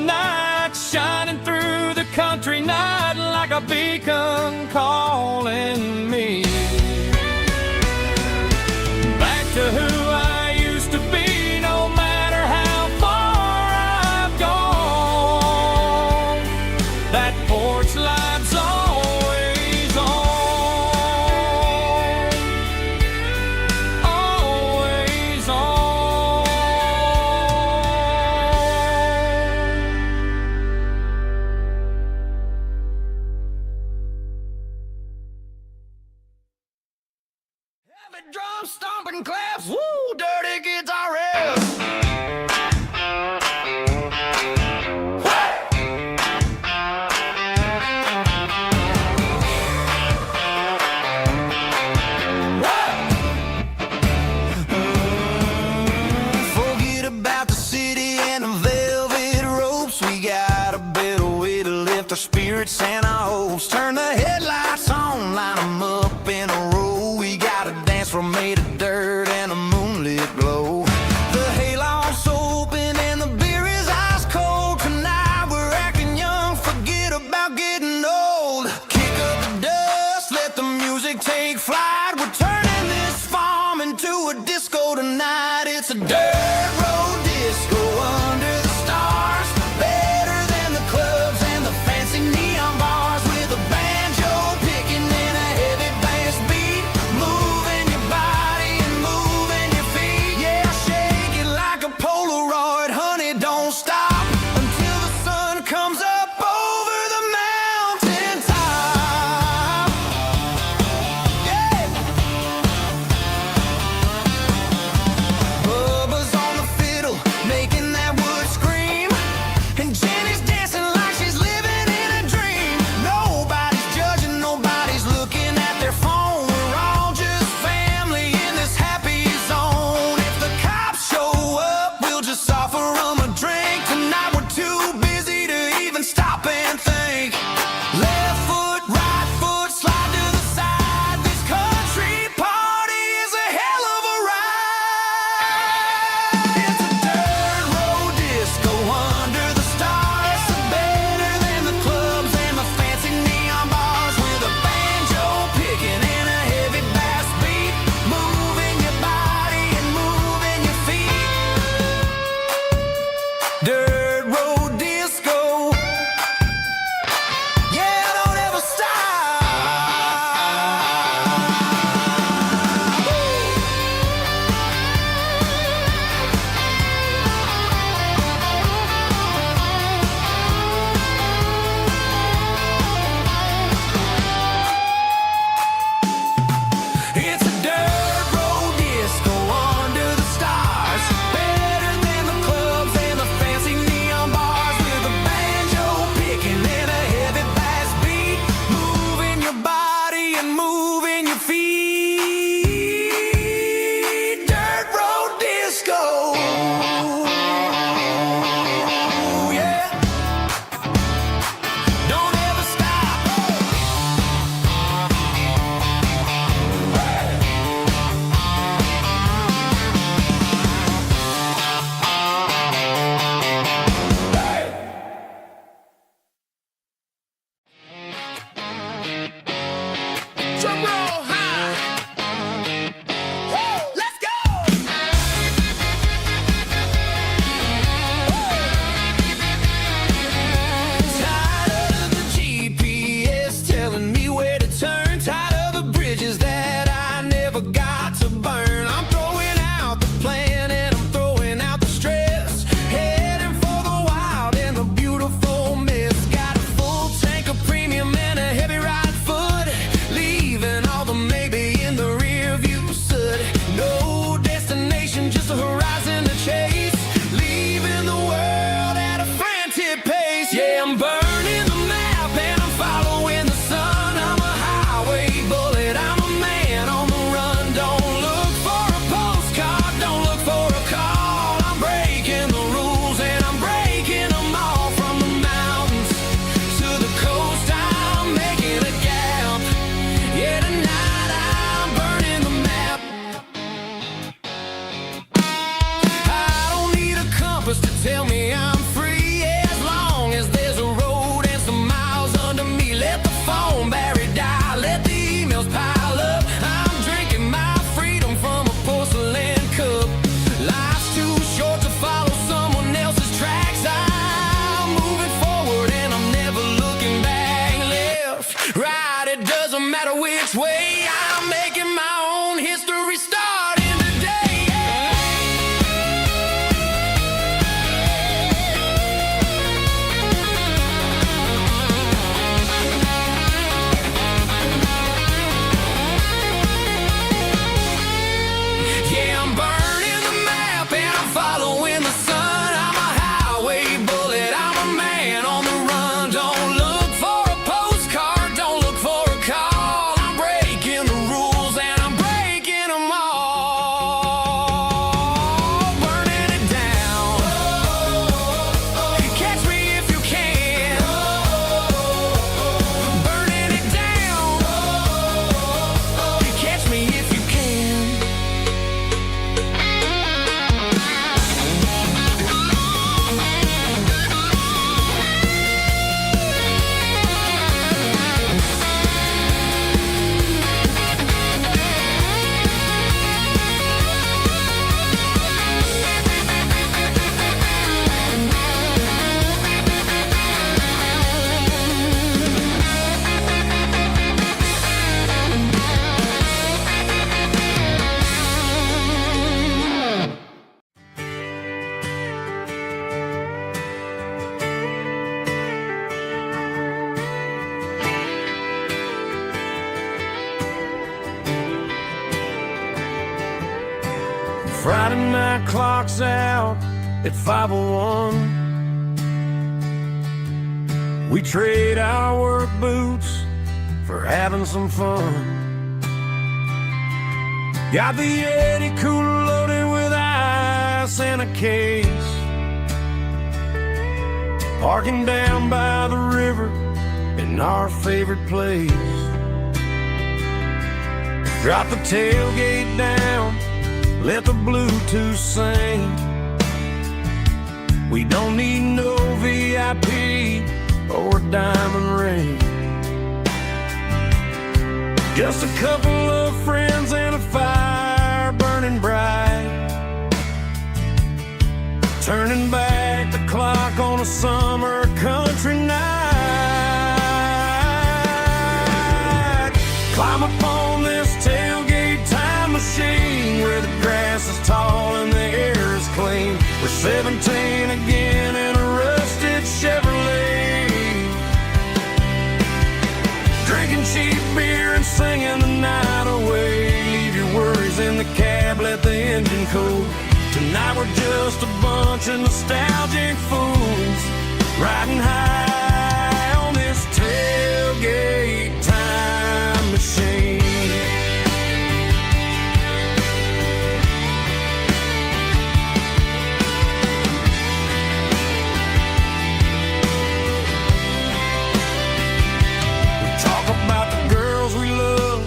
night, shining through the country night like a beacon calling me back to who I used to be, no matter how far I've gone. That porch light's always on, always on. Heavy drum stomping claps, woo, dirty guitar riffs. Forget about the city and the velvet ropes. We got a better way to lift our spirits and our hopes. Turn the headlights on, line them up in a row. We got a dance floor made of dirt and a moonlit glow. The hayloft's open and the beer is ice cold. Tonight we're acting young, forget about getting old. Kick up the dust, let the music take flight. We're turning this farm into a disco tonight. It's a dirt road disco under the stars. Better than the clubs and the fancy neon bars. With a banjo picking and a heavy bass beat. Moving your body and moving your feet. Yeah, shake it like a Polaroid, honey, don't stop until the sun comes up over the mountain top. Yeah. Bubba's on the fiddle, making that wood scream. And Jenny's dancing like she's living in a dream. Nobody's judging, nobody's looking at their phone. We're all just family in this happy zone. If the cops show up, we'll just offer them a drink. Tonight we're too busy to even stop and think. Left foot, right foot, slide to the side. This country party is a hell of a ride. It's a dirt road disco under the stars. Better than the clubs and the fancy neon bars. With a banjo picking and a heavy bass beat. Moving your body and moving your feet. Dirt road disco. Yeah, don't ever stop. It's a dirt road disco under the stars. Better than the clubs and the fancy neon bars. With a banjo picking and a heavy bass beat. Moving your body and moving your feet. Dirt road disco. Yeah. Don't ever stop. Drum roll high. Woo, let's go. Tired of the GPS telling me where to turn. Tired of the bridges that I never got to burn. I'm throwing out the plan and I'm throwing out the stress. Heading for the wild and the beautiful mess. Got a full tank of premium and a heavy right foot. Leaving all the maybe in the rear view soot. No destination, just a horizon to chase. Leaving the world at a frantic pace. Yeah, I'm burning the map and I'm following the sun. I'm a highway bullet, I'm a man on the run. Don't look for a postcard, don't look for a call. I'm breaking the rules and I'm breaking them all. From the mountains to the coast, I'm making a gap. Yeah, tonight I'm burning the map. I don't need a compass to tell me I'm free. As long Friday night clock's out at 5:01. We trade our work boots for having some fun. Got the Yeti cooler loaded with ice and a case. Parking down by the river in our favorite place. Drop the tailgate down, let the Bluetooth sing. We don't need no VIP or a diamond ring. Just a couple of friends and a fire burning bright, turning back the clock on a summer country night. Climb up on this tailgate time machine where the grass is tall and the air is clean. We're 17 again in a rusted Chevrolet, drinking cheap beer and singing the night away. Leave your worries in the cab, let the engine cool. Tonight we're just a bunch of nostalgic fools riding high on this tailgate time machine. We talk about the girls we love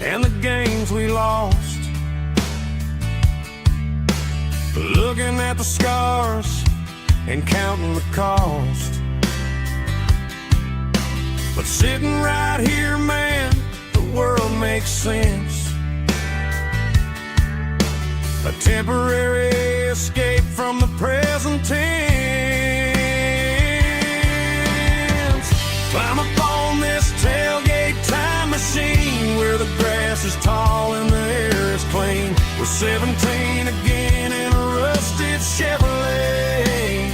and the games we lost, looking at the scars and counting the cost. But sitting right here, man, the world makes sense. A temporary escape from the present tense. Climb up on this tailgate time machine where the grass is tall and the air is clean. We're 17 again in a rusted Chevrolet,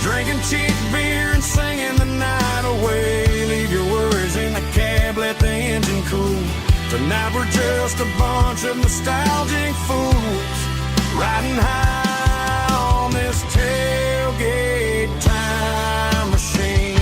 drinking cheap beer and singing the night away. Leave your worries in the cab, let the engine cool. Tonight we're just a bunch of nostalgic fools riding high on this tailgate time machine.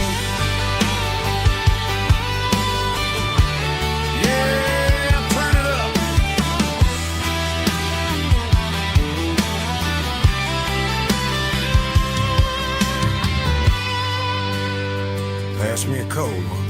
Pass me a cold one.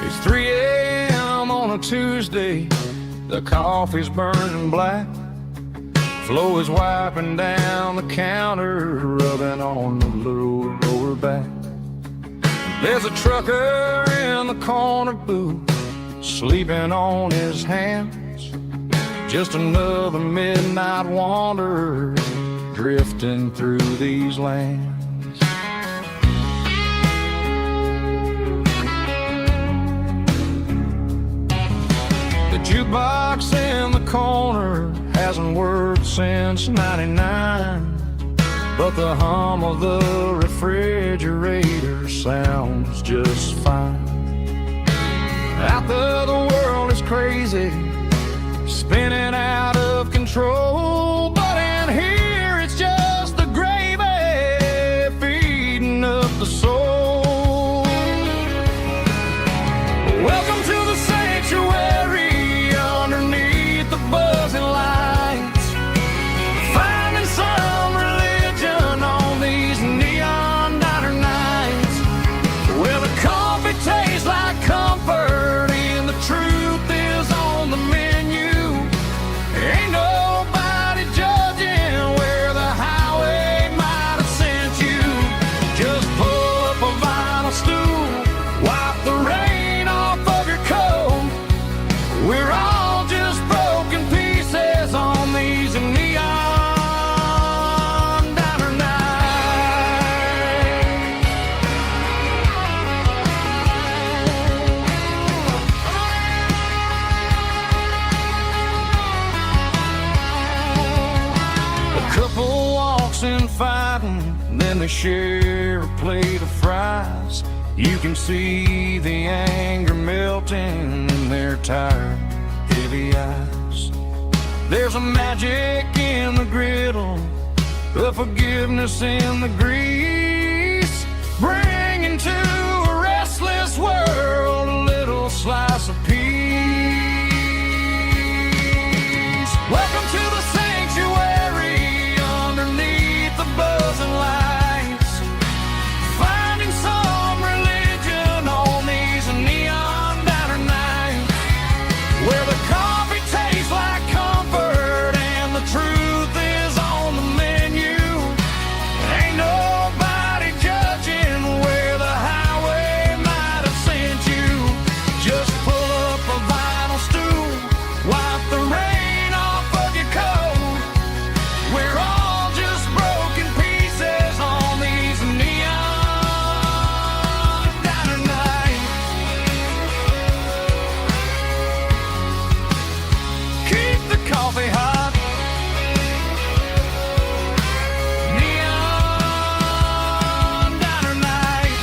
It's 3 a.m. on a Tuesday, the coffee's burning black. Flo is wiping down the counter, rubbing on the little lower back. There's a trucker in the corner booth, sleeping on his hands. Just another midnight wanderer, drifting through these lands. The jukebox in the corner hasn't worked since '99, but the hum of the refrigerator sounds just fine. Out there the world is crazy, spinning out of control, but in here it's just the gravy feeding up the soul. Welcome to the sanctuary underneath the buzzing lights, finding some religion on these neon diner nights. Well, the coffee tastes like comfort and the truth is on the menu. when they share a plate of fries, you can see the anger melting in their tired, heavy eyes. There's a magic in the griddle, a forgiveness in the grease, bringing to a restless world a little slice of peace. Welcome to the sanctuary underneath the buzzing lights, finding some religion on these neon diner nights, where the coffee tastes like comfort and the truth is on the menu. Ain't nobody judging where the highway might have sent you. Just pull up a vinyl stool, wipe the rain off of your coat. We're all just broken pieces on these neon diner nights. Keep the coffee hot. Neon diner night.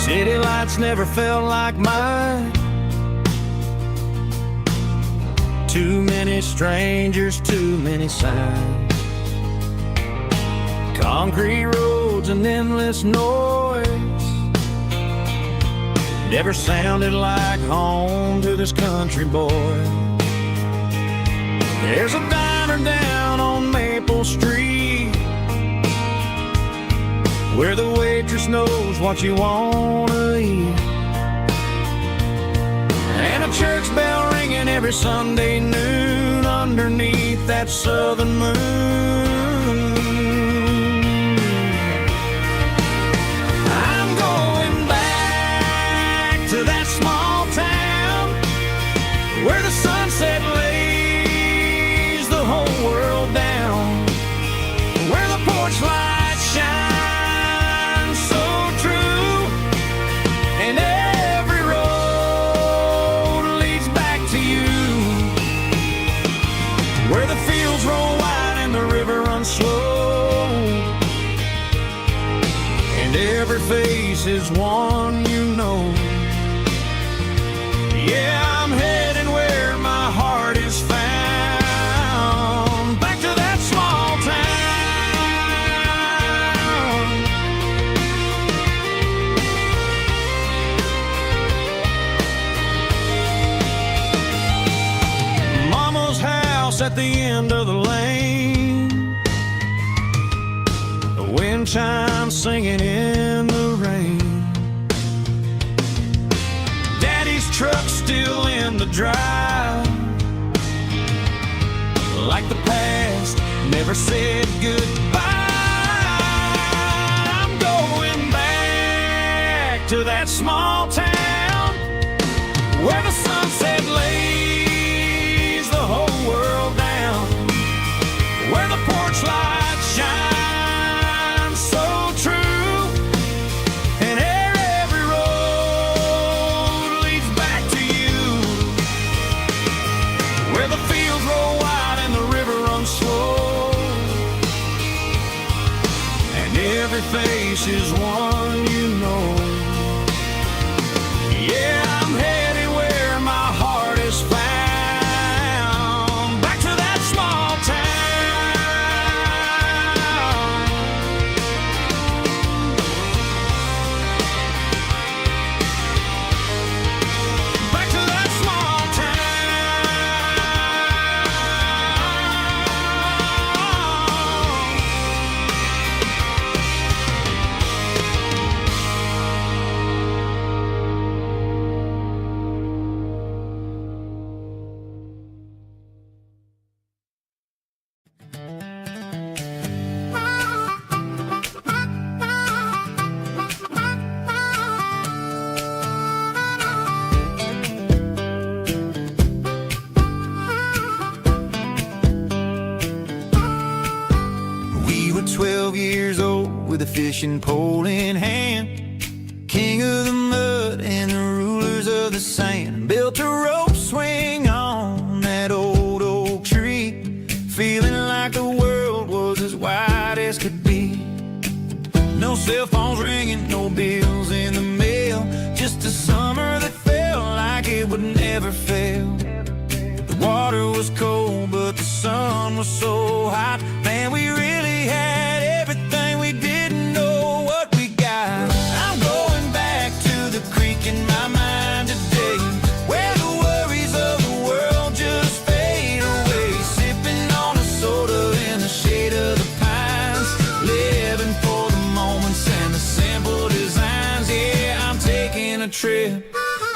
City lights never felt like mine. Too many strangers, too many signs. Concrete roads and endless noise never sounded like home to this country boy. There's a diner down on Maple Street where the waitress knows what you wanna eat, and a church bell ringing every Sunday noon underneath that southern moon. I'm going back to that small town where the sunset lays the whole world down, where the porch lights shine so true, and every road leads back to you, where the fields roll wide and the river runs slow, and every face is one you know. Yeah, I'm heading where my heart is found, back to that small town. Mama's house at the end of the lane, the wind chimes singing in the rain. Daddy's truck still in the drive, like the past never said goodbye. I'm going back to that small town where the sunset lays the whole world down, where the porch lights shine so true, and every road leads back to you, where the fields roll wide and the river runs slow, and every face is one you know. Yeah, I'm heading where my heart is found, back to that small town. Back to that small town. with a fishing pole in hand. King of the mud and the rulers of the sand. Built a rope swing on that old oak tree, feeling like the world was as wide as could be. No cell phones ringing, no bills in the mail, just a summer that felt like it would never fail. The water was cold, but the sun was so hot. Man, we really had everything, we didn't know what we got. I'm going back to the creek in my mind today, where the worries of the world just fade away. Sipping on a soda in the shade of the pines, living for the moments and the simple designs. Yeah, I'm taking a trip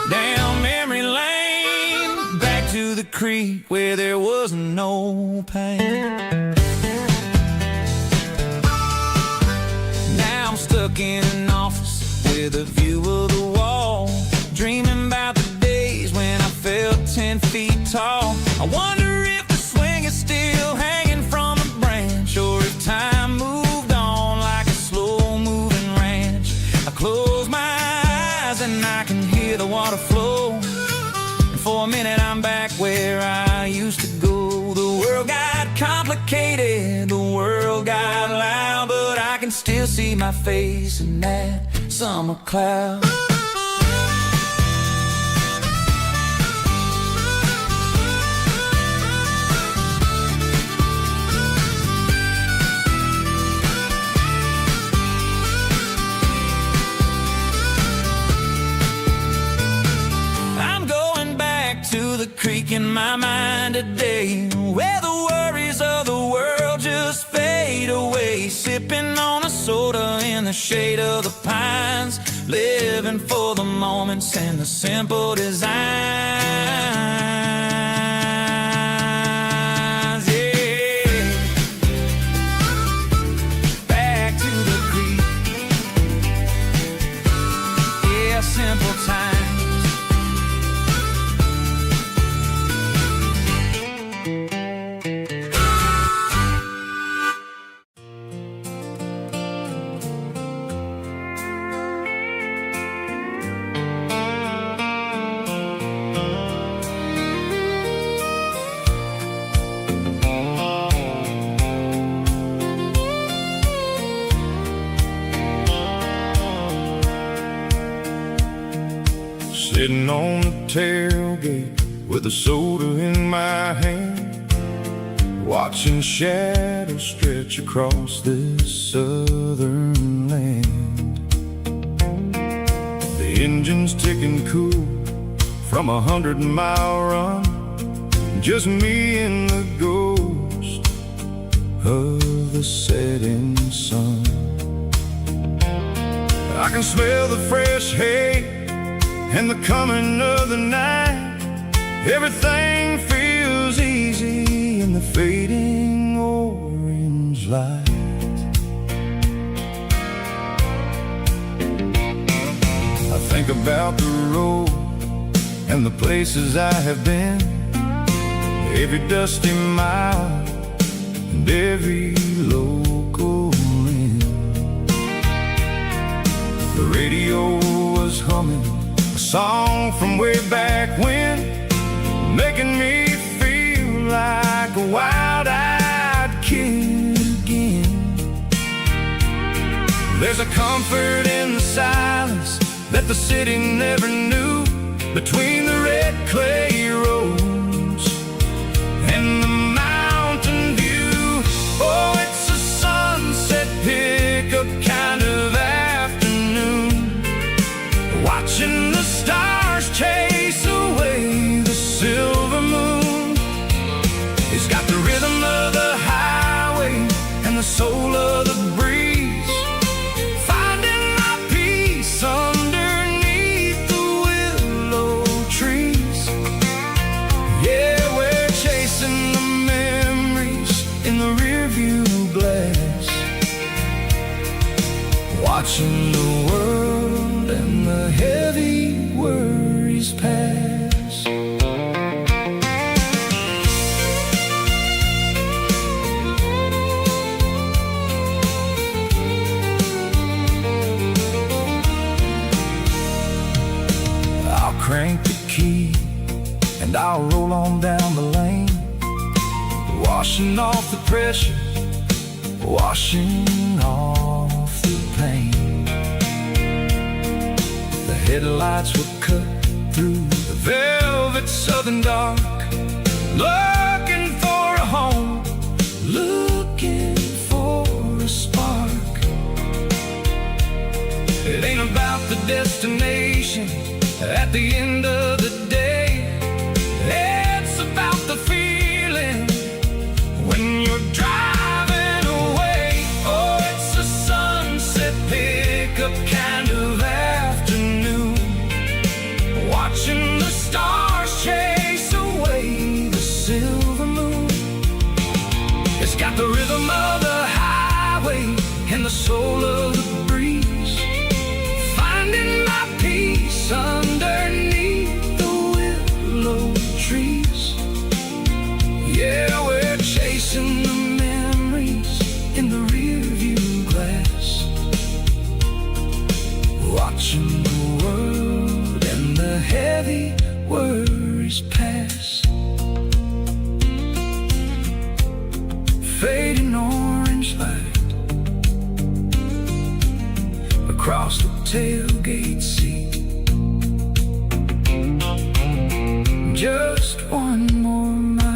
down memory lane, back to the creek where there was no pain. Now I'm stuck in an office with a view of the wall, dreaming about the days when I felt 10 feet tall. I wonder if the swing is still hanging from a branch, or if time moved on like a slow-moving ranch. I close my eyes and I can hear the water flow, and for a minute I'm back where I used to go. The world got complicated, the world got loud, but I can still see my face in that summer cloud. To the creek in my mind today, where the worries of the world just fade away. Sipping on a soda in the shade of the pines, living for the moments and the simple designs. Yeah, back to the creek. Yeah, simple times. Sitting on the tailgate with a soda in my hand, watching shadows stretch across this southern land. The engine's ticking cool from 100-mile run, just me and the ghost of the setting sun. I can smell the fresh hay and the coming of the night. Everything feels easy in the fading orange light. I think about the road and the places I have been, every dusty mile and every local inn. The radio was humming a song from way back when, making me feel like a wild-eyed kid again. There's a comfort in the silence that the city never knew, between the red clay roads and the mountain view. Oh, it's a sunset pickup kind of afternoon, watching the stars chase away the silver moon. It's got the rhythm of the highway and the soul of the breeze, finding my peace underneath the willow trees. Yeah, we're chasing the memories in the rearview glass, watching the world and the heavy worries pass. key, and I'll roll on down the lane, washing off the pressure, washing off the pain. The headlights will cut through the velvet southern dark, looking for a home, looking for a spark. It ain't about the destination at the end of the day, it's about the feeling when you're driving away. Oh, it's a sunset pickup kind of afternoon, watching the stars chase away the silver moon. It's got the rhythm of the highway and the soul of the breeze, finding my peace underneath the willow trees. Yeah, we're chasing the memories in the rearview glass, watching the world and the heavy worries pass. Fading orange light across the tailgate seat. Just one more mile.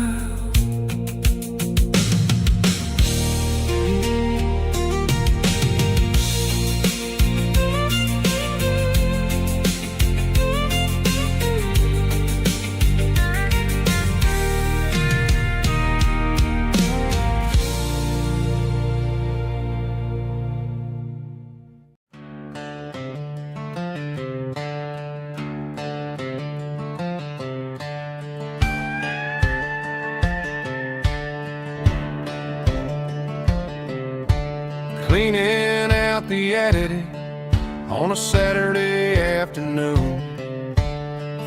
Cleaning out the attic on a Saturday afternoon,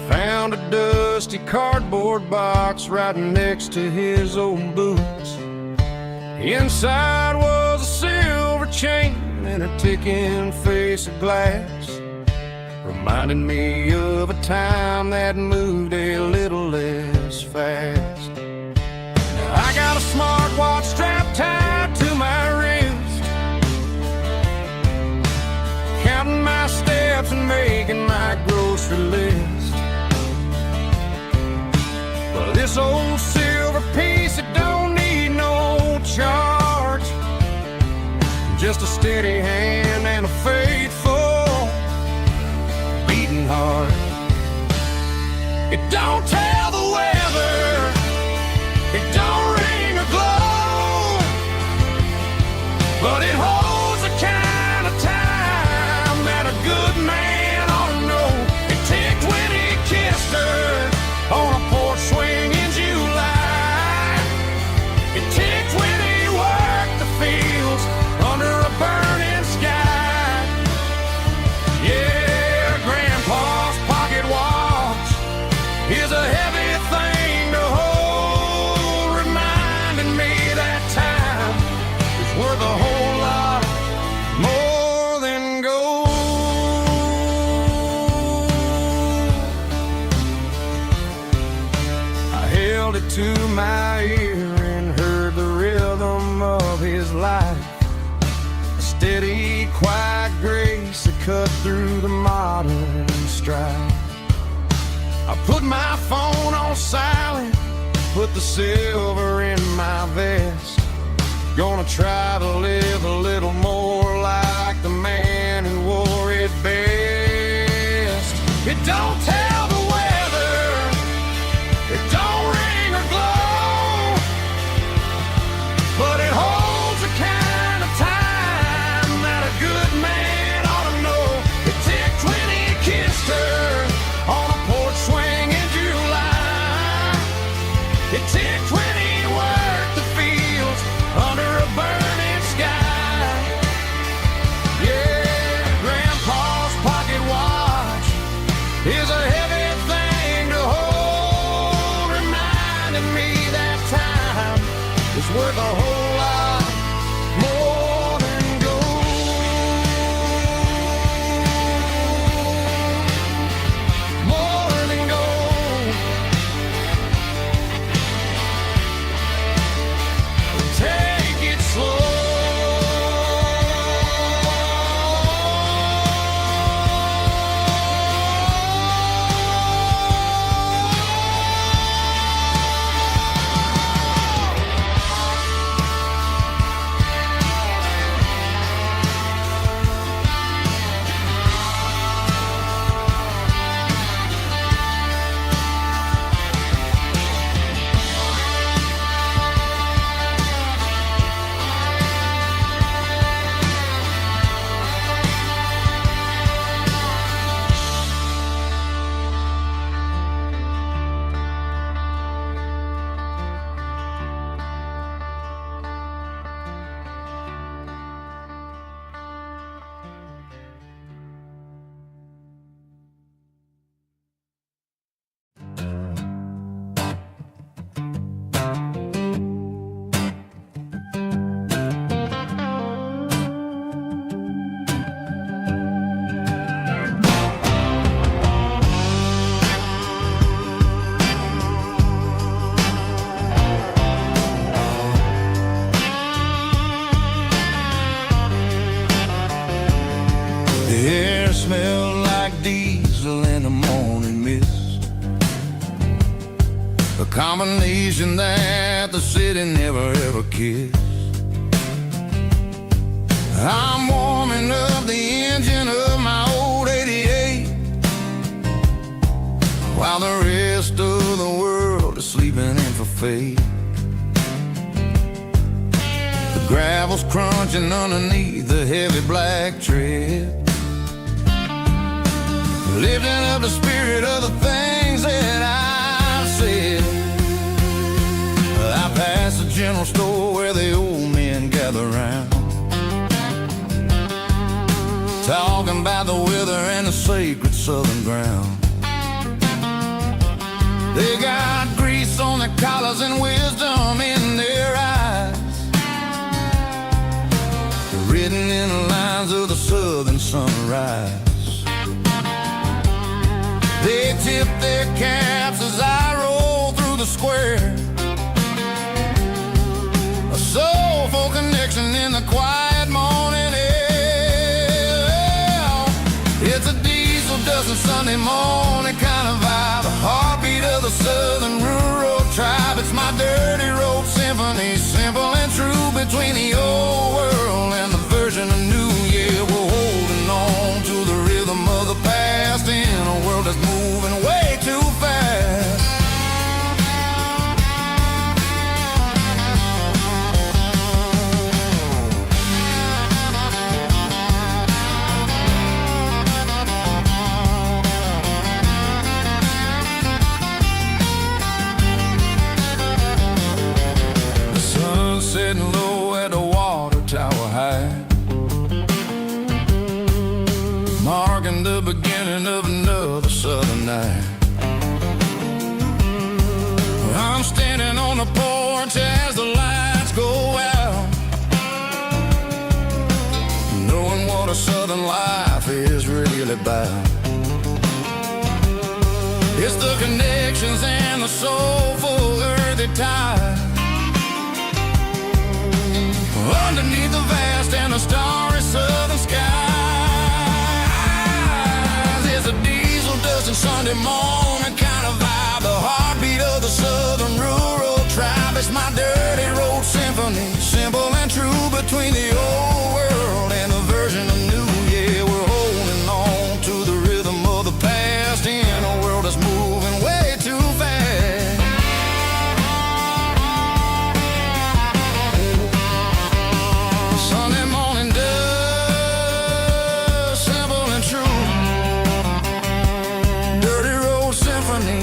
found a dusty cardboard box right next to his old boots. Inside was a silver chain and a ticking face of glass, reminding me of a time that moved a little less fast. Now I got a smartwatch strapped tied to my wrist, counting my steps and making my grocery list. But this old silver piece, it don't need no charge, just a steady hand and a faithful beating heart. It don't tell the weather, it don't ring or glow, but it holds the kind of time that a good man ought to know. It ticked when he kissed her on a porch swing in July. It ticked when he worked the fields under a burning sky. Yeah, Grandpa's pocket watch is a heavy thing to hold, reminding me that time is worth a whole lot more than gold. I held it to my ear and heard the rhythm of his life, a steady, quiet grace that cut through the modern strife. I put my phone on silent, put the silver in my vest, gonna try to live a little more like the man who wore it best. It don't tell the weather, it don't ring or glow, but it holds the kind of time that a good man ought to know. It ticked when he kissed her on a porch swing in July. It ticked when he worked the fields under a burning sky. The air smelled like diesel in the morning mist, a combination that the city never ever kissed. I'm warming up the engine of my old 88, while the rest of the world is sleeping in for fate. The gravel's crunching underneath the heavy black tread, lifting up the spirit of the things that I've said. I pass the general store where the old men gather round, talking about the weather and the sacred southern ground. They got grease on their collars and wisdom in their eyes, written in the lines of the southern sunrise. They tip their caps as I roll through the square, a soulful connection in the quiet morning air. It's a diesel dusting Sunday morning kind of vibe, the heartbeat of the southern rural tribe. It's my dirty road symphony, simple and true, between the old world and the version of new. Yeah, we're holding on to the rhythm of the past in a world that's moving way too fast. The sun's setting low at the water tower high, marking the beginning of another southern night. I'm standing on the porch as the lights go out, knowing what a southern life is really about. It's the connections and the soulful earthy tide, underneath the vast and the starry southern skies. It's a diesel dusting Sunday morning kind of vibe, the heartbeat of the southern rural tribe. It's my dirty road symphony, simple and true, between the old world and the version of new. Yeah, we're holding on to the rhythm of the past in a world that's moving way too fast. Sunday morning dust, simple and true, dirty road symphony.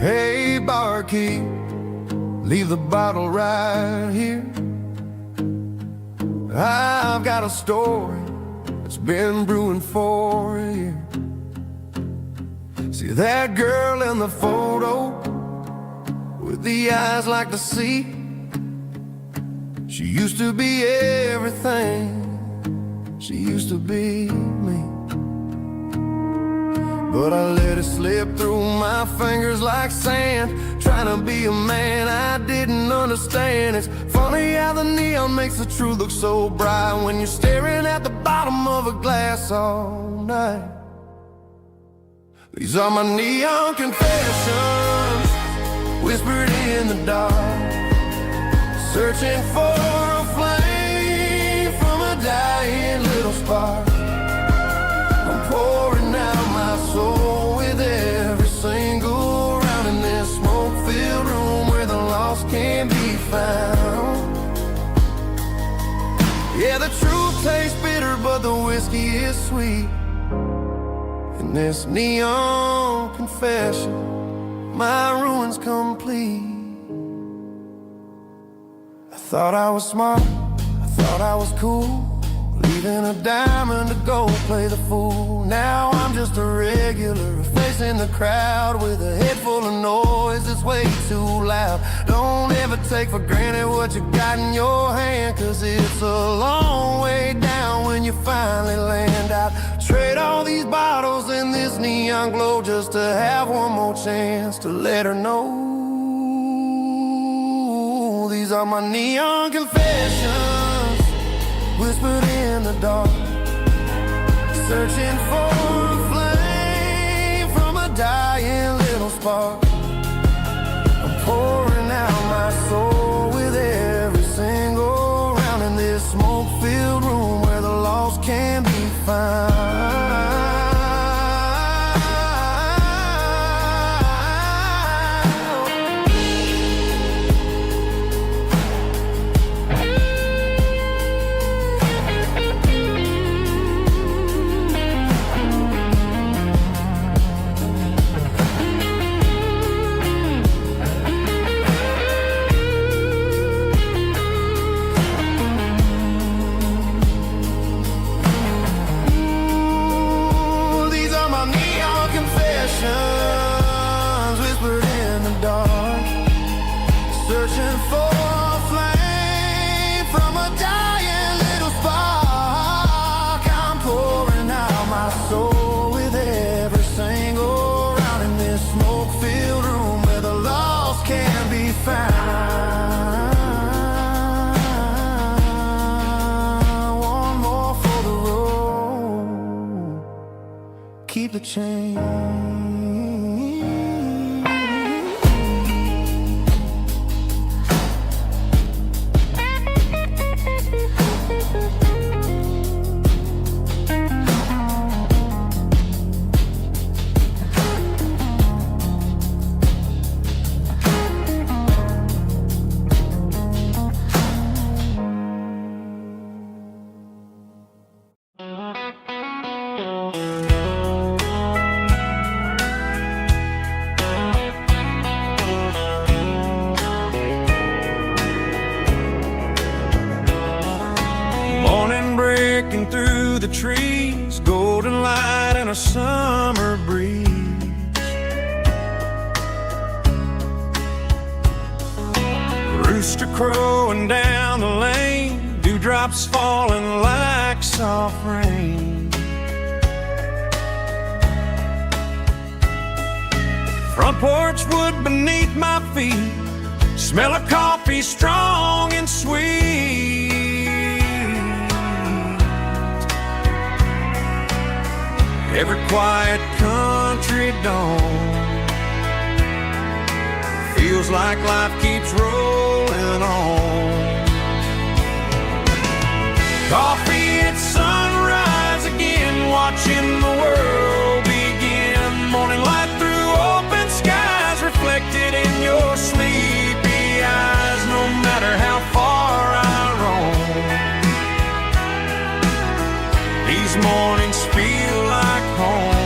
Hey, barkeep, leave the bottle right here. I've got a story that's been brewing for a year. See that girl in the photo with the eyes like the sea? She used to be everything, she used to be me. But I let it slip through my fingers like sand, trying to be a man I didn't understand. It's funny how the neon makes the truth look so bright when you're staring at the bottom of a glass all night. These are my neon confessions, whispered in the dark, searching for a flame from a dying little spark. I'm pouring out my soul with every single round in this smoke-filled room where the lost can be found. Yeah, the truth tastes bitter, but the whiskey is sweet. In this neon confession, my ruin's complete. I thought I was smart, I thought I was cool, leaving a diamond to go play the fool. Now I'm just a regular, facing the crowd with a head full of noise that's way too loud. Don't ever take for granted what you got in your hand, cause it's a long way down when you finally land out. Trade all these bottles and this neon glow just to have one more chance to let her know. These are my neon confessions, whispered in the dark, searching for a flame from a dying little spark. I'm pouring out my soul with every single round in this smoke-filled room where the lost can be found. Whispered in the dark, searching for a flame from a dying little spark. I'm pouring out my soul with every single round in this smoke-filled room where the lost can be found. One more for the road, keep the change. Through the trees, golden light and a summer breeze. Rooster crowing down the lane, dewdrops falling like soft rain. Front porch wood beneath my feet, smell of coffee strong and sweet. Every quiet country dawn feels like life keeps rolling on. Coffee at sunrise again, watching the world begin. Morning light through open skies, reflected in your sleepy eyes. No matter how far I roam, these mornings feel like home.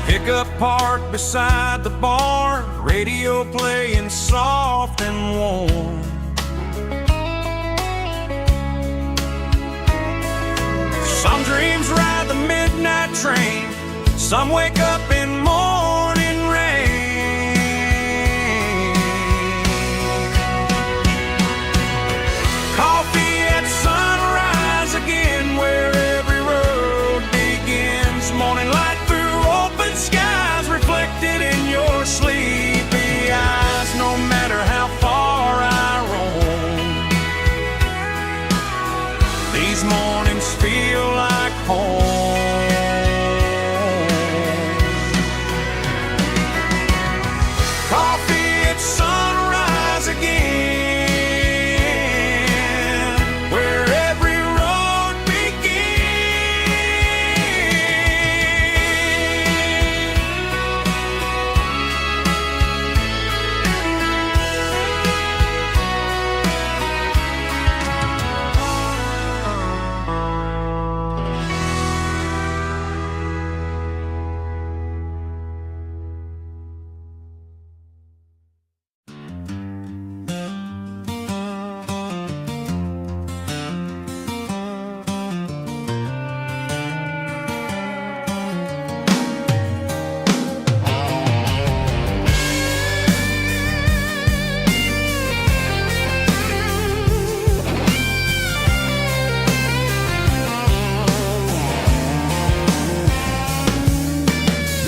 Pickup parked beside the barn, radio playing soft and warm. Some dreams ride the midnight train, some wake up in morning rain. Coffee at sunrise again, where every road begins. Morning light through open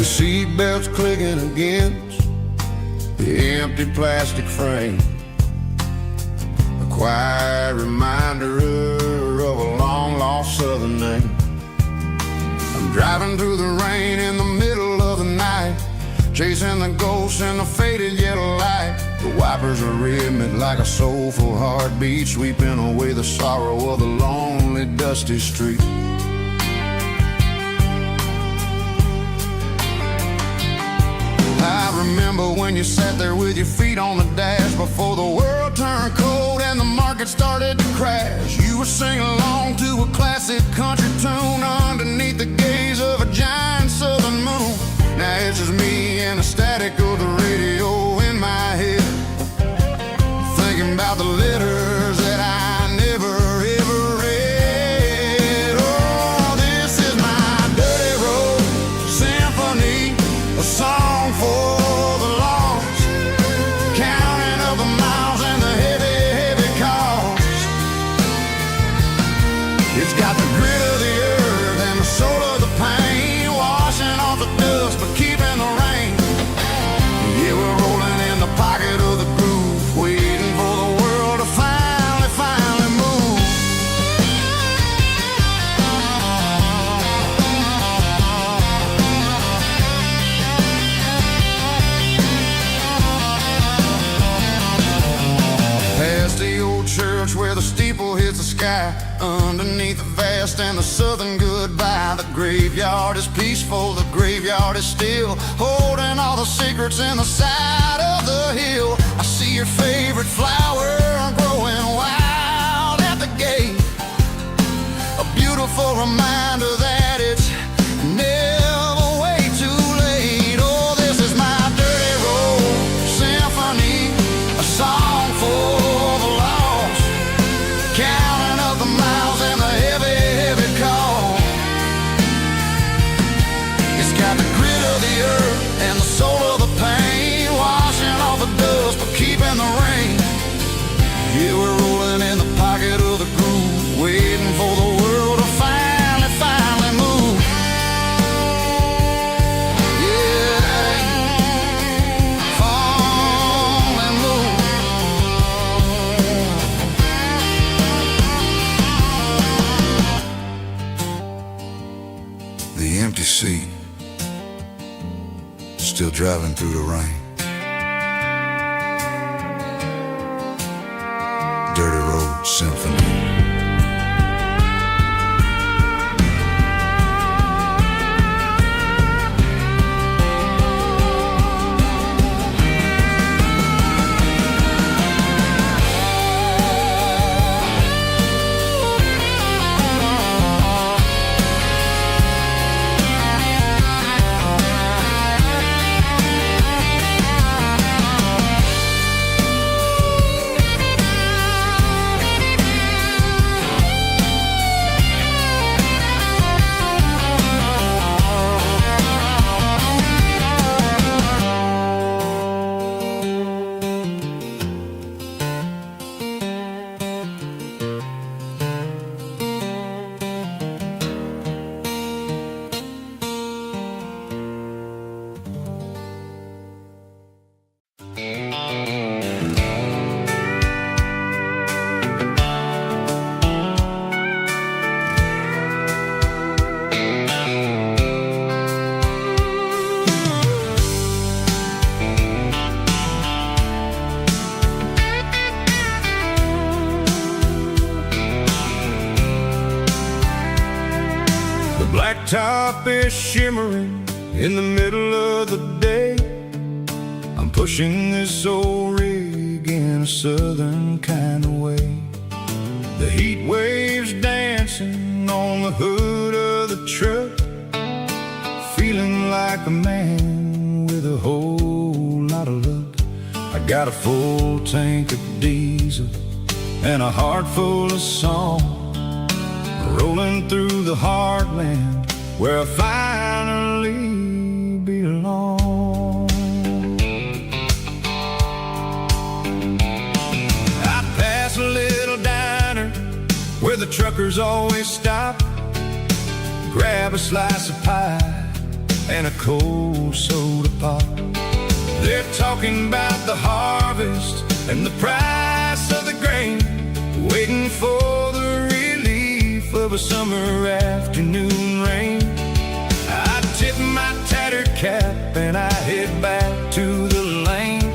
The seatbelts clicking against the empty plastic frame, a quiet reminder of a long-lost southern name. I'm driving through the rain in the middle of the night, chasing the ghosts in the faded yellow light. The wipers are rhythmic like a soulful heartbeat, sweeping away the sorrow of the lonely, dusty street. I remember when you sat there with your feet on the dash before the world turned cold and the market started to crash. You were singing along to a classic country tune underneath the gaze of a giant southern moon. Now it's just me and the static of the radio in my head, thinking about the letters that I never ever read. Oh, this is my dirty road symphony, a song for the lost, counting up the miles and the heavy, heavy cost. It's got the grit of the earth and the soul of the pain, washing off the dust but keeping the rain. Yeah, we're rolling in the pocket of the groove, waiting for the world to finally move. Past the old church where the steeple hits the sky, underneath the vast and the southern goodbye. The graveyard is peaceful, the graveyard is still, holding all the secrets in the side of the hill. I see your favorite flower growing wild at the gate, a beautiful reminder that it's never way too late. Oh, this is my dirty road symphony, a song for the lost, counting up the miles and the heavy, heavy call. It's got the grit of the earth and the soul of the pain, washing off the dust but keeping the rain. Yeah, we're rolling in the pocket of the groove, waiting for the world to finally move. Yeah, fall and move. The empty seat, still driving through the rain. Dirty Road Symphony. Blacktop is shimmering in the middle of the day. I'm pushing this old rig in a southern kind of way. The heat waves dancing on the hood of the truck, feeling like a man with a whole lot of luck. I got a full tank of diesel and a heart full of song, rolling through the heartland where I finally belong. I pass a little diner where the truckers always stop, grab a slice of pie and a cold soda pop. They're talking about the harvest and the price of the grain, waiting for the relief of a summer afternoon rain. I tip my tattered cap and I head back to the lane,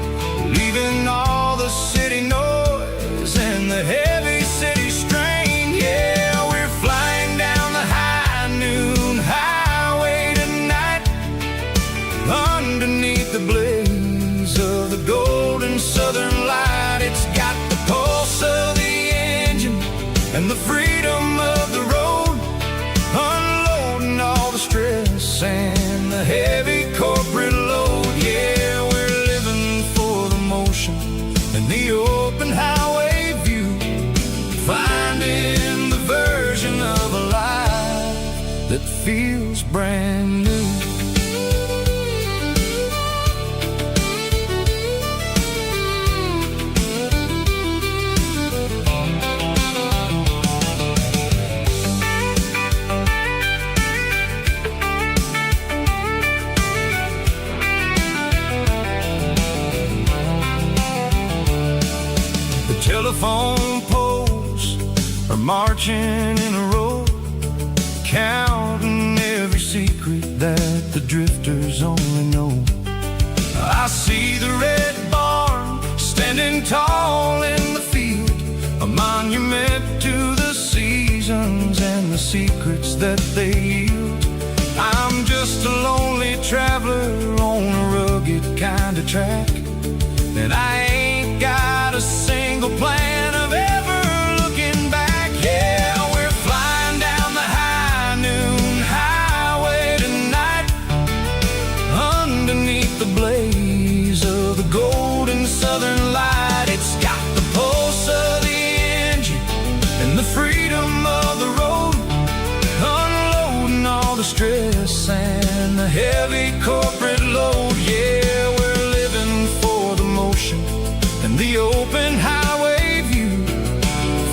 leaving all the city noise and the heavy city strain. Yeah, we're flying down the high noon highway tonight, underneath the blaze of the golden southern light. It's got the pulse of the engine and the freedom of the road, unloading all the stress and the heavy corporate load. Yeah, we're living for the motion and the open highway view, finding the version of a life that feels brand new. Telephone poles are marching in a row, counting every secret that the drifters only know. I see the red barn standing tall in the field, a monument to the seasons and the secrets that they yield. I'm just a lonely traveler on a rugged kind of track, and I ain't got a single plan of ever looking back. Yeah, we're flying down the high noon highway tonight, underneath the blaze of the golden southern light. It's got the pulse of the engine and the freedom of the road, unloading all the stress and the heavy corporate load. Yeah, we're living for the motion and the open highway view,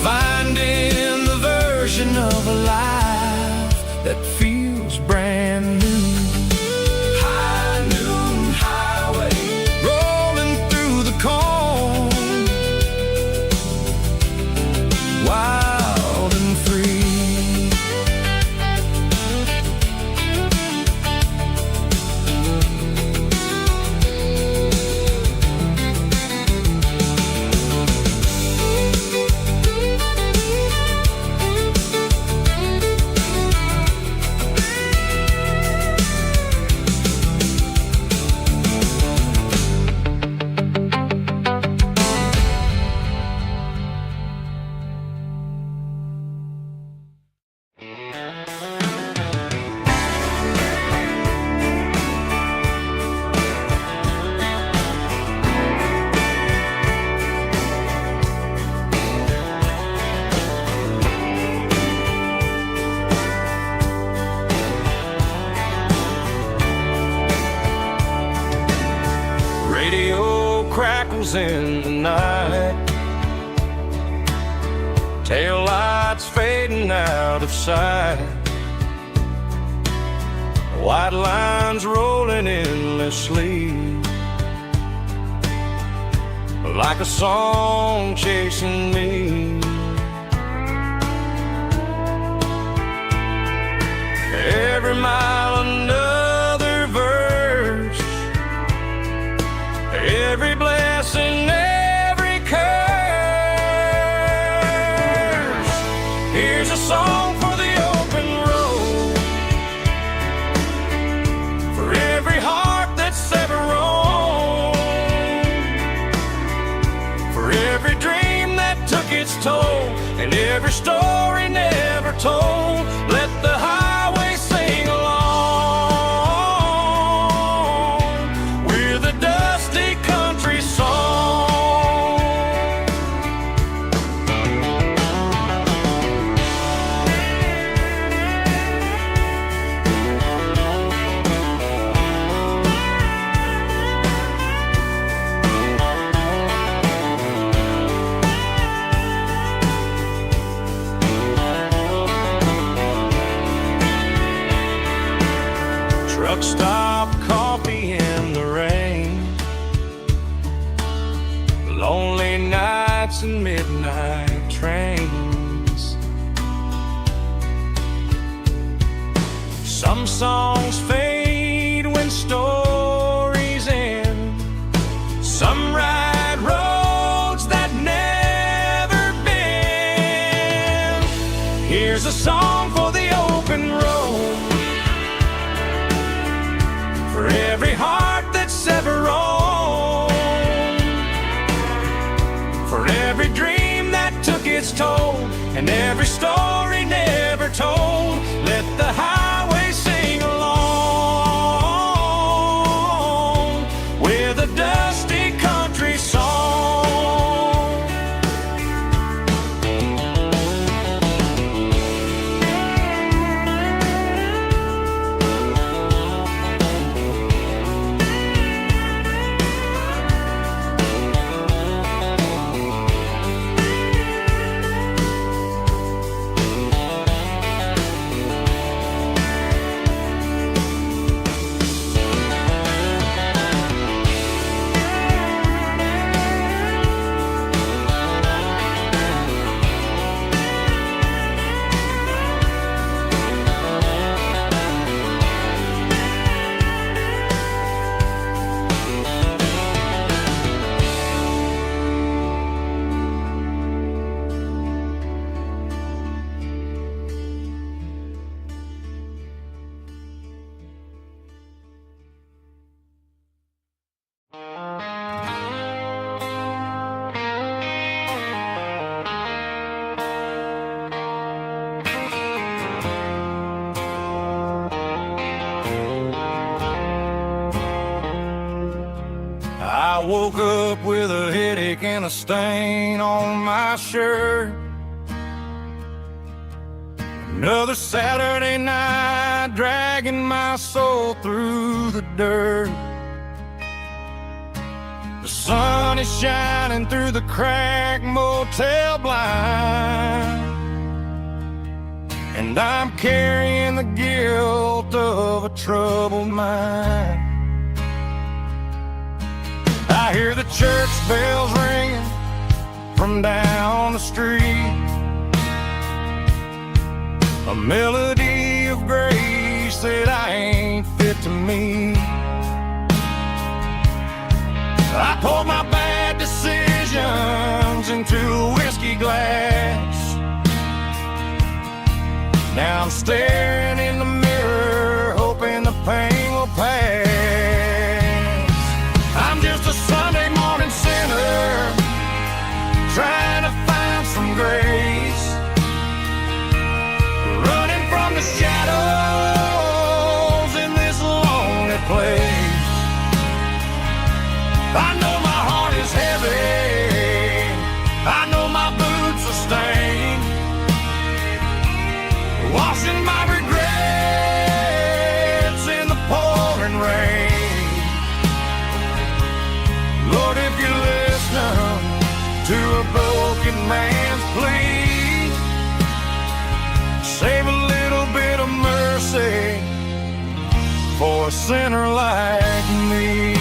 finding the version of a life that feels brand new. High noon highway, rolling through the corn, wild and free. In the night, tail lights fading out of sight, white lines rolling endlessly, like a song chasing me. Every mile another verse, every blessing, every curse. Here's a song for the open road, for every heart that's ever roamed, for every dream that took its toll, and every story never told. Let the highway sing along with a dusty country song. Truck stop coffee in the rain, lonely nights and midnight trains. Some songs fade when stories end. Some ride roads that never bend. Here's a song for the open road, for every heart that's ever roamed, for every dream that took its toll, and every story never told. Let the highway sing along with a dusty country song. I woke up with a headache and a stain on my shirt. Another Saturday night dragging my soul through the dirt. The sun is shining through the cracked motel blind, and I'm carrying the guilt of a troubled mind. I hear the church bells ringing from down the street, a melody of grace that I ain't fit to meet. I poured my bad decisions into a whiskey glass. Now I'm staring in the mirror, hoping the pain will pass. I'm just a Sunday morning sinner, trying to find some grace, running from the shadows in this lonely place. I know my heart is heavy, I know my boots are stained, washing my regrets in the pouring rain. Lord, if you're listening to a broken man's plea, save a little bit of mercy for a sinner like me.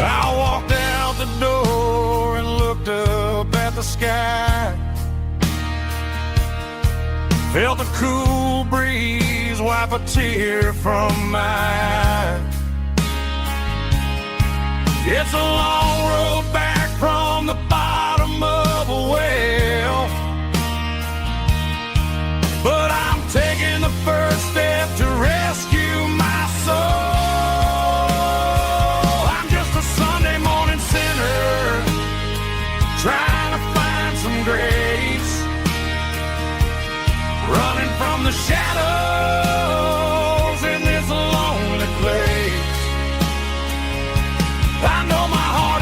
I walked out the door and looked up at the sky, felt the cool breeze wipe a tear from my eye. It's a long road back from the bottom of a well, but I'm taking the first step to rescue my soul. Trying to find some grace, running from the shadows in this lonely place. I know my heart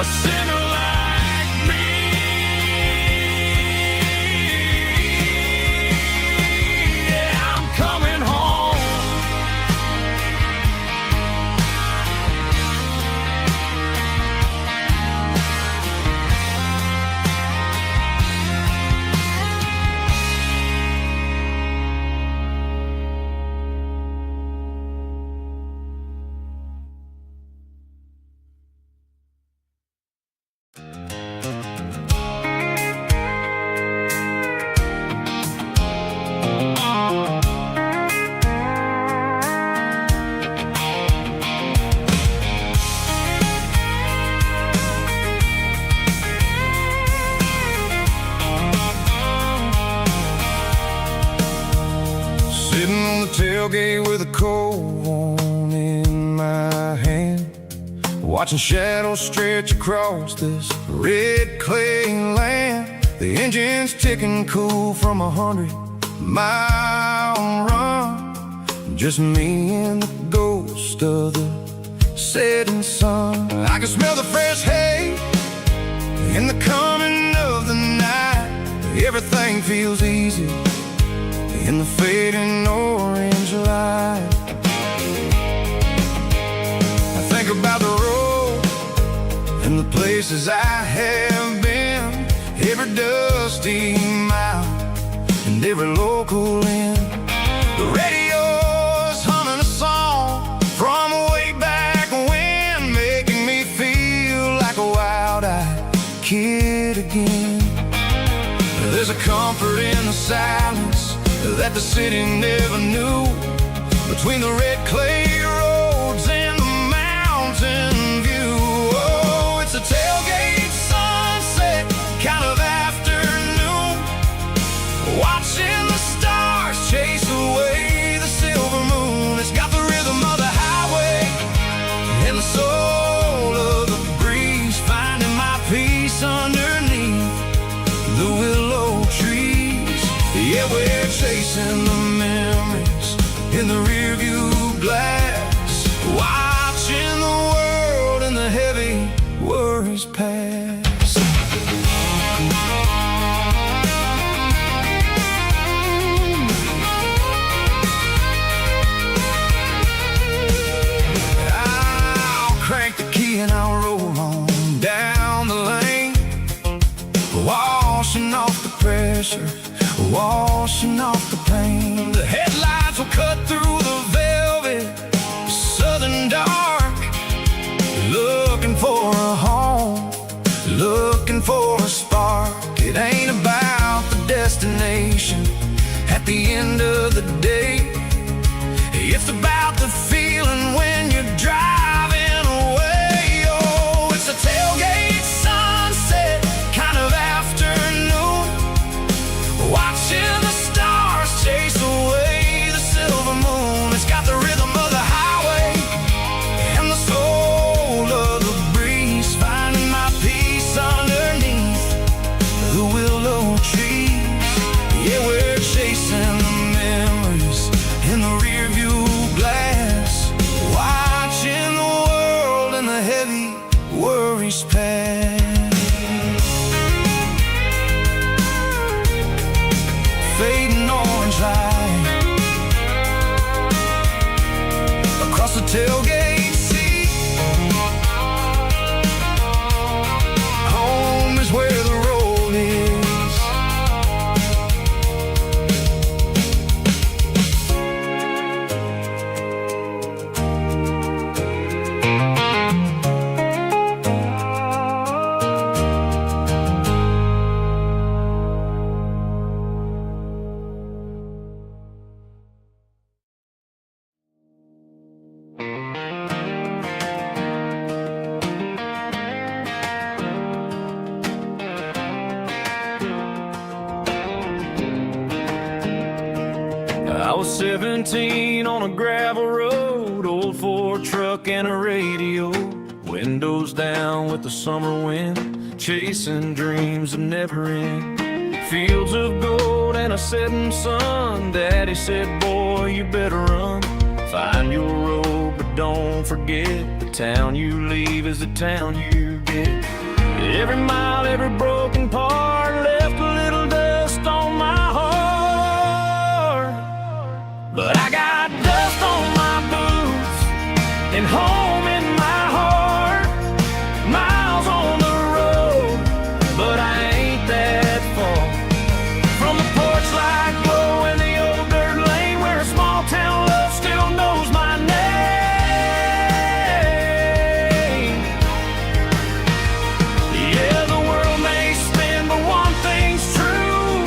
a sinner like me. Yeah, I'm coming home. Sitting on the tailgate with a cold one in my hand, watching shadows stretch across this red clay land. The engine's ticking cool from 100-mile run. Just me and the ghost of the setting sun. I can smell the fresh hay in the coming of the night. Everything feels easy in the fading orange light. I think about the road and the places I have been, every dusty mile and every local inn. The radio's humming a song from way back when, making me feel like a wild-eyed kid again. There's a comfort in the silence that the city never knew, between the red clay roads and the mountain view. Oh, it's a tailgate sunset kind of afternoon, watching the stars chase away the silver moon. It's got the rhythm of the highway and the soul of the breeze, finding my peace underneath the willow trees. Yeah, we're chasing the memories in the rearview glass, watching the world and the heavy worries pass. I'll crank the key and I'll roll on down the lane, washing off the pressure, washing off the pain. The headlights will cut through the velvet southern dark, looking for a home, looking for a spark. It ain't about the destination at the end of the day, it's about the feeling when you're driving away. Oh, it's a tailgate sunset kind of afternoon, watching the stars chase away the silver moon. It's got the rhythm of the highway and the soul of the breeze, finding my peace underneath the willow trees. Yeah, we're chasing the memories in the rearview glass, watching the world and the heavy worries pass. Fading orange light across the tailgate seat. Home is where the road is. I was 17 on a gravel road, old Ford truck and a radio, windows down with the summer wind, chasing dreams that never end. Fields of gold and a setting sun. Daddy said, boy, you better run, find your road, but don't don't forget, the town you leave is the town you get. Every mile, every broken part left a little dust on my heart. But I got dust on my boots and home in my heart. Miles on the road, but I ain't that far from the porch light glow in the old dirt lane where a small town love still knows my name. Yeah, the world may spin, but one thing's true.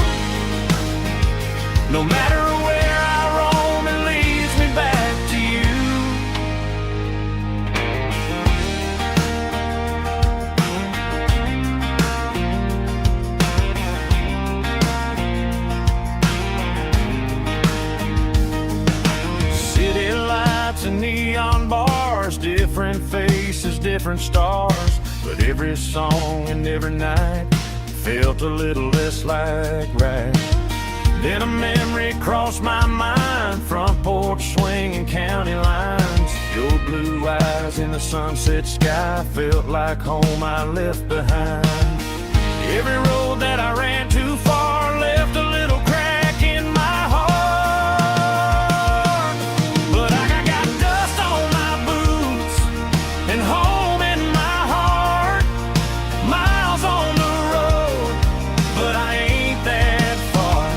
No matter where I roam, it leads me back to you. City lights and neon bars, different faces, different stars, but every song and every night felt a little less like right. Then a memory crossed my mind, front porch swinging county lines. Your blue eyes in the sunset sky felt like home I left behind. Every road that I ran too far left a little crack in my heart. But I got dust on my boots and home in my heart. Miles on the road, but I ain't that far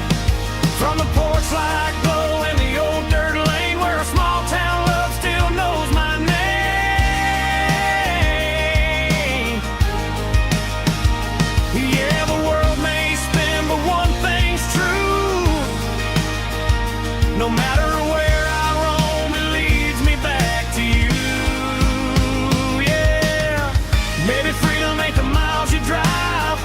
from the porch light glow in the old dirt lane where a small town love still knows my name. Yeah, the world may spin, but one thing's true. No matter where I roam, it leads me back to you. Yeah, maybe freedom ain't the miles you drive.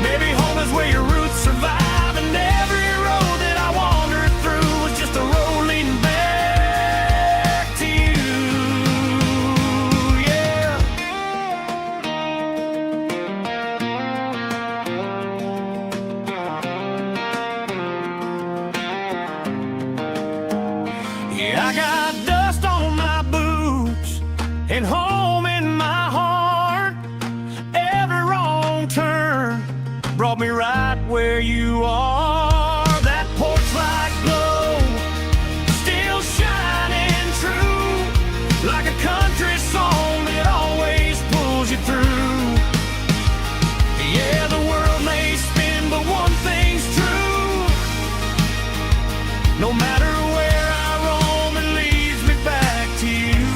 Maybe home is where your roots survive. And every road that I wandered through was just a road leading back to you. Yeah. Yeah, I got dust on my boots and home in my heart. Every wrong turn brought me right where you are. That porch light glow still shining true, like a country song that always pulls you through. Yeah, the world may spin, but one thing's true. No matter where I roam, it leads me back to you.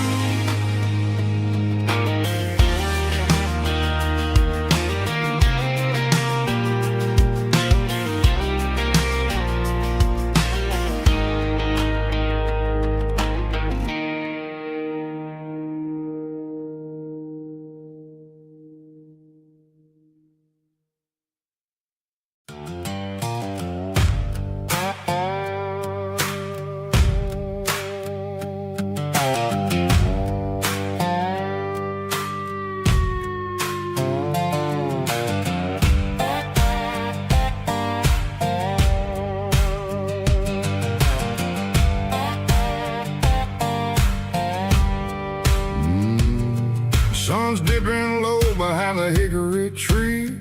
Sun's dipping low behind the hickory tree.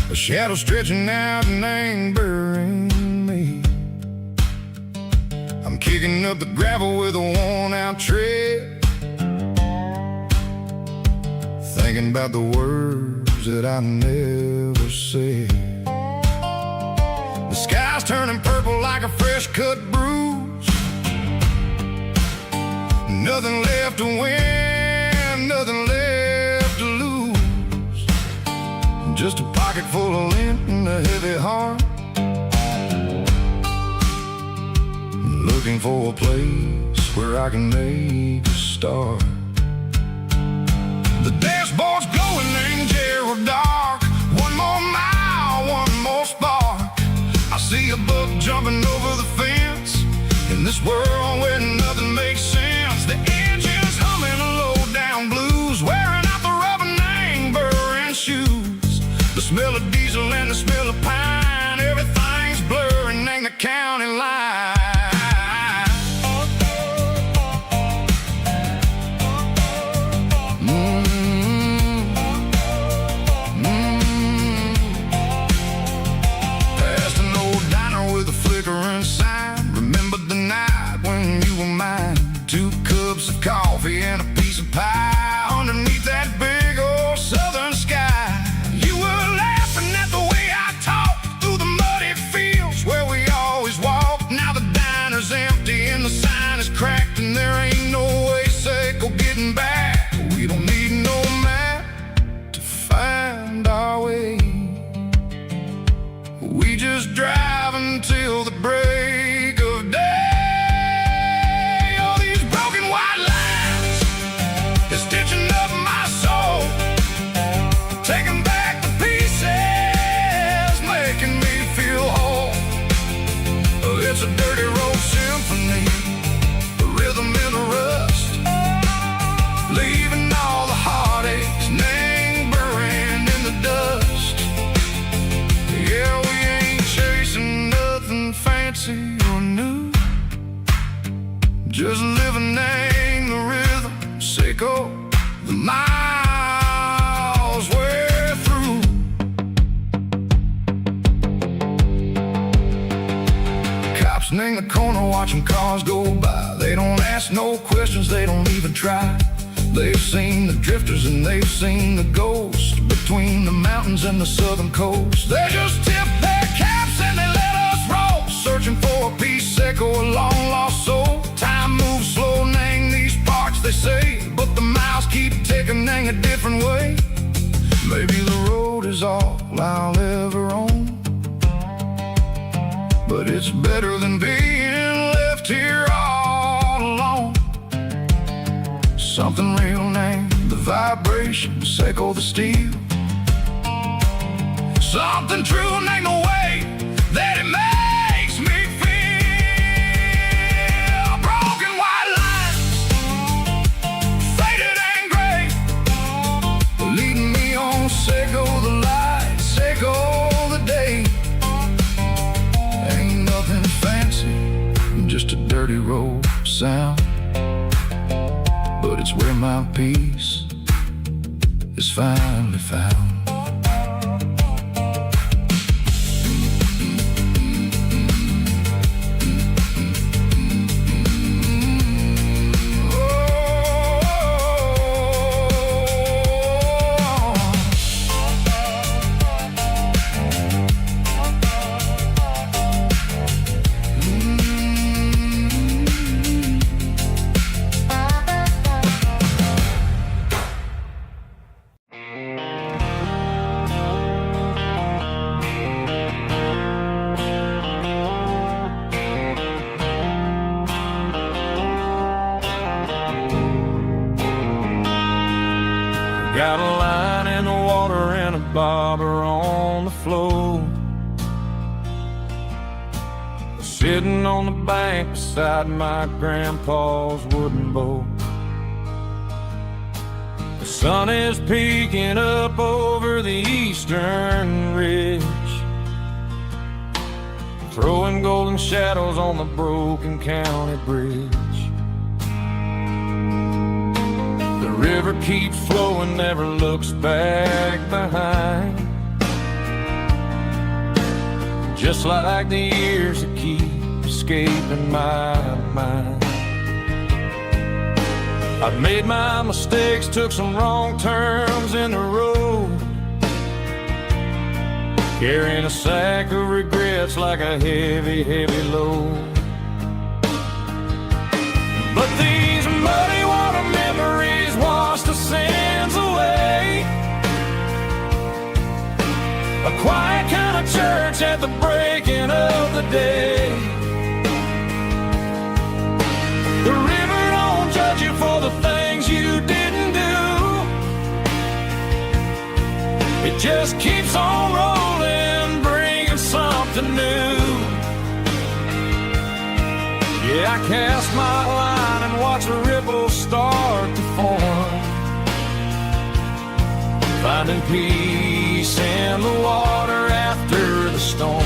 A shadow stretching out and angering me. I'm kicking up the gravel with a worn-out tread, thinking about the words that I never said. The sky's turning purple like a fresh-cut bruise. Nothing left to win, nothing left to lose. Just a pocket full of lint and a heavy heart, looking for a place where I can make a start. The dashboard's glowing in Gerald dark. One more mile, one more spark. I see a buck jumping over the fence in this world where nothing makes sense. The engine's humming low down blues, wearing out the rubber name, burring shoes. The smell of diesel and the smell of pine, everything's blurring in the county line. 2 cups of coffee and a piece of pie underneath that big old southern sky. You were laughing at the way I talked through the muddy fields where we always walked. Now the diner's empty and the sign is cracked, and there ain't no way Seco getting back. We don't need no map to find our way. We just drive until the break of day. All these broken white lines is stitching up my soul, taking back the pieces, making me feel whole. It's a dirty road symphony, the rhythm in the rust, leaving all the heartaches lingering in the dust. Yeah, we ain't chasing nothing fancy or new, just living in the rhythm, Seco, the miles we're through. Cops in the corner watching cars go by. They don't ask no questions, they don't even try. They've seen the drifters and they've seen the ghosts between the mountains and the southern coast. They just tip their caps and they let us roll, searching for a piece, Seco, a long lost soul. Time moves slow, nang these parts, they say, but the miles keep ticking, nang a different way. Maybe the road is all I'll ever own, but it's better than being left here all alone. Something real named the vibration, Seco the steel. Something true named the way that it makes me feel. Broken white lines, faded and gray, leading me on, Seco the light, Seco the day. Ain't nothing fancy, just a dirty road sound, but it's where my peace is finally found. Got a line in the water and a bobber on the floor, sitting on the bank beside my grandpa's wooden boat. The sun is peeking up over the eastern ridge, throwing golden shadows on the broken county bridge. The river keeps flowing, never looks back behind, just like the years that keep escaping my mind. I've made my mistakes, took some wrong turns in the road, carrying a sack of regrets like a heavy, heavy load. But these muddy water memories wash the sins away. A quiet kind of church at the breaking of the day. The river don't judge you for the things you didn't do. It just keeps on rolling, bringing something new. Yeah, I cast my line and watch a ripple start to form, finding peace in the water after the storm.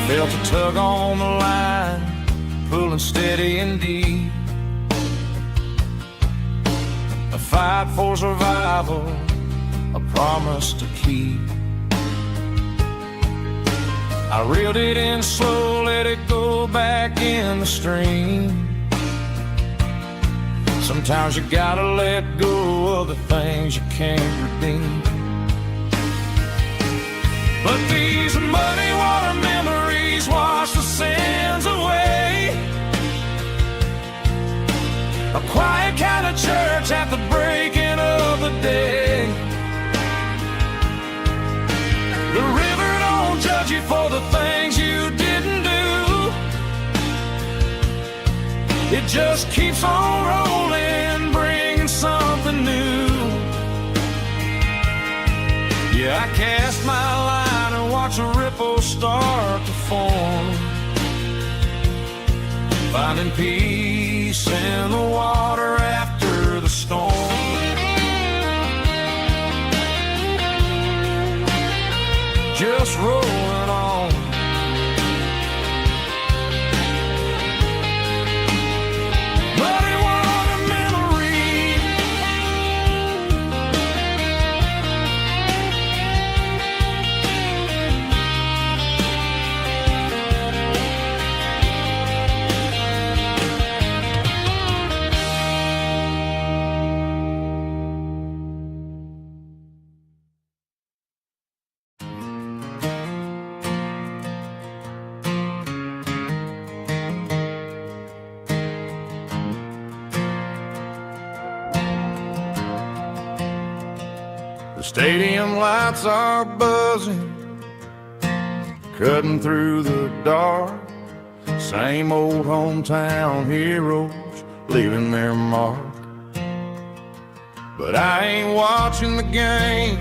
Felt a tug on the line, pulling steady and deep. I fight for survival, a promise to keep. I reeled it in slow, let it go back in the stream. Sometimes you gotta let go of the things you can't redeem. But these muddy water memories wash the sins away. A quiet kind of church at the breaking of the day. The river don't judge you for the things you didn't do. It just keeps on rolling, bringing something new. Yeah, I cast my line and watch a ripple start to form, finding peace in the water after the storm. Just rolling on. Muddy water memory. Stadium lights are buzzing, cutting through the dark. Same old hometown heroes leaving their mark. But I ain't watching the game,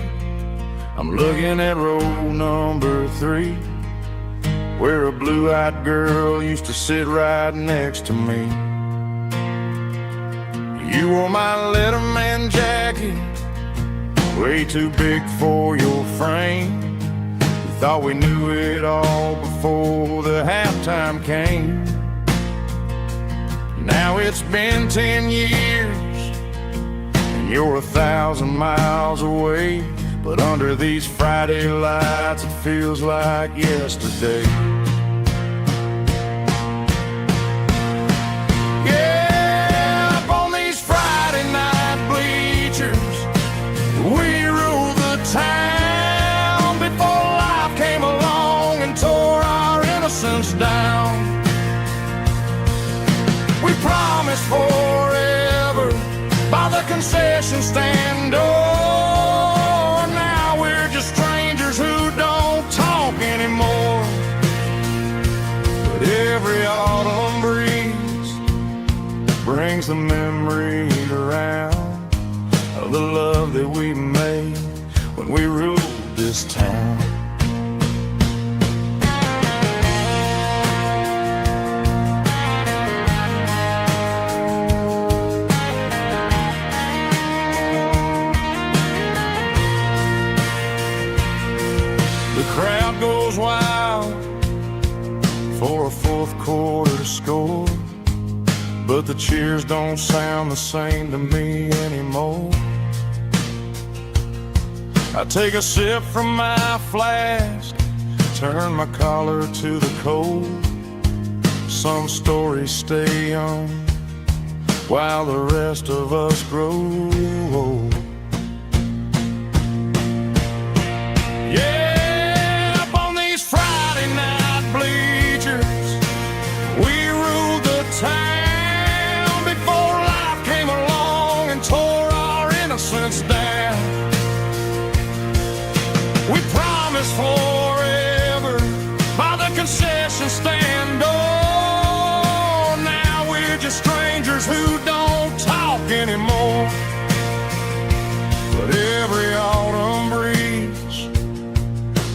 I'm looking at row number 3, where a blue-eyed girl used to sit right next to me. You wore my Letterman jacket, way too big for your frame. We thought we knew it all before the halftime came. Now it's been 10 years and you're 1,000 miles away, but under these Friday lights it feels like yesterday. Yeah, up on these Friday night bleachers, we ruled the town before life came along and tore our innocence down. We promised forever by the concession stand door. Now we're just strangers who don't talk anymore. But every autumn breeze brings the memory around of the love that we made when we ruled this town. The crowd goes wild for a fourth quarter score, but the cheers don't sound the same to me anymore. I take a sip from my flask, turn my collar to the cold. Some stories stay young while the rest of us grow old. Yeah, up on these Friday night bleachers, we ruled the town before life came along and tore our innocence down. We promised forever by the concession stand door. Now we're just strangers who don't talk anymore. But every autumn breeze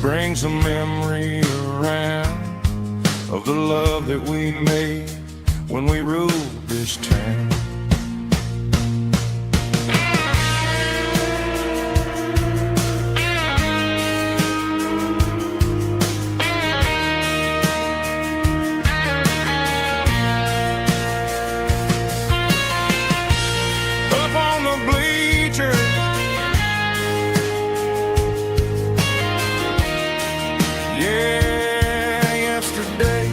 brings a memory around of the love that we made when we ruled this town. Up on the bleachers, future. Yeah, yesterday.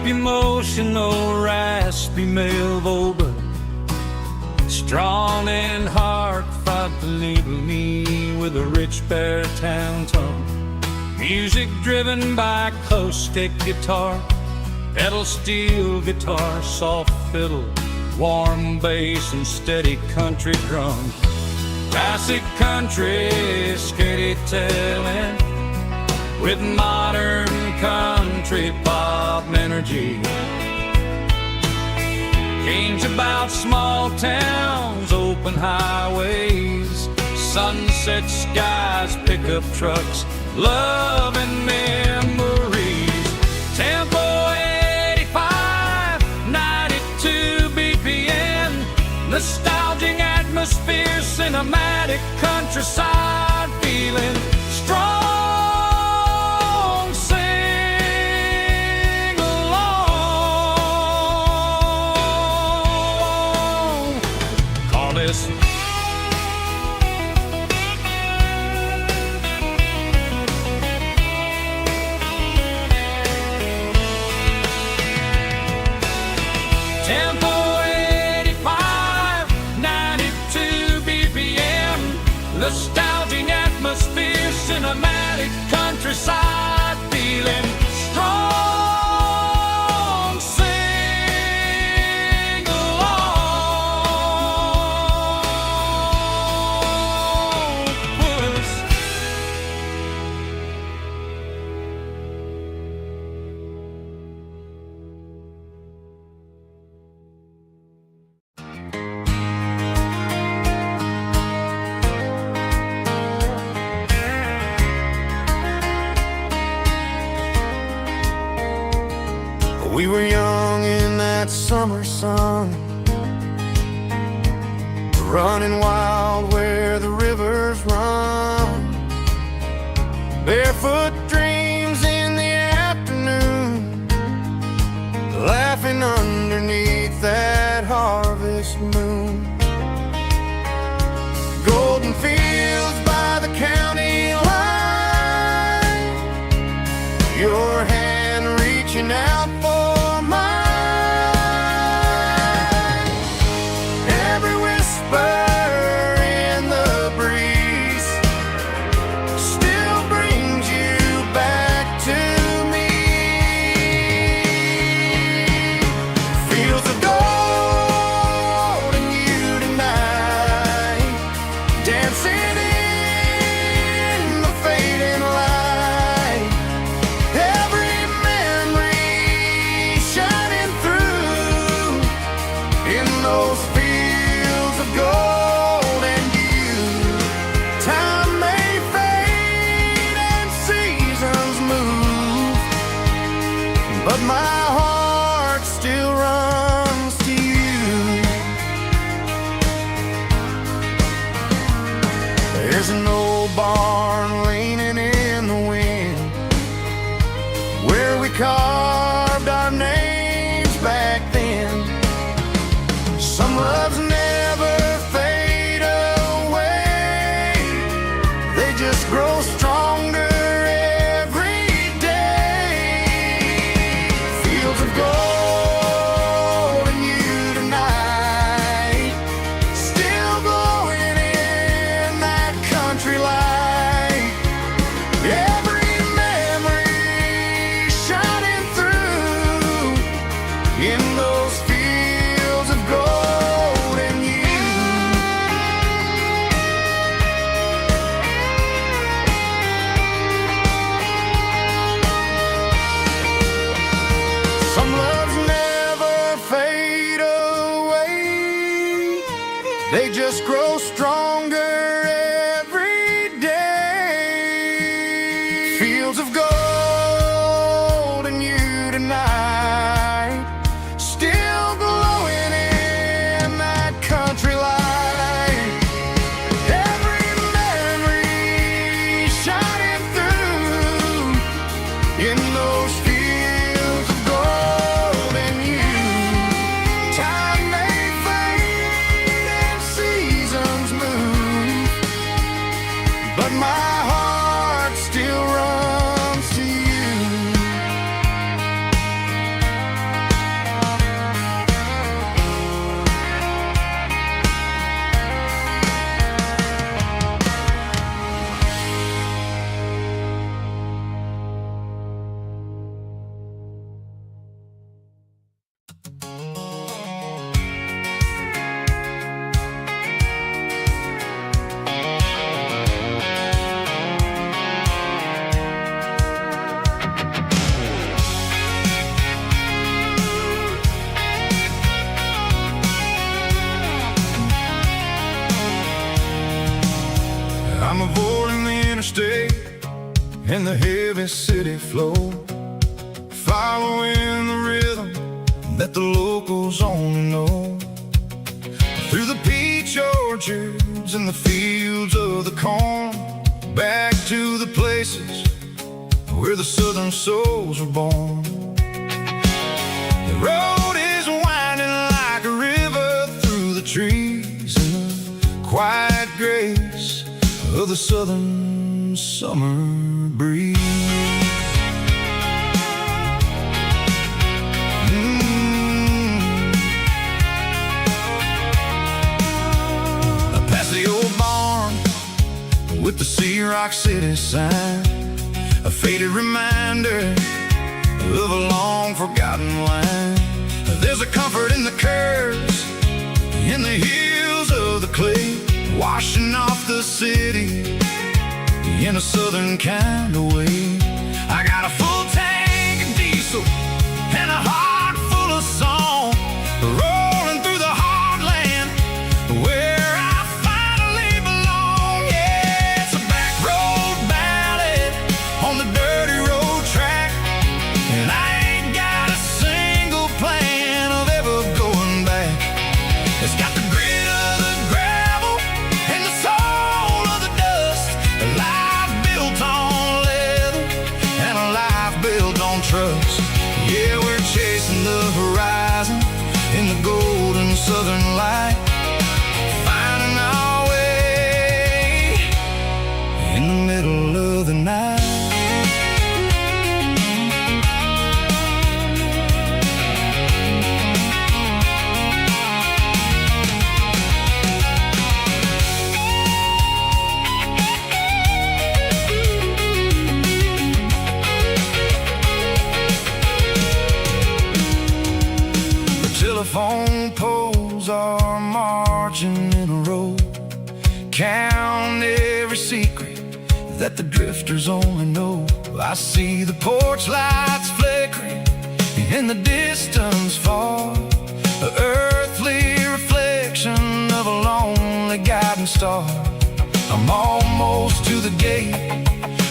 Emotional, raspy male vocal, strong and heartfelt, believe me, with a rich baritone tone. Music driven by close stick guitar, pedal steel guitar, soft fiddle, warm bass, and steady country drums. Classic country, skitty telling, with modern country pop energy. Games about small towns, open highways, sunset skies, pickup trucks, love and memories. Tempo 85, 92 BPM, nostalgic atmosphere, cinematic countryside feeling, strong. Nostalgic atmosphere, cinematic countryside feeling, strong, sing along, puss. We were young in that summer sun, running wild where the rivers run, barefoot dreams in the afternoon, laughing underneath that harvest moon. Golden fields by the county line, your hand reaching out for but my heart still runs to you. There's an old barn leaning in the wind, where we carved our names back then. They just grow stronger every day. Fields of gold and you tonight, still glowing in that country light. Every memory shining through in those fields of gold and you. Time may fade and seasons move, but my heart still runs to you. I'm avoiding the interstate and the heavy city flow, following the rhythm that the locals only know. Through the peach orchards and the fields of the corn, back to the places where the southern souls were born. The road is winding like a river through the trees in the quiet grace of the southern summer breeze. Past the old barn with the Sea Rock City sign, a faded reminder of a long forgotten line. There's a comfort in the curves, in the hills of the clay, washing off the city in a southern kind of way. I got a full tank of diesel and a heart full of song, rolling through the heartland where I finally belong. Yeah, it's a back road ballad on the dirty road track, and I ain't got a single plan of ever going back. It's got the grit of the gravel and the soul of the dust, a life built on leather and a life built on trust. Yeah, we're chasing the horizon in the golden southern light, finding our way in the middle of the night. Telephone poles are marching in a row, count every secret that the drifters only know. I see the porch lights flickering in the distance far, an earthly reflection of a lonely guiding star. I'm almost to the gate,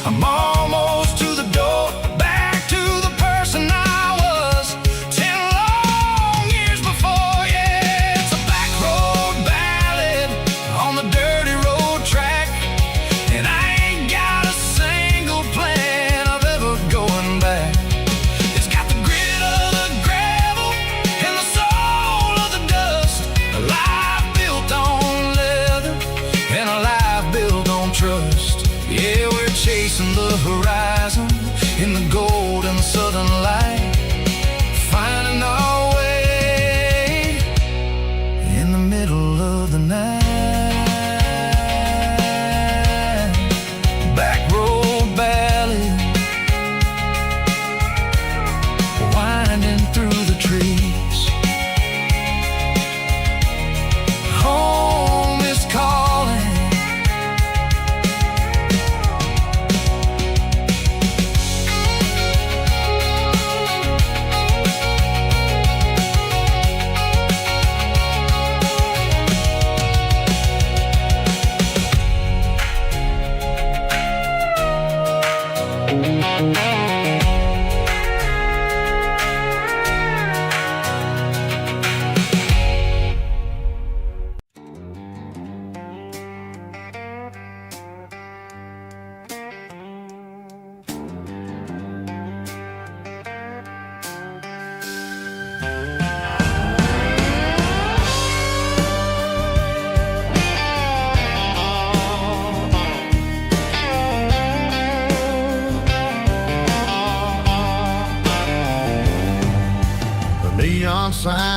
I'm almost to the door, back to the person I was 10 long years before. Yeah, it's a back road ballad on the dirty road track, and I ain't got a single plan of ever going back. It's got the grit of the gravel and the soul of the dust, a life built on leather and a life built on trust. Yeah, we're chasing the horizon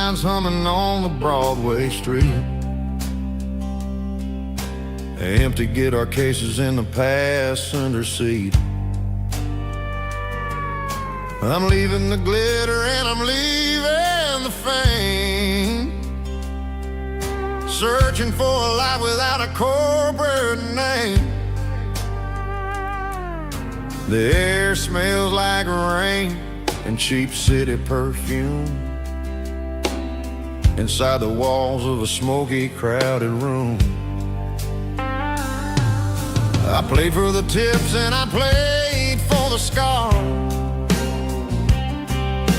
signs humming on the Broadway street. Empty guitar cases in the passenger seat. I'm leaving the glitter and I'm leaving the fame, searching for a life without a corporate name. The air smells like rain and cheap city perfume inside the walls of a smoky, crowded room. I played for the tips and I played for the scars,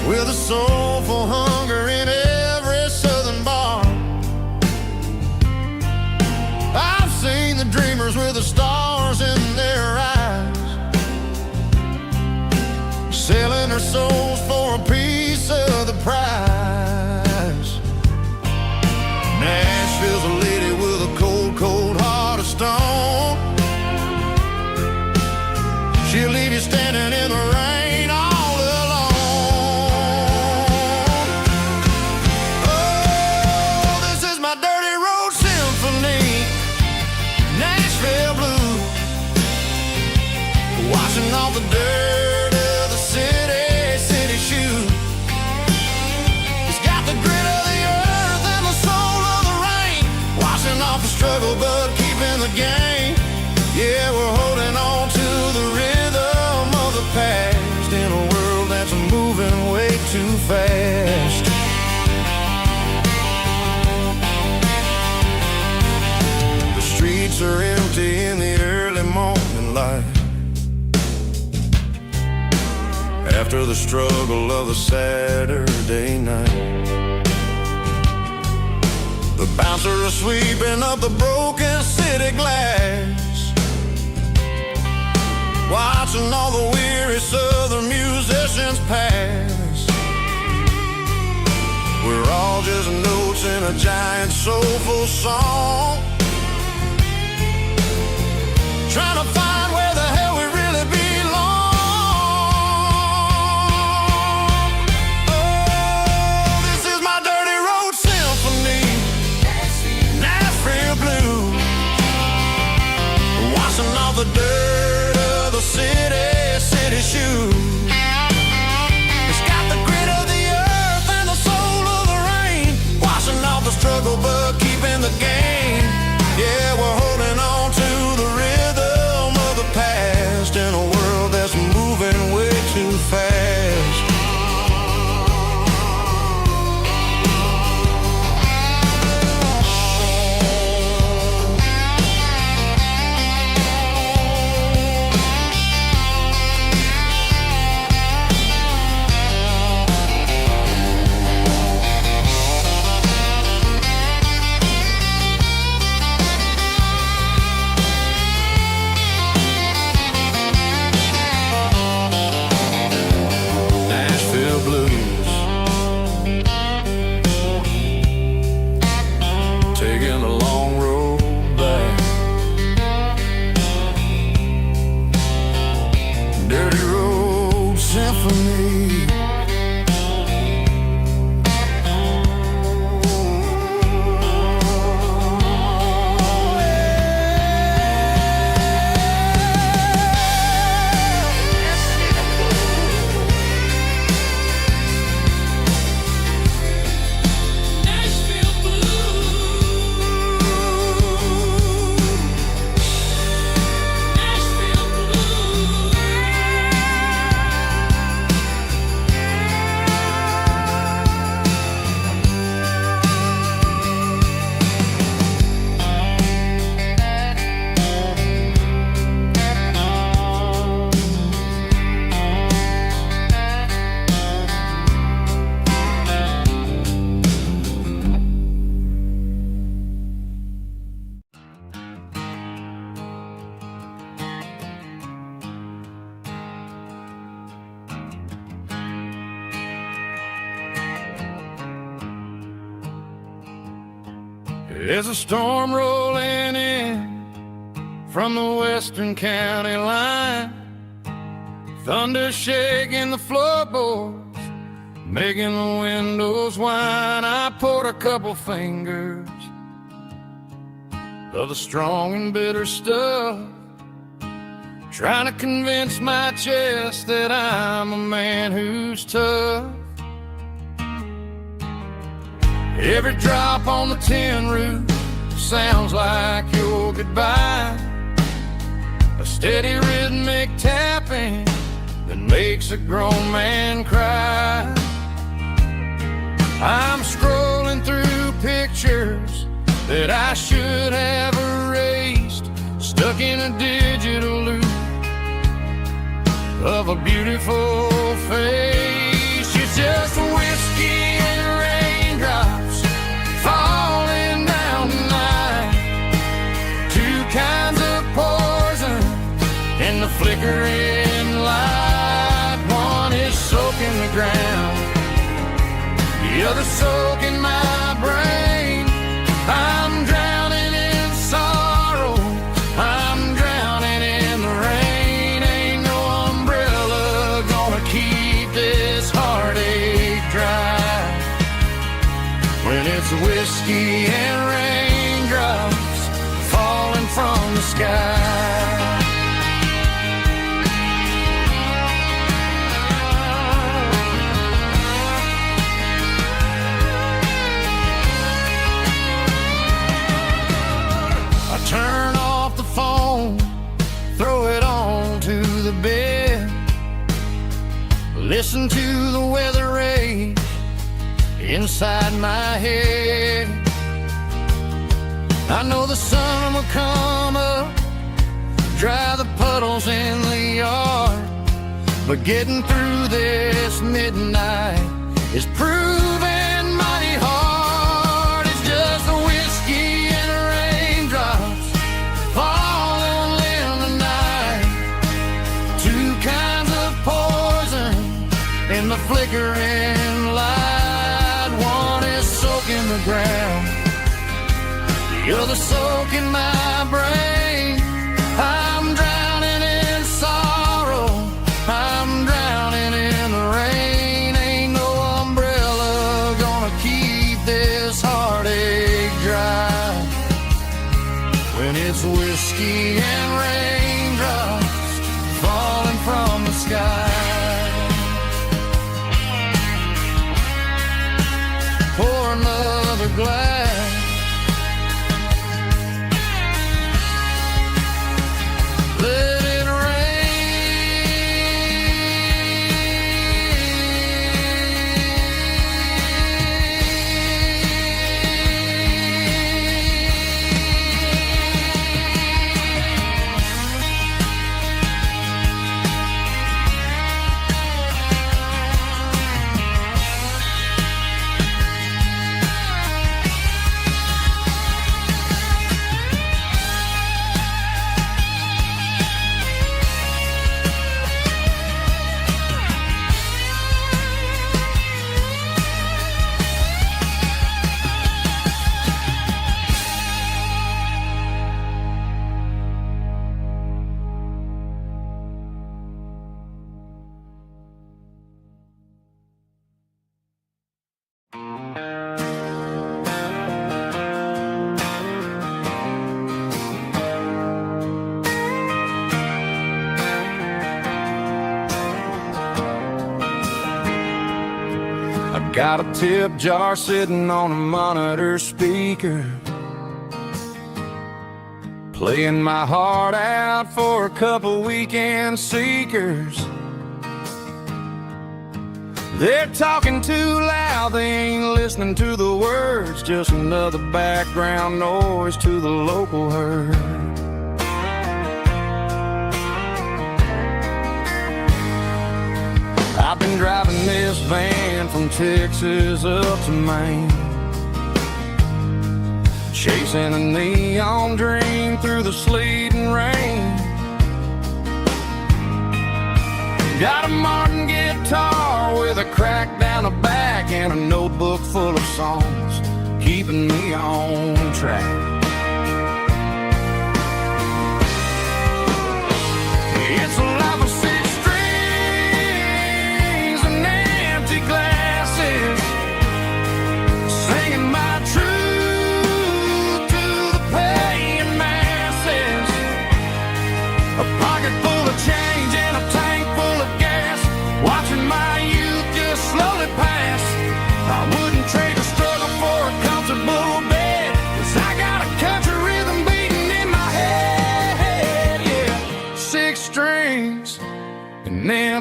with a soulful hunger in every southern bar. I've seen the dreamers with the stars in their eyes, selling their souls for a piece of the prize. Nashville's a lady with a cold, cold heart of stone. She'll leave you standing in the rain all alone. Oh, this is my dirty road symphony, Nashville blues, washing off the dirt of the city shoes. It's got the grit of the earth and the soul of the rain, washing off the struggle but keeping the game. Yeah, we're holding on to the rhythm of the past in a world that's moving way too fast. The streets are empty in the early morning light, after the struggle of the Saturday night. The bouncers are sweeping up the broken city glass, watching all the weary southern musicians pass. We're all just notes in a giant soulful song, trying to find where the hell we really belong. Oh, this is my dirty road symphony, Nashville blues, washing off the dirt of the city shoes. It's got the grit of the earth and the soul of the rain, washing off the struggle but keeping the game. Yeah, we're holding on to the rhythm of the past in a world that's moving way too fast. There's a storm rolling in from the western county line, thunder shaking the floorboards, making the windows whine. I poured a couple fingers of the strong and bitter stuff, trying to convince my chest that I'm a man who's tough. Every drop on the tin roof sounds like your goodbye, a steady rhythmic tapping that makes a grown man cry. I'm scrolling through pictures that I should have erased, stuck in a digital loop of a beautiful face. It's just whiskey and raindrops falling down tonight, two kinds of poison in the flickering light. One is soaking the ground, the other soaking my brain. I'm drowning in sorrow, I'm drowning in the rain. Ain't no umbrella gonna keep this heartache dry when it's whiskey and raindrops falling from the sky. Turn off the phone, throw it on to the bed, listen to the weather rage inside my head. I know the sun will come up, dry the puddles in the yard, but getting through this midnight is proving mighty hard. It's just a whiskey and raindrops falling in the night, two kinds of poison in the flickering light. One is soaking the ground, the other soaking my brain. I'm drowning in sorrow, I'm drowning in the rain. Ain't no umbrella gonna keep this heartache dry when it's whiskey and raindrops falling from the sky. Pour another glass, let it got a tip jar sitting on a monitor speaker, playing my heart out for a couple weekend seekers. They're talking too loud, they ain't listening to the words, just another background noise to the local herd. I've been driving this van from Texas up to Maine, chasing a neon dream through the sleet and rain. Got a Martin guitar with a crack down the back and a notebook full of songs, keeping me on track. It's a life of six strings, an empty glass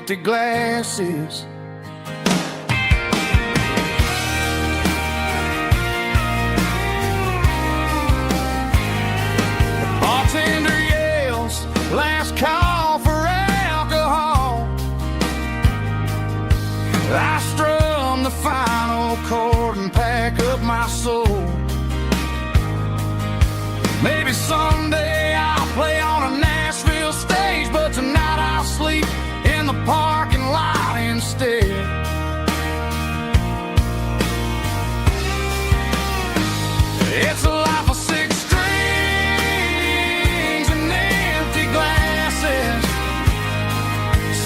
empty glasses. The bartender yells, last call for alcohol. I strum the final chord and pack up my soul. Maybe someday I'll play on a Nashville stage, but tonight I'll sleep in the parking lot instead. It's a life of six strings and empty glasses,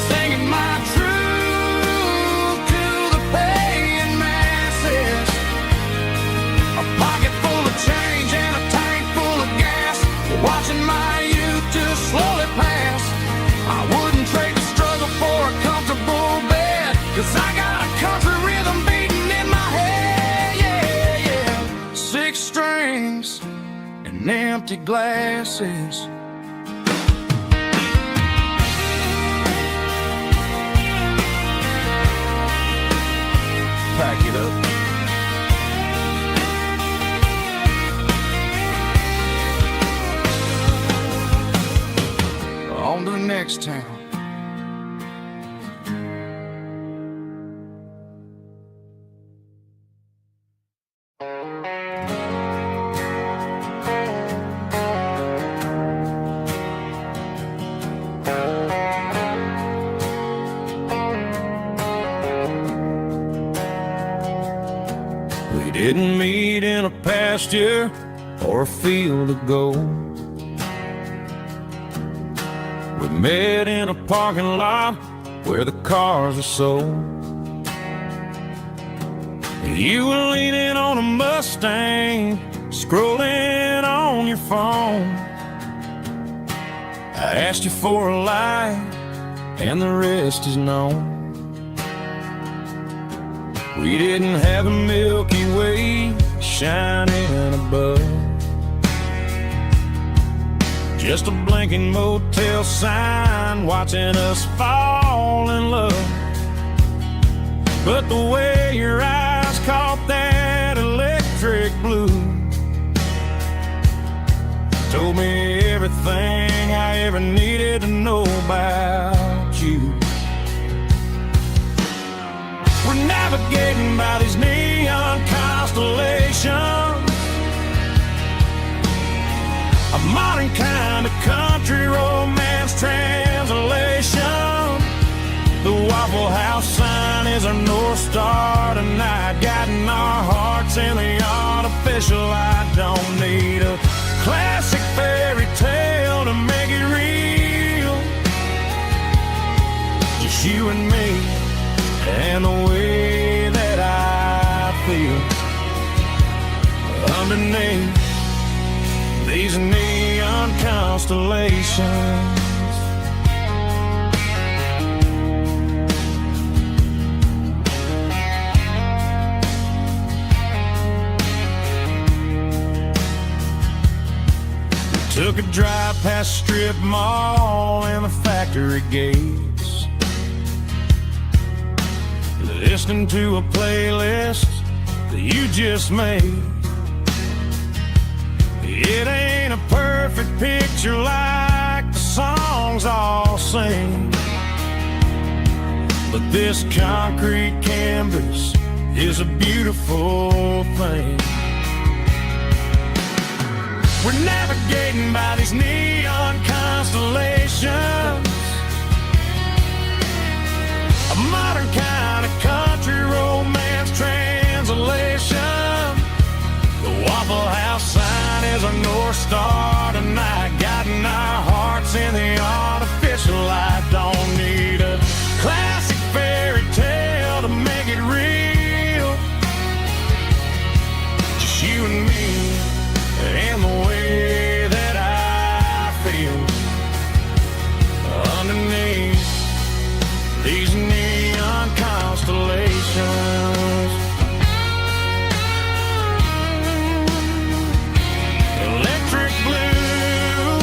singing my truth to the paying masses. A pocket full of change and a tank full of gas, watching my youth just slowly pass. I wouldn't trade the struggle for a comfortable bed, 'cause I got a country rhythm beating in my head, yeah, yeah. Six strings and empty glasses. Pack it up. On to the next town. We didn't meet in a pasture or a field of gold. We met in a parking lot where the cars are sold. You were leaning on a Mustang, scrolling on your phone. I asked you for a light, and the rest is known. We didn't have a Milky Way shining above, just a blinking motel sign watching us fall in love. But the way your eyes caught that electric blue told me everything I ever needed to know about you. We're navigating by these neon constellations, a modern kind of country romance translation. The Waffle House sign is our North Star tonight, guiding our hearts in the artificial light. Don't need a classic fairy tale to make it real, just you and me and the way that I feel underneath these neon constellations. Took a drive past strip mall and the factory gates, listening to a playlist that you just made. It ain't a perfect picture like the songs all sing, but this concrete canvas is a beautiful thing. We're navigating by these neon constellations, a modern kind of country romance translation. The Waffle House sign is our North Star tonight, guiding our hearts in the artificial light. Don't need a classic fairy tale to make it real, just you and me and the way that I feel underneath these neon constellations. Electric blue,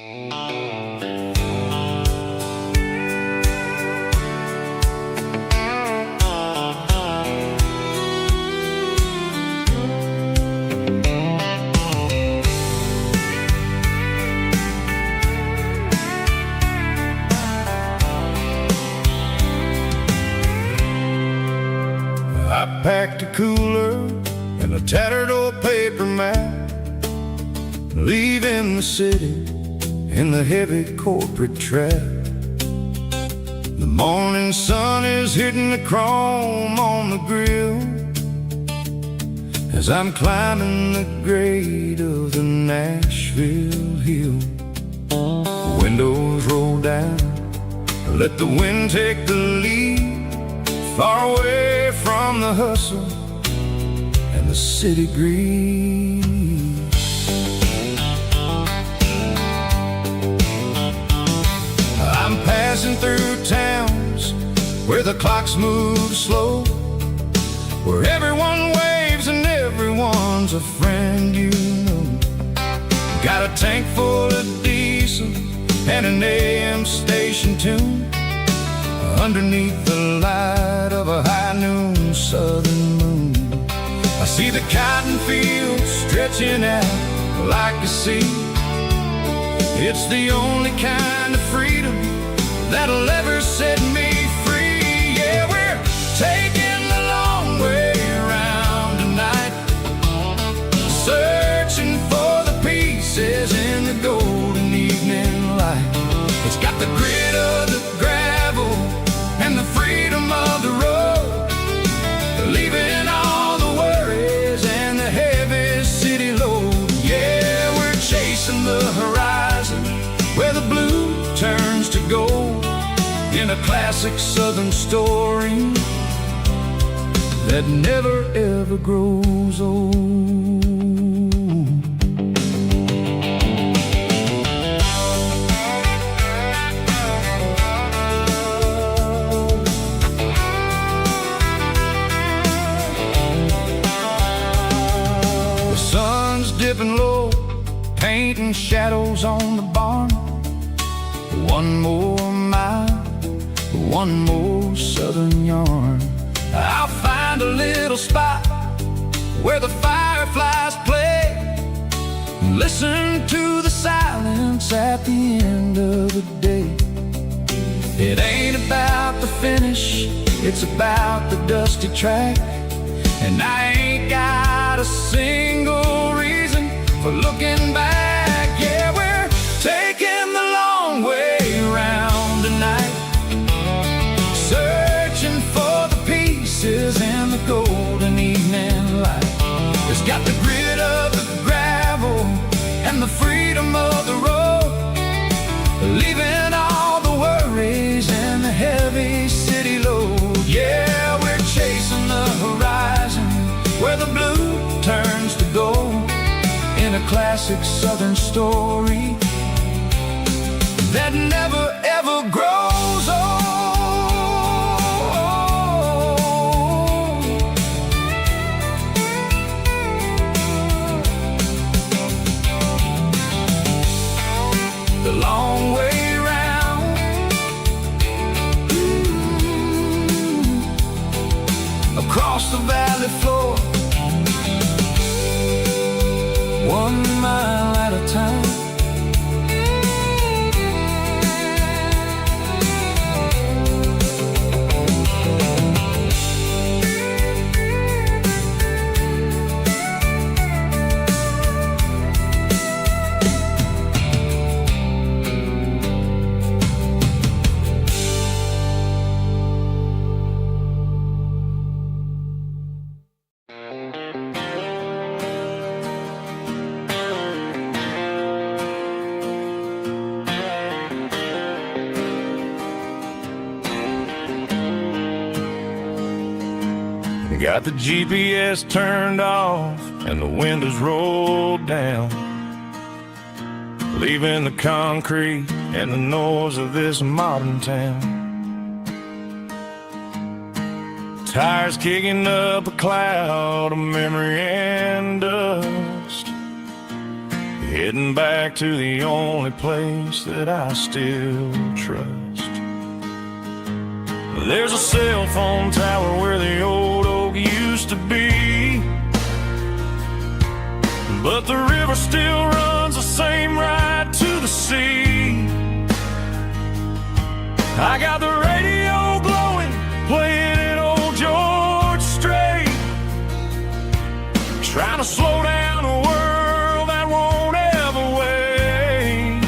I packed a cooler and a tattered old paper map, leaving the city in the heavy corporate trap. The morning sun is hitting the chrome on the grill as I'm climbing the grade of the Nashville hill. The windows roll down, let the wind take the lead, far away from the hustle and the city breeze. I'm passing through towns where the clocks move slow, where everyone waves and everyone's a friend you know. Got a tank full of diesel and an AM station tune underneath the light of a high noon southern moon. I see the cotton fields stretching out like a sea. It's the only kind of freedom that'll ever set me free. Yeah, we're taking the long way around tonight, searching for the pieces in the golden evening light. It's got the grit of the gravel and the freedom of the road, leaving all the worries and the heavy city load. Yeah, we're chasing the horizon where the blue turns to gold, in a classic southern story that never ever grows old. Dipping low, painting shadows on the barn. One more mile, one more southern yarn. I'll find a little spot where the fireflies play, listen to the silence at the end of the day. It ain't about the finish, it's about the dusty track, and I ain't got a single reason for looking back. Yeah, we're taking the long way around tonight, searching for the pieces in the golden evening light. It's got the grit of the gravel and the freedom of the road, leaving all the worries and the heavy city load. Yeah, we're chasing the horizon where the blue turns to gold, in a classic southern story that never ever grows old. The long way round, across the valley floor, 1 mile at a time. Got the GPS turned off and the windows rolled down, leaving the concrete and the noise of this modern town. Tires kicking up a cloud of memory and dust, heading back to the only place that I still trust. There's a cell phone tower where the old oak used to be, but the river still runs the same right to the sea. I got the radio glowing, playing an old George Strait, trying to slow down a world that won't ever wait.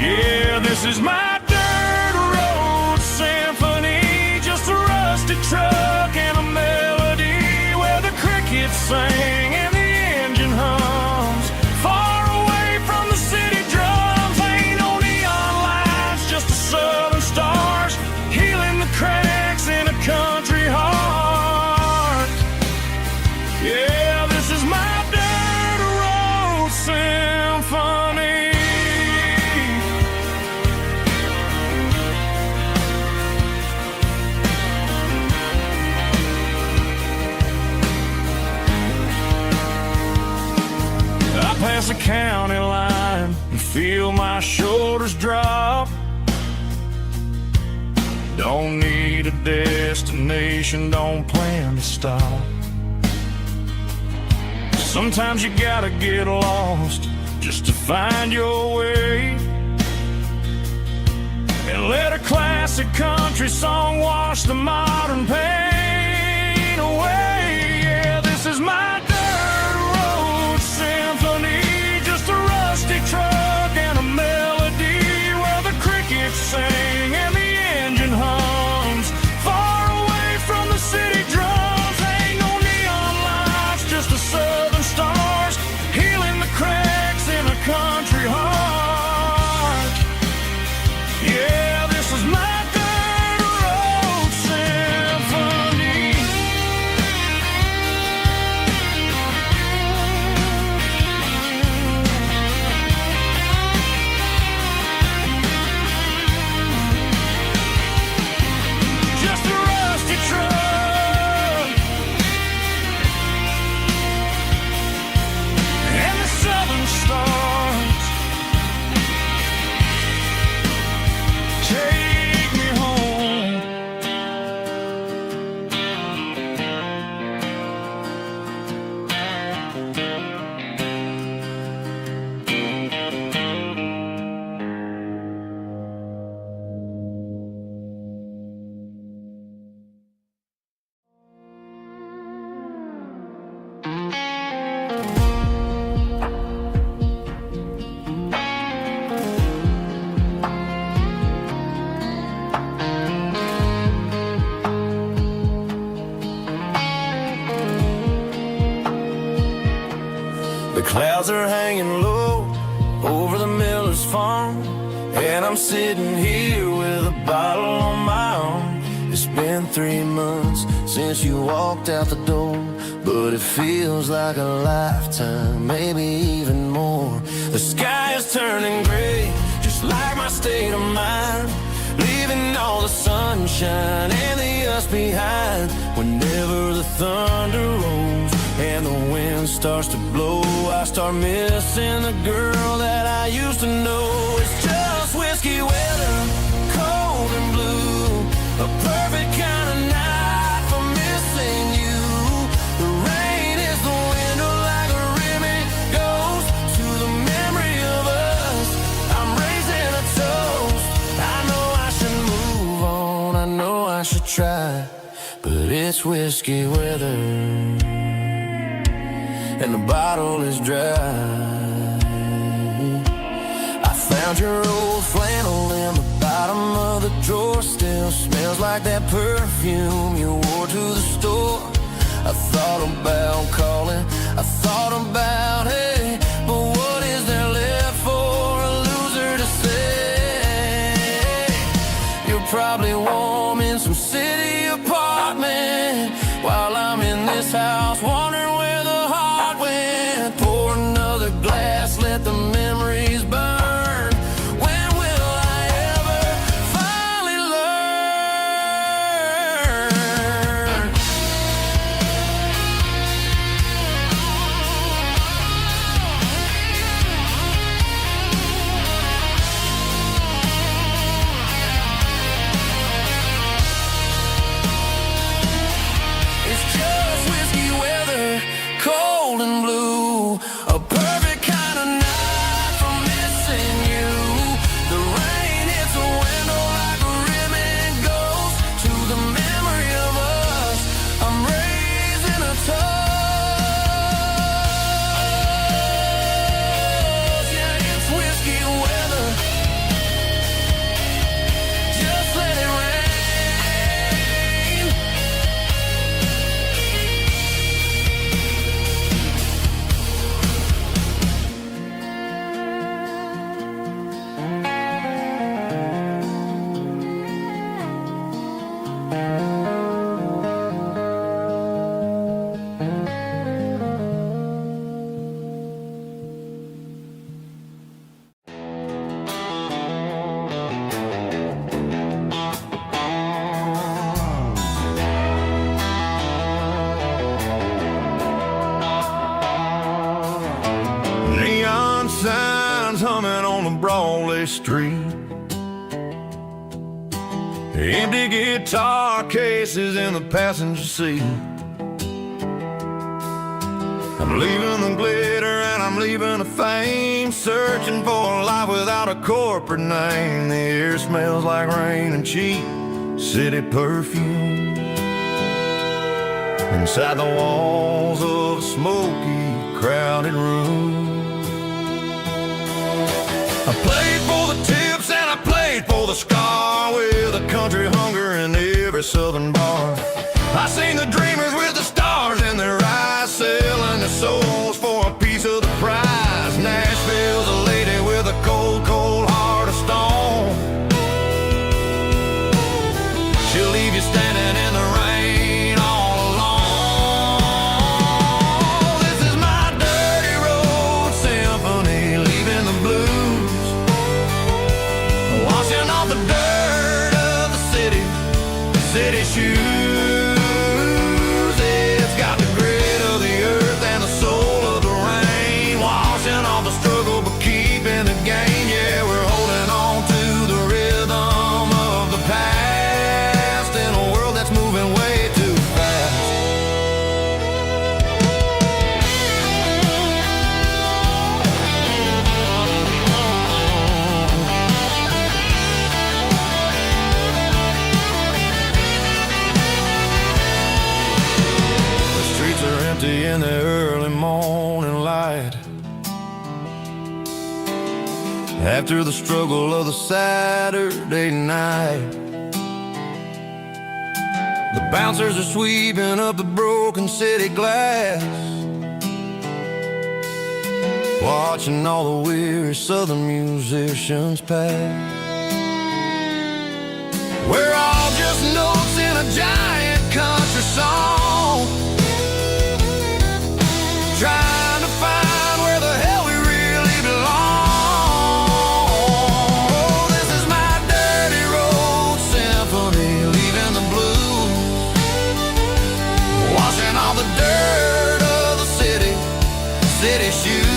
Yeah, this is my dirt road symphony, just a rusty truck and a melody where the crickets sing and the engine hums. Far away from the city drums, ain't no neon lights, just the southern stars healing the cracks in a country heart. Yeah, this is my dirt road symphony. I pass the county line and feel my shoulders drop. Don't need a destination, don't plan to stop. Sometimes you gotta get lost just to find your way, and let a classic country song wash the modern pain away. Yeah, this is my dirt road symphony, just a rusty truck and a melody where the crickets sing and the engine hums. Far away from the city drums, ain't no neon lights, just the southern stars healing the cracks in a country heart. Yeah, this is my dirt road symphony. Just a rusty truck and the southern stars take me home. The clouds are hanging low over the miller's farm, and I'm sitting here with a bottle on my arm. It's been 3 months since you walked out the door, but it feels like a lifetime, maybe even more. The sky is turning gray, just like my state of mind, leaving all the sunshine and the us behind. Whenever the thunder rolls and the wind starts to blow, I start missing the girl that I used to know. It's just whiskey weather, cold and blue, a perfect kind of night for missing you. The rain is the window like a ribbon goes to the memory of us. I'm raising a toast. I know I should move on, I know I should try, but it's whiskey weather and the bottle is dry. I found your old flannel in the bottom of the drawer, still smells like that perfume you wore to the store. I thought about calling, I thought about, hey, but what is there left for a loser to say? You're probably warm in some city apartment while I'm in this house wondering where the heart went. Pour another glass, let the memories burn. When will I ever finally learn? on the Broadway street. Empty guitar cases in the passenger seat. I'm leaving the glitter and I'm leaving the fame, searching for a life without a corporate name. The air smells like rain and cheap city perfume. Inside the walls of a smoky, crowded room. I played for the tips and I played for the scar, with a country hunger in every southern bar. I seen the dreamers with the stars in their eyes, selling their souls for a piece of the prize. Nashville's a lady with a cold, cold heart of stone. She'll leave you standing in the rain all alone. This is my dirty road symphony, leaving the blues, washing off the dirt of the city shoes. It's got the grit of the earth and the soul of the rain, washing off the struggle but keeping the gain. Yeah, we're holding on to the rhythm of the past in a world that's moving way too fast. The streets are empty in the early morning light, after the struggle of the Saturday night. The bouncers are sweeping up the broken city glass, watching all the weary southern musicians pass. We're all just notes in a giant country song, trying to find where the hell we really belong. Oh, this is my dirty road symphony, leaving the blues, washing all the dirt of the city shoes.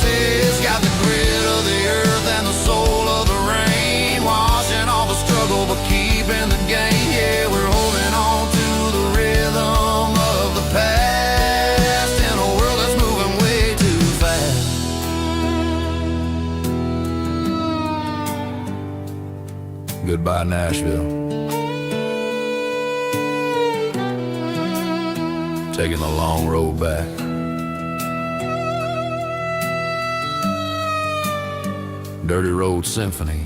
It's got the grit of the earth and the soul of the rain, washing all the struggle but keeping the gain. Yeah, we're holding on to the rhythm of the past in a world that's moving way too fast. Goodbye, Nashville. Taking the long road back. Dirty Road Symphony.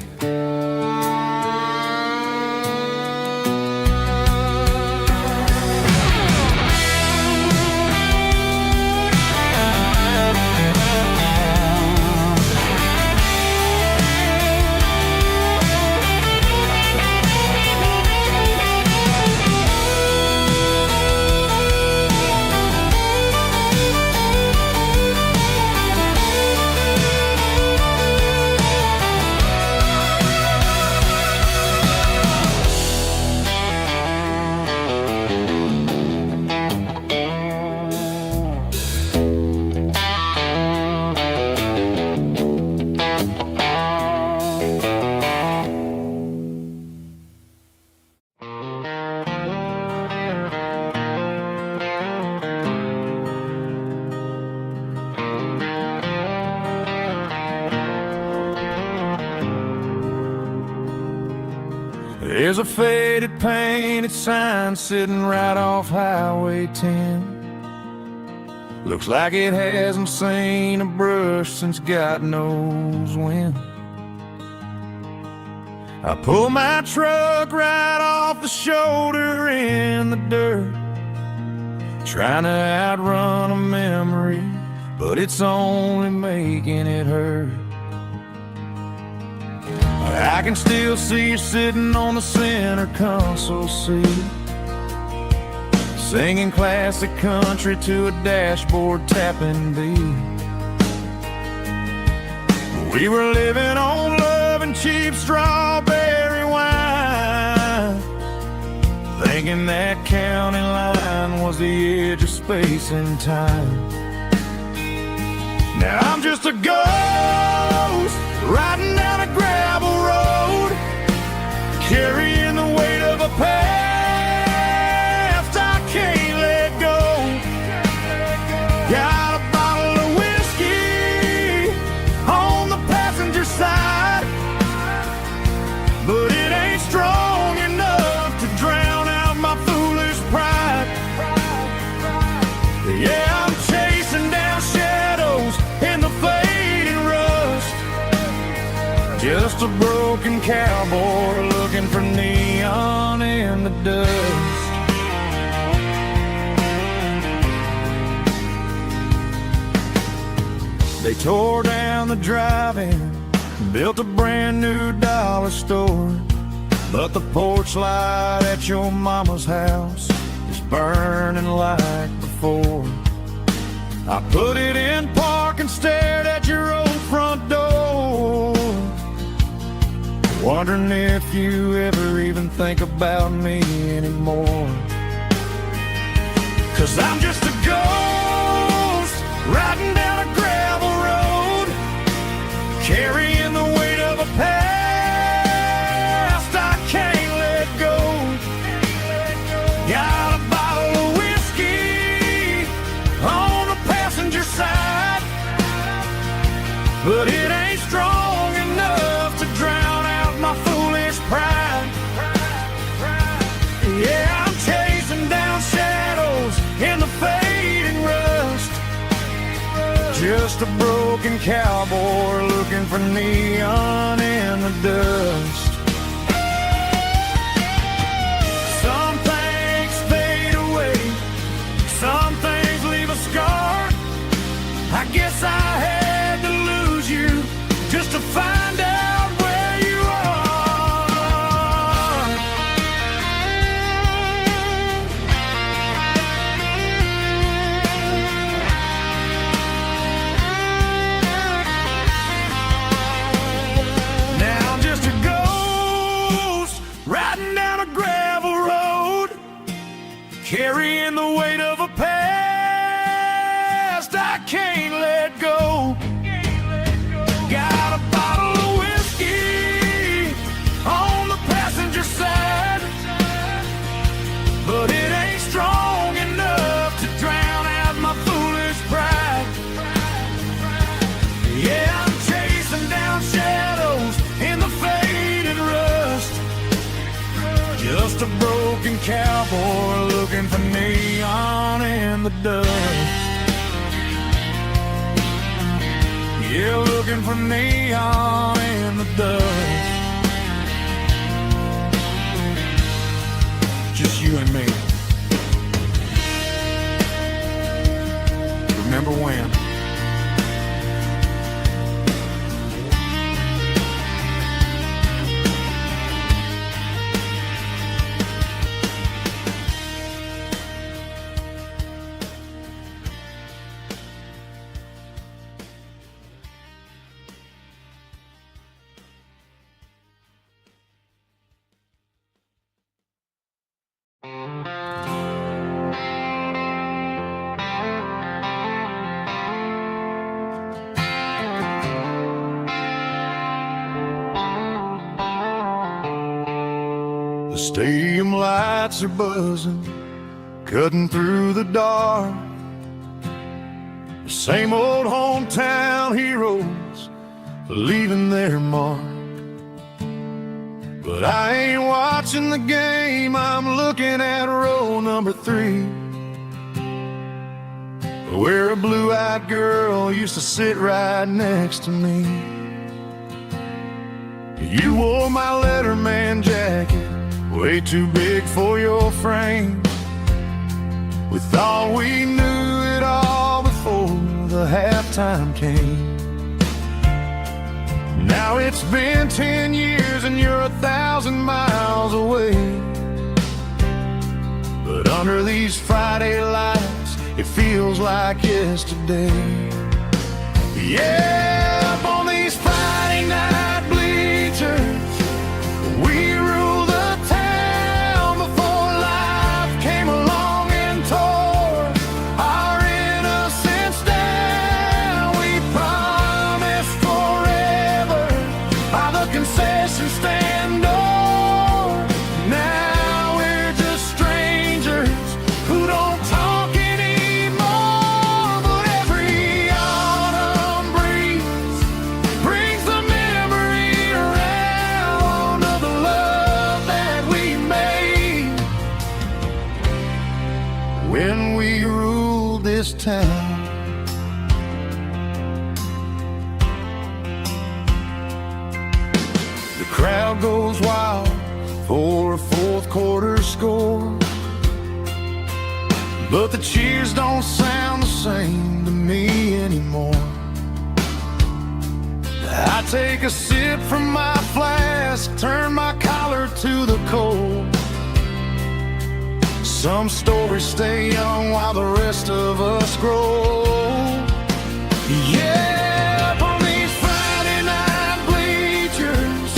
There's a faded painted sign sitting right off Highway 10. Looks like it hasn't seen a brush since God knows when. I pull my truck right off the shoulder in the dirt, trying to outrun a memory, but it's only making it hurt. I can still see you sitting on the center console seat, singing classic country to a dashboard tapping beat. We were living on love and cheap strawberry wine, thinking that county line was the edge of space and time. Now I'm just a ghost riding down a gravel road, carrying the weight of a past I can't let go. Got a bottle of whiskey on the passenger side, but it ain't strong enough to drown out my foolish pride. Yeah, I'm chasing down shadows in the fading rust, just a broken cowboy looking for neon in the dust. They tore down the drive-in, built a brand new dollar store, but the porch light at your mama's house is burning like before. I put it in park and stared at your old front door, wondering if you ever even think about me anymore. 'Cause I'm just a ghost riding down a gravel road, carrying the weight of a past I can't let go. Got a bottle of whiskey on the passenger side, but it ain't strong enough to drown out my foolish pride. Yeah, I'm chasing down shadows in the fading rust, just a broken cowboy looking for neon in the dust. Some things fade away, some things leave a scar. I guess I had to lose you just to find out where you are. Now I'm just a ghost riding down a gravel road, carrying the weight of a past I can't let go. Got a bottle of whiskey on the passenger side, but it ain't strong enough to drown out my foolish pride. Yeah, I'm chasing down shadows in the faded rust, just a broken cowboy looking for neon in the dust. Yeah, looking for neon in the dust. Just you and me. Remember when? The stadium lights are buzzing, cutting through the dark. The same old hometown heroes leaving their mark. But I ain't watching the game, I'm looking at row number 3, where a blue-eyed girl used to sit right next to me. You wore my Letterman jacket, way too big for your frame. We thought we knew it all before the halftime came. Now it's been 10 years and you're 1,000 miles away. But under these Friday lights, it feels like yesterday. Yeah, up on these Friday night bleachers, we rule the town before life came along and tore our innocence down. We when we ruled this town. The crowd goes wild for a fourth quarter score, but the cheers don't sound the same to me anymore. I take a sip from my flask, turn my collar to the cold. Some stories stay young while the rest of us grow. Yeah, up on these Friday night bleachers,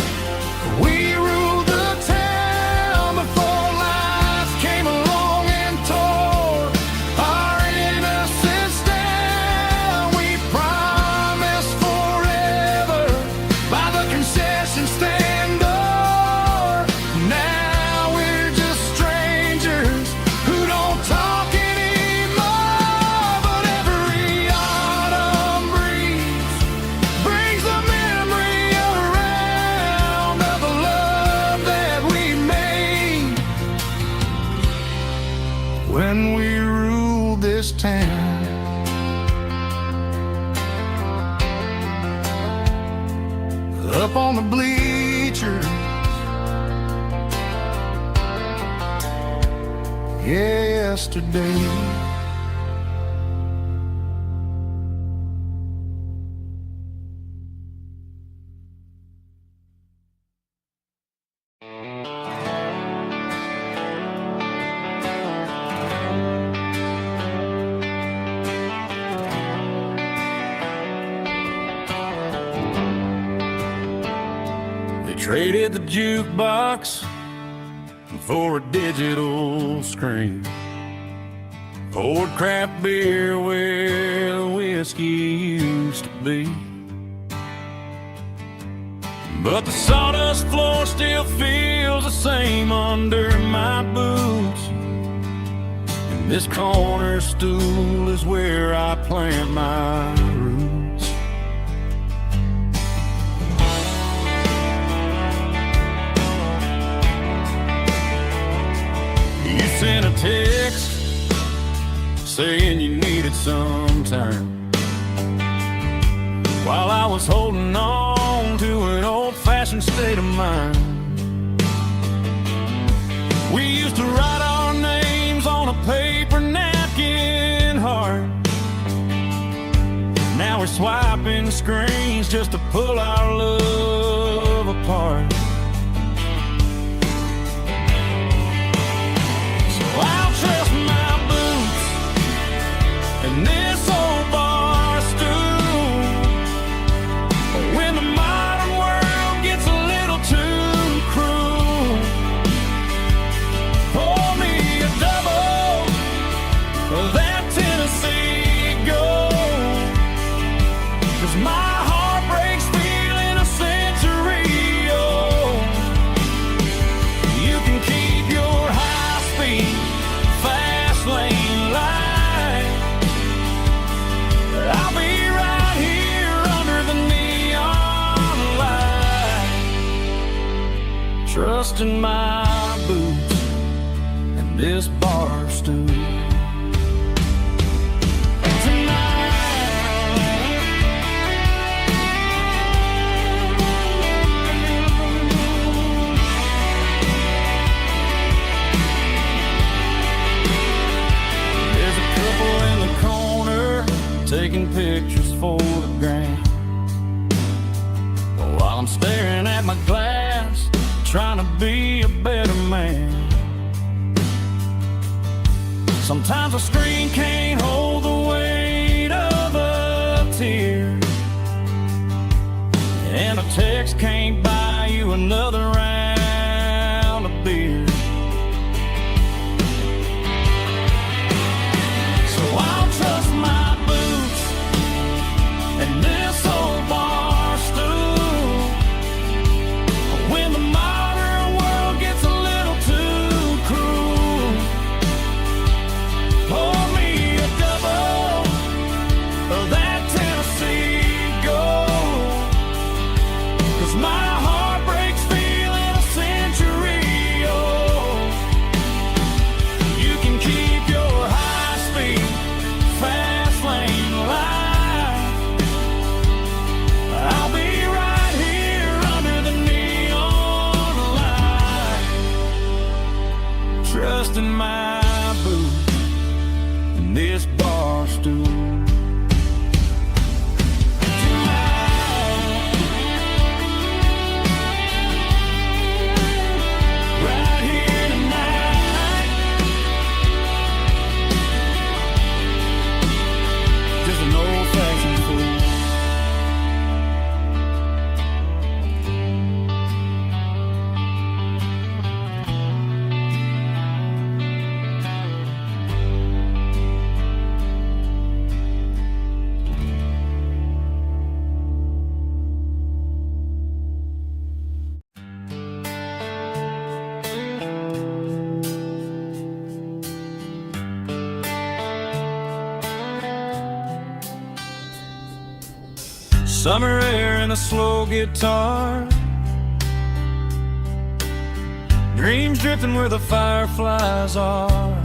we ruled the town before life came along and tore our innocence down. We promised forever by the concession stand door. Now we're just strangers who don't talk anymore. But every autumn breeze brings the memory around of the love that we made when we ruled this town. Up on the bleachers, yesterday. They traded the jukebox for a digital screen, poured craft beer where the whiskey used to be. But the sawdust floor still feels the same under my boots, and this corner stool is where I plant my roots. You sent a text saying you needed some time, while I was holding on to an old-fashioned state of mind. We used to write our names on a paper napkin heart. Now we're swiping screens just to pull our love apart. So I'll trust my boots and this old bar stool when the modern world gets a little too cruel. Pour me a double of that Tennessee Gold, 'cause my heart breaks feeling a century old. You can keep your high-speed, fast lane light, but I'll be right here under the neon light, trusting my boots and this bar stool. There's a couple in the corner taking pictures for the gram, while I'm staring at my glass, trying to be a better man. Sometimes a screen can't hold the weight of a tear, and a text can't buy you another round of beer. So I'll trust my boots and this old bar stool when the modern world gets a little too cruel. Pour me a double of that Tennessee Gold, 'cause my trust in my boots and this bar stool. Summer air and a slow guitar, dreams drifting where the fireflies are,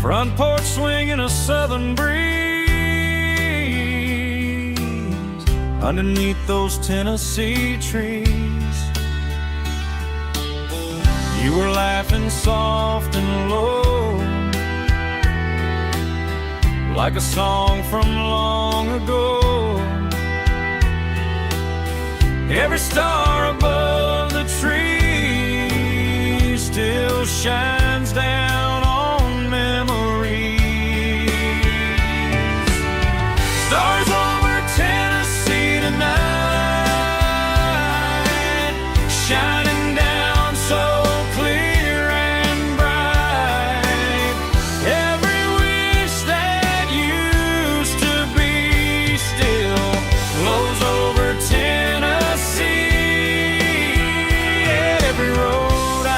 front porch swinging a southern breeze underneath those Tennessee trees. You were laughing soft and low, like a song from long ago. Every star above the tree still shines down on memories. Stars over Tennessee tonight, shining down so clear and bright. Every wish that used to be still glows over Tennessee. Every road I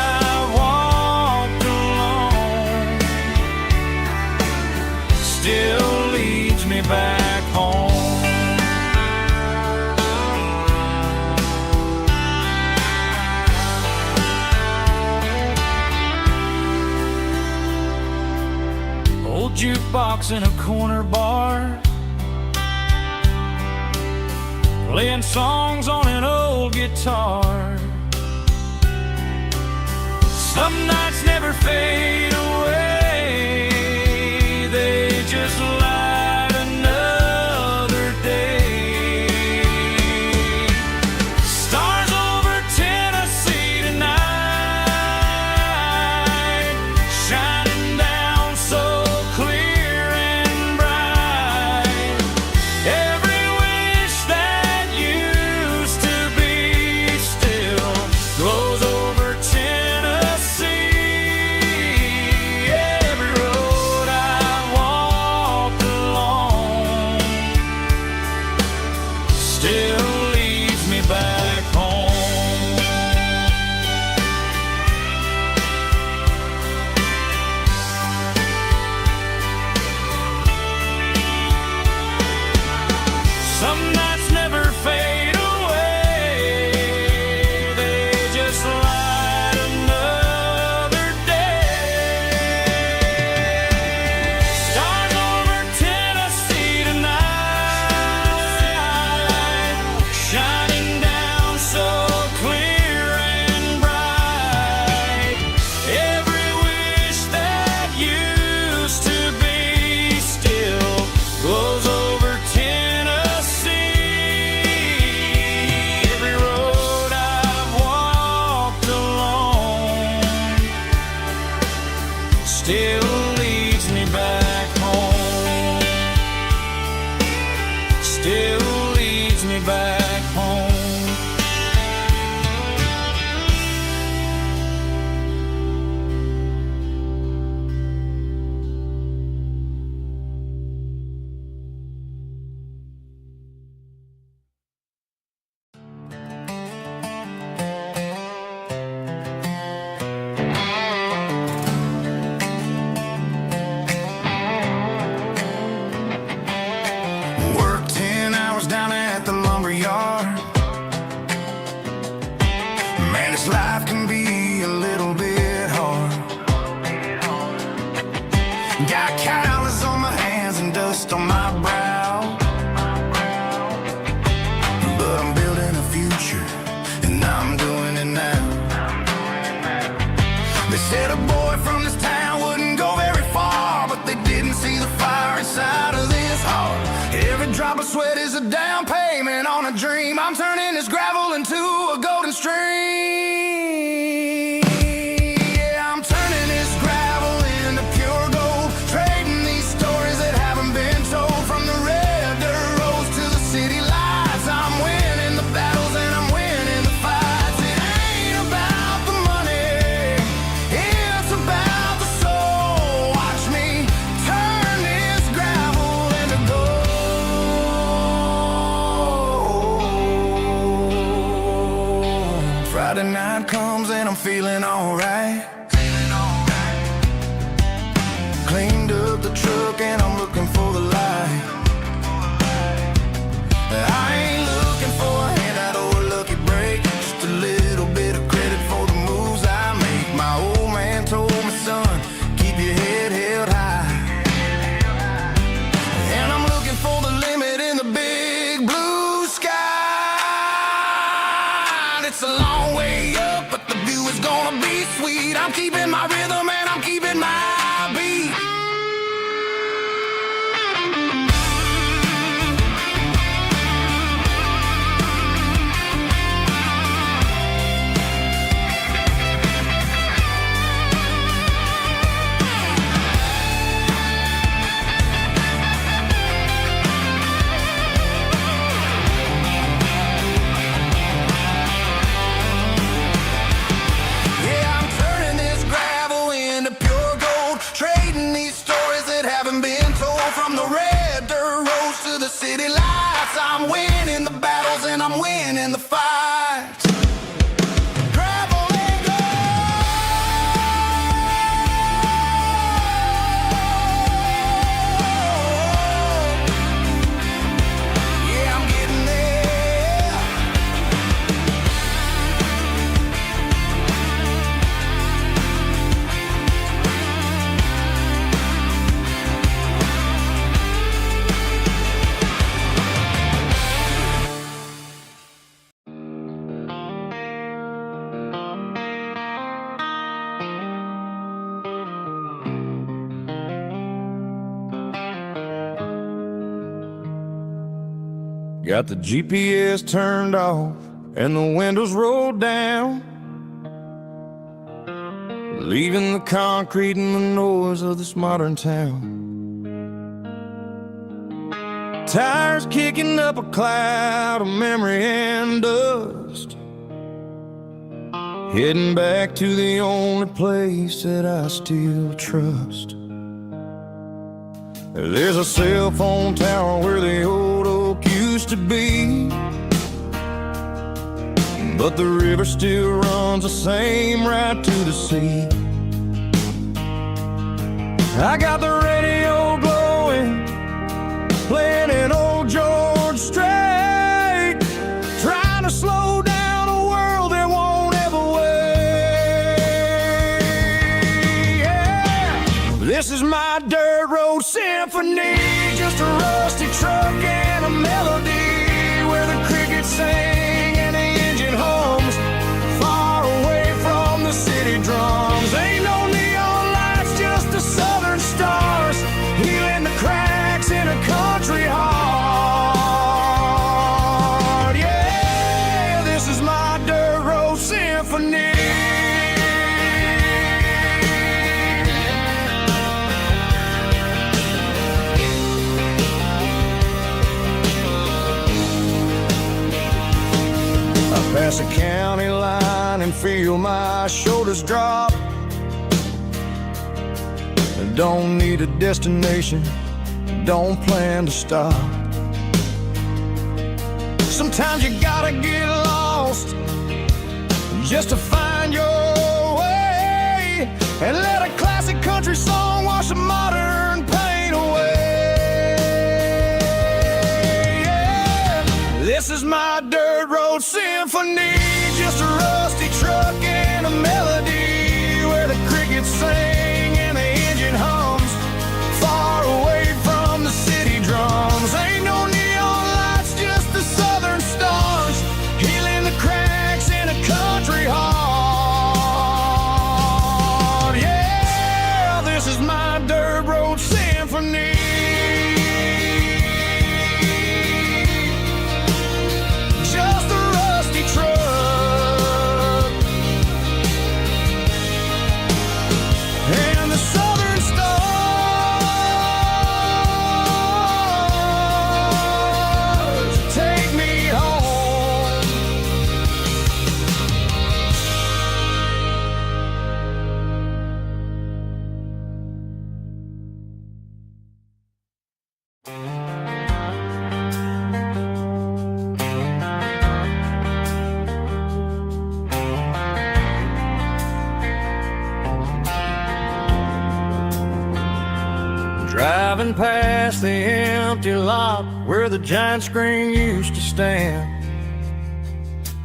walked along still leads me back home. Old jukebox in a corner bar, playing songs on an old guitar. Some nights never fade away, they just light another day. Stars over Tennessee tonight, shining down so clear and bright. Every wish that used to be still glows over Tennessee. Every road I walked along still leads me back home. Some nights never fade away, they just light another day. Stars over Tennessee tonight, shining down so clear and bright. Every wish that used to be still glows over Tennessee. Every road I've walked along still leads me back home. Still leads me back home. Worked 10 hours down at the lumber yard. They said a boy from this town wouldn't go very far, but they didn't see the fire inside of this heart. Every drop of sweat is a down payment on a dream. I'm turning this gravel into a golden stream. Yeah, I'm turning this gravel into pure gold, trading these stories that haven't been told. From the red dirt roads to the city lights, I'm winning the battles and I'm winning the fights. It ain't about the money, it's about the soul. Watch me turn this gravel into gold. Friday night comes and I'm feeling alright. Cleaned up the truck and I'm looking for the light. I ain't looking for a handout or a lucky break, just a little bit of credit for the moves I make. My old man told me, son, keep your head held high. And I'm looking for the limit in the big blue sky. It's a long way up, but the view is gonna be sweet. I'm keeping my rhythm and I'm keeping my beat. Yeah, I'm turning this gravel into pure gold, trading these stories that haven't been told. From the red dirt roads to the city lights, I'm winning the battles and I'm winning the fights. Gravel and gold. Yeah, I'm getting there. Got the GPS turned off and the windows rolled down, leaving the concrete and the noise of this modern town. Tires kicking up a cloud of memory and dust, heading back to the only place that I still trust. There's a cell phone tower where the old oak used to be, but the river still runs the same right to the sea. I got the radio glowing, playing an old George Strait, trying to slow down a world that won't ever wait. Yeah. This is my dirt road symphony, just a rusty truck and a melody where the crickets sing and the engine hums, far away from the city drums. Ain't no neon lights, just the southern stars, healing the cracks in a country heart. Yeah, this is my dirt road symphony. Pass a county line and feel my shoulders drop. Don't need a destination, don't plan to stop. Sometimes you gotta get lost just to find your way, and let a classic country song wash the modern pain away. Yeah. This is my dirt road symphony, just a rusty truck and a melody where the crickets sing and the engine hums, far away from the city drums. Ain't no neon lights, just the southern stars, healing the cracks in a country heart. Driving past the empty lot where the giant screen used to stand.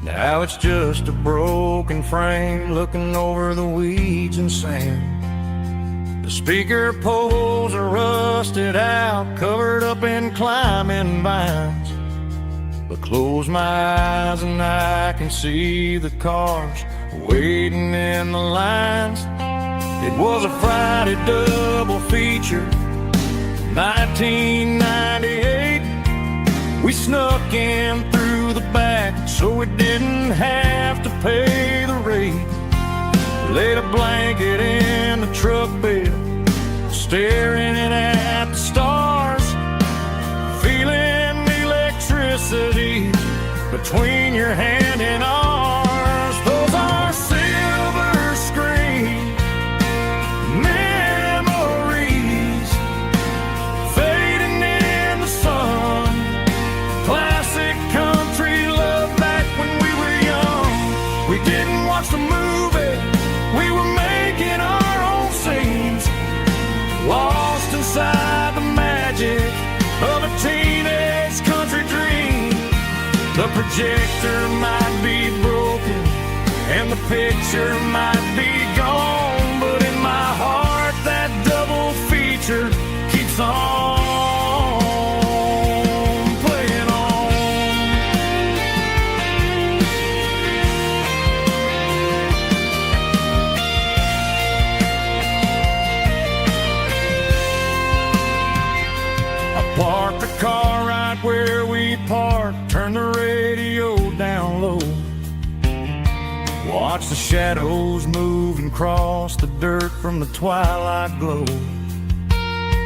Now it's just a broken frame looking over the weeds and sand. The speaker poles are rusted out, covered up in climbing vines. But close my eyes and I can see the cars waiting in the lines. It was a Friday double feature, 1998. We snuck in through the back so we didn't have to pay the rate. Laid a blanket in the truck bed, staring at the stars, feeling the electricity between your hand and ours. Those are silver screen memories fading in the sun. Classic country love back when we were young. We didn't watch the movie, we were making our own scenes, lost inside the magic of a teenage country dream. The projector might be broken and the picture might be gone, but in my heart that double feature keeps on playing on. I parked the car right where we parked, turned the radio down low, watch the shadows move and cross the dirt from the twilight glow.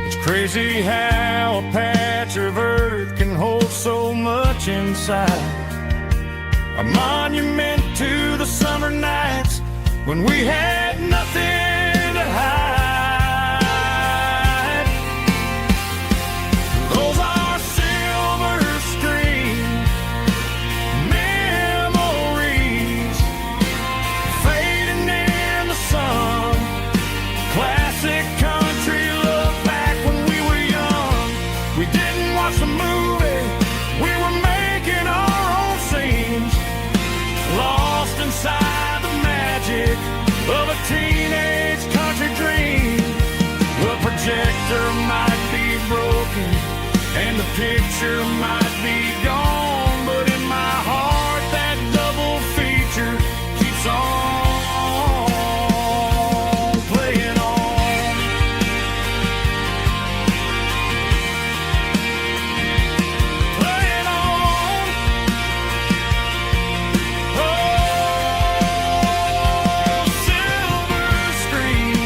It's crazy how a patch of earth can hold so much inside. A monument to the summer nights when we had nothing to hide. Those are silver screen memories fading in the sun. Classic country love back when we were young. We didn't watch the movie, we were making our own scenes, lost inside the magic of a teenage country dream. The projector might be broken and the picture might be gone, but in my heart that double feature keeps on playing on. Playing on. Oh, silver screen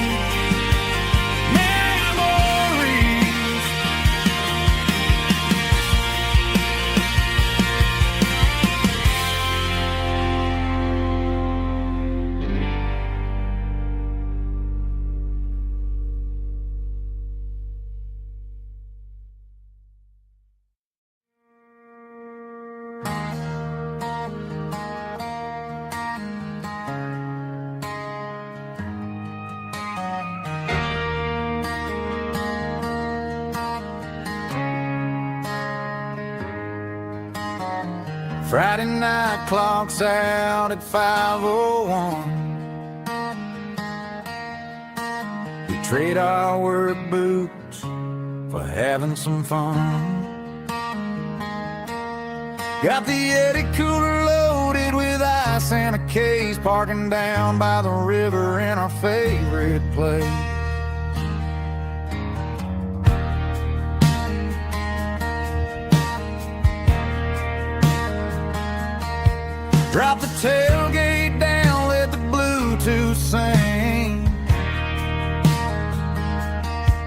memories. Friday night clocks out at 5:01. We trade our work boots for having some fun. Got the Yeti cooler loaded with ice and a case, parking down by the river in our favorite place. Drop the tailgate down, let the Bluetooth sing.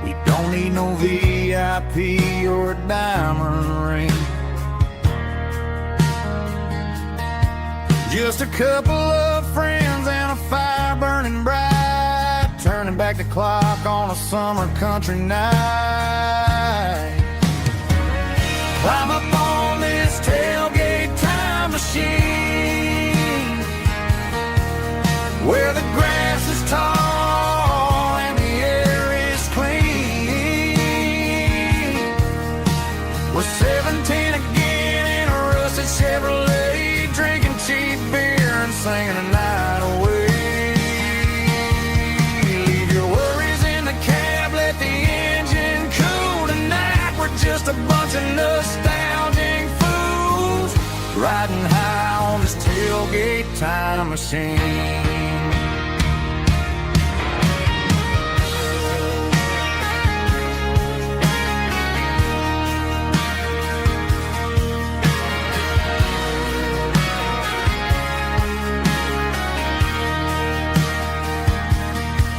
We don't need no VIP or a diamond ring. Just a couple of friends and a fire burning bright, turning back the clock on a summer country night. Climb up on this tailgate time machine, where the grass is tall and the air is clean. tailgate time machine.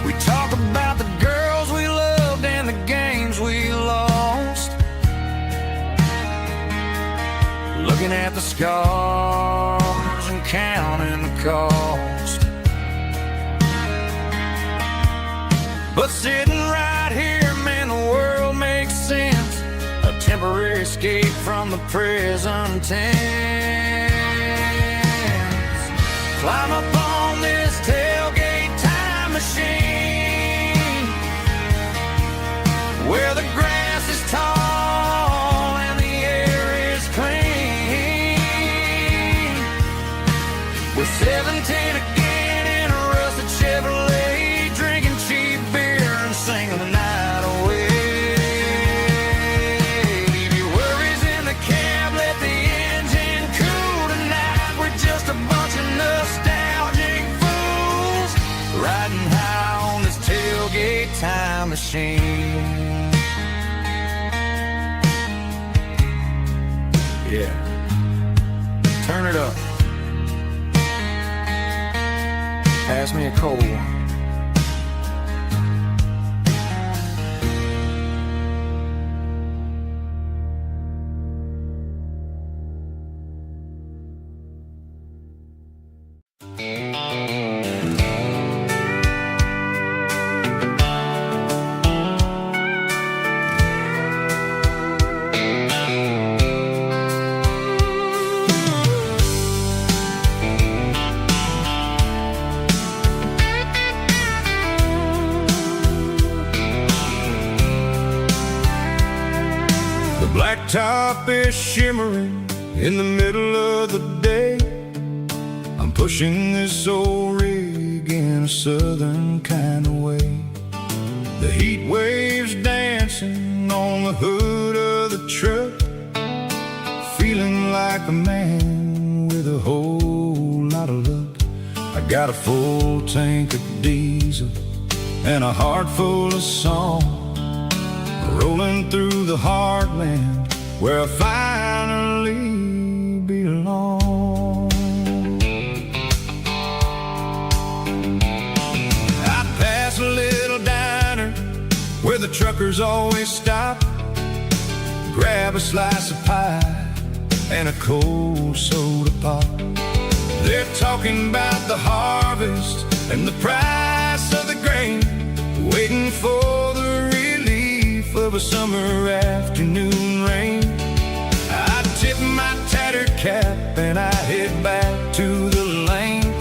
We talk about the girls we loved and the games we lost, looking at the scars and counting the cost. But sitting right here, man, the world makes sense. A temporary escape from the present tense. Climb up on this tailgate time machine, where the grass is tall and the air is clean. We're 17 again in a rusted Chevrolet, drinking cheap beer and singing the night away. Leave your worries in the cab, let the engine cool tonight. We're just a bunch of nostalgic fools riding high on this tailgate time machine. Yeah, turn it up. Pass me a cold one. Blacktop is shimmering in the middle of the day. I'm pushing this old rig in a southern kind of way. The heat waves dancing on the hood of the truck, feeling like a man with a whole lot of luck. I got a full tank of diesel and a heart full of song, rolling through the heartland where I finally belong. I pass a little diner where the truckers always stop, grab a slice of pie and a cold soda pop. They're talking about the harvest and the price of the grain, waiting for the relief of a summer afternoon rain. I tip my tattered cap and I head back to the lane,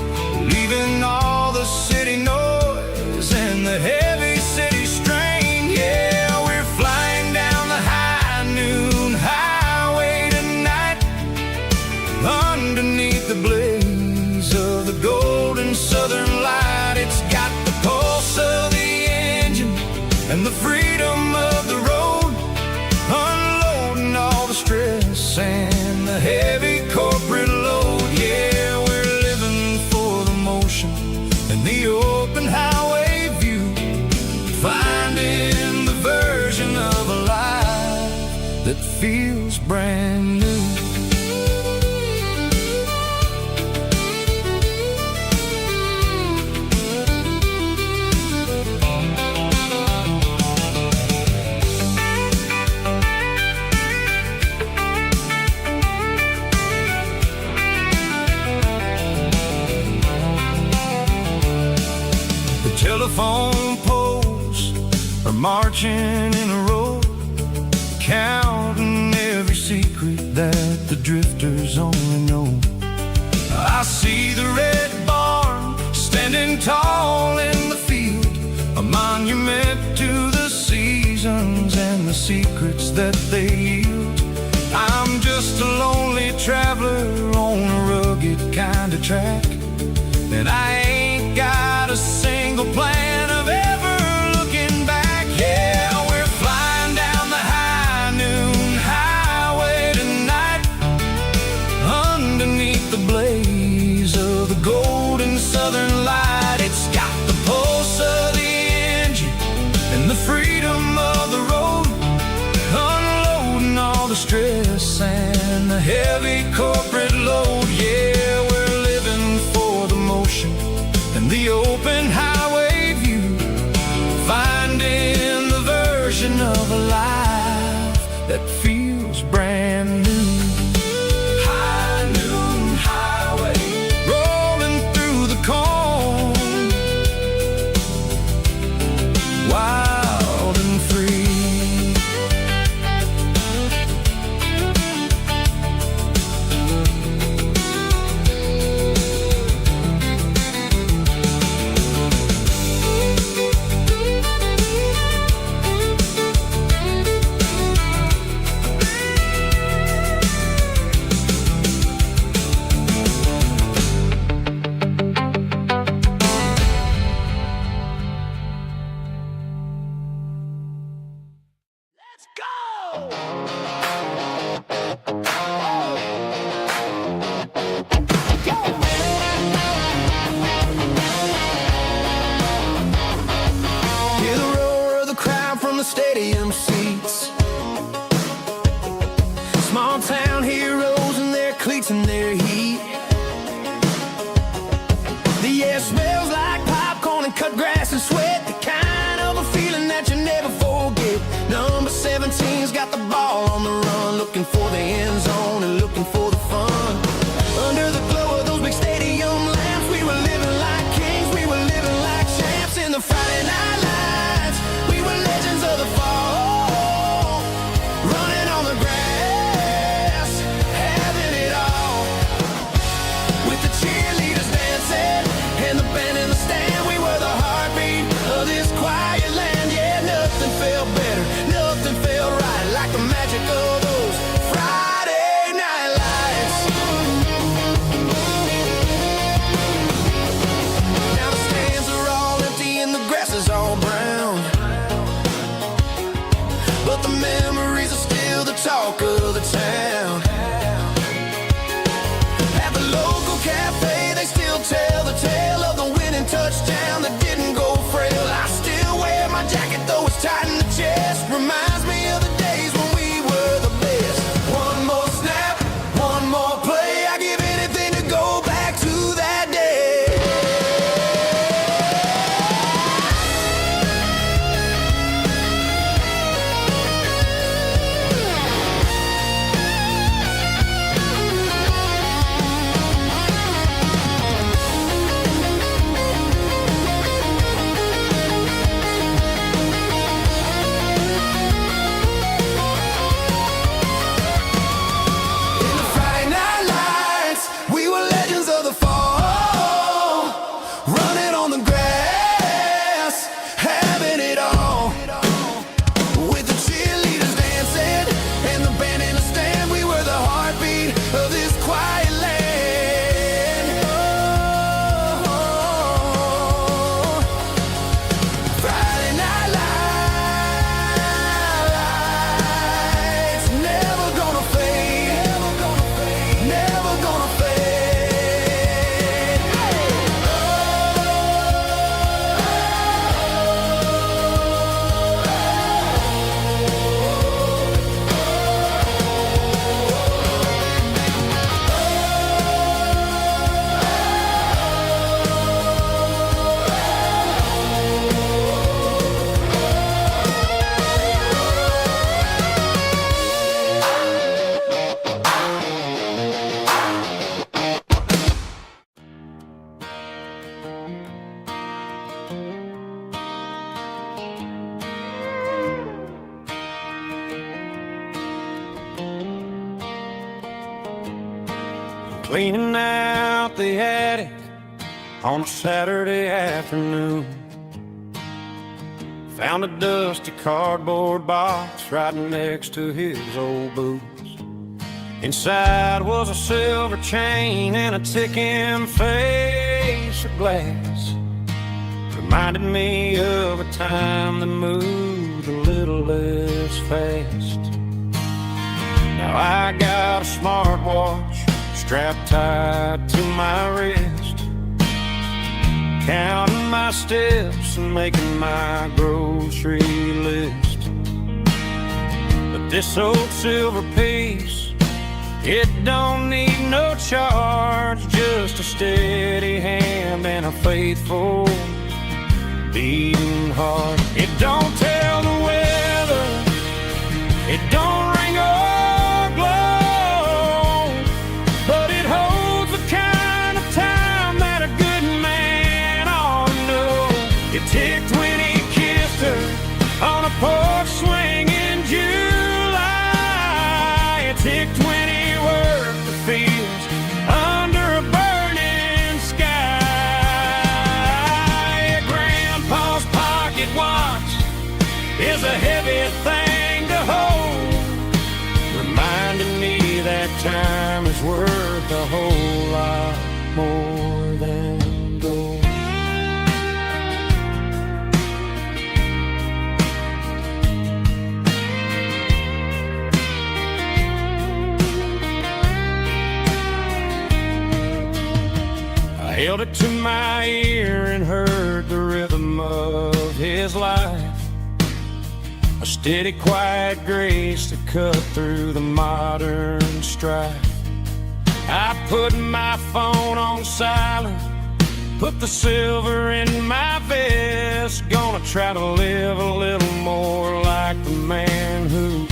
leaving all the city noise and the heavy city strain. Yeah, we're flying down the high noon highway tonight, underneath the blaze of the golden southern light. It's got the pulse of the engine and the freedom of the road, unloading all the stress and the heavy corporate load. Yeah, we're living for the motion and the open highway view, finding the version of a life that feels brand new. Telephone poles are marching in a row, counting every secret that the drifters only know. I see the red barn standing tall in the field, a monument to the seasons and the secrets that they yield. I'm just a lonely traveler on a rugged kind of track, and I ain't got a single plan of ever looking back. Yeah, we're flying down the high noon highway tonight, underneath the blaze of the stadium seats. Small town heroes in their cleats and their heat. The air smells like popcorn and cut grass and sweat, the kind of a feeling that you never forget. Number 17's got the ball on the run, looking for the end zone and looking for the fun. Under the glow of those big stadium lamps, we were living like kings, we were living like champs. In the Friday night lights, we were legends of the fall, running on the grass, having it all. With the cheerleaders dancing and the band in the stand, we were the heartbeat of this quiet land. Yeah, nothing felt better, nothing felt right like the magic of those Friday night lights. Now the stands are all empty and the grass is all brown, but the memories are still the talk of the town. At the local cafe, they still tell the tale of the winning touchdown that didn't go frail. I still wear my jacket though it's tight in the chest. Reminds me of the days when we were the best. One more snap, one more play, I give anything to go back to that day. In the Friday night lights, we were legends of the fall, running on the grass, having it all. With the cheerleaders dancing and the band in the stand, we were the heartbeat of this quiet land. Oh, Friday night lights, never gonna fade, never gonna fade, never gonna fade. Cleaning out the attic on a Saturday afternoon. Found a dusty cardboard box right next to his old boots. Inside was a silver chain and a ticking face of glass. Reminded me of a time that moved a little less fast. Now I got a smartwatch strapped tight to my wrist, counting my steps and making my grocery list. But this old silver piece, it don't need no charge, just a steady hand and a faithful beating heart. It don't tell the weather, it don't ring or glow, but it holds the kind of time that a good man ought to know. It ticked when he kissed her on a porch swing in July. It ticked when he worked the fields under a burning sky. Grandpa's pocket watch is a heavy thing to hold, reminding me that time is worth a whole lot more than gold. I held it to my ear and heard the rhythm of his life. a steady, quiet grace to cut through the modern strife. I put my phone on silent, put the silver in my vest. Gonna try to live a little more like the man who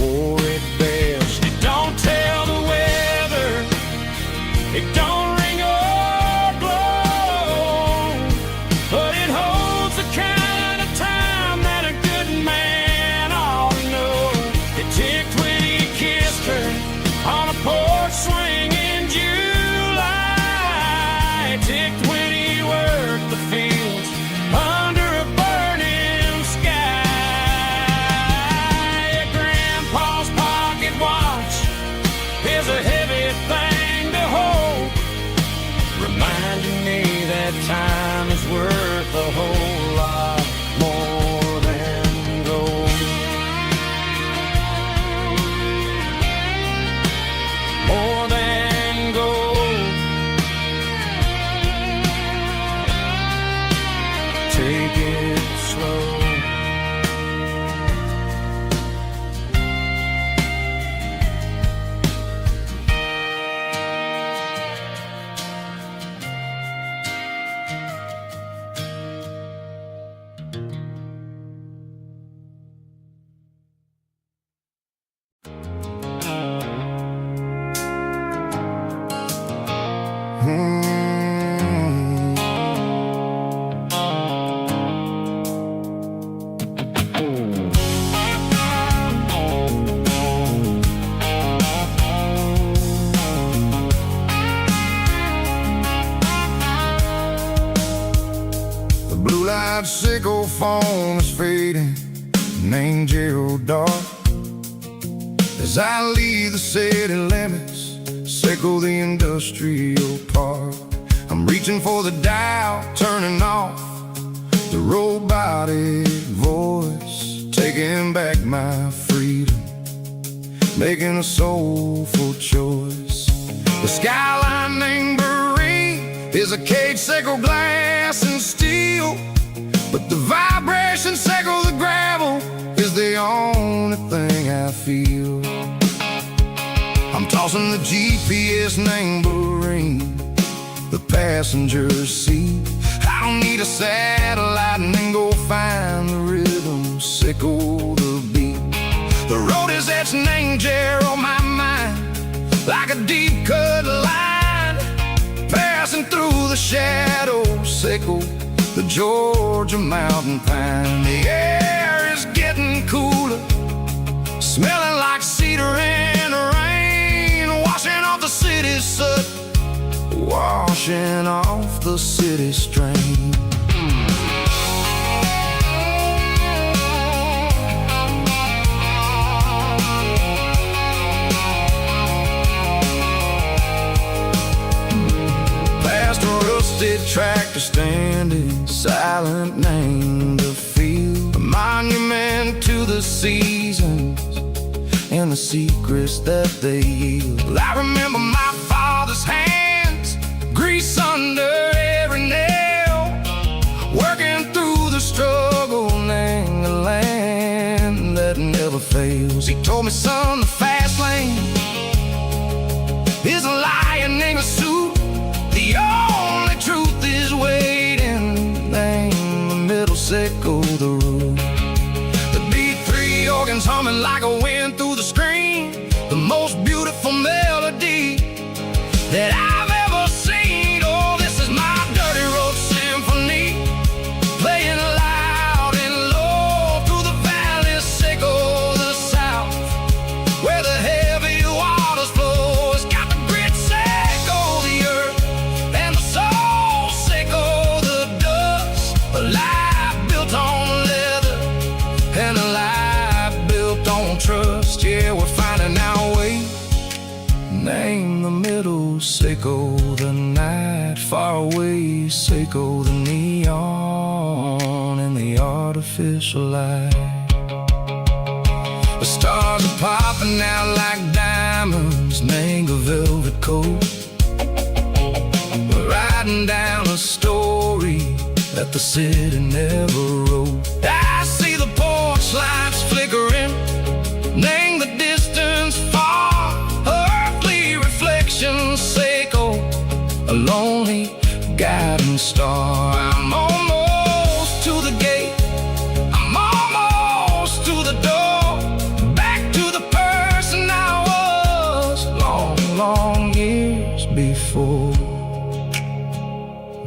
wore it best. It don't tell the weather, it don't ring or blow, but it holds the kind of time that a good man ought to know. It ticked when he kissed her on a porch swing in July. It ticked when he worked the fields under a burning sky. Grandpa's pocket watch is a heavy thing to hold, reminding me that time is worth a whole lot more than gold. More than gold. Take it slow. The blue light sickle phone is fading, an angel dark. As I leave the city limits, sickle the industrial park. I'm reaching for the dial, turning off the robotic voice, taking back my freedom, making a soulful choice. The skyline named Marine is a cage, sickle glass and steel, but the vibration sickle the gravel is the only thing I feel. I'm tossing the GPS named Marine, the passenger seat. I don't need a satellite and then go find the rhythm, sickle the beat. The road is etched and angel on my mind, like a deep cut line, passing through the shadows, sickle the Georgia mountain pine. The air is getting cooler, smelling like cedar and rain, washing off the city soot, washing off the city strain. Past a rusted tractor standing silent, named the field, a monument to the seasons and the secrets that they yield. Well, I remember my father's hands, grease under every nail, working through the struggle, name the land that never fails. He told me, son, the fast lane is a lion in a suit. The only truth is waiting, name the middle, sickle the root. The B3 organs humming like a wind through the screen, the most beautiful melody that I've ever seen. Oh, this is my dirty road symphony, playing loud and low through the valleys, sickle the south, where the heavy waters flow. It's got the grit, sickle the earth, and the soul, sickle the dust. A life built on leather and a life built on trust. Yeah, we're finding our way, name the middle, sickle the night, far away, sickle the neon and the artificial light. The stars are popping out like diamonds, name a velvet coat. We're riding down a story that the city never wrote. I see the porch lights flip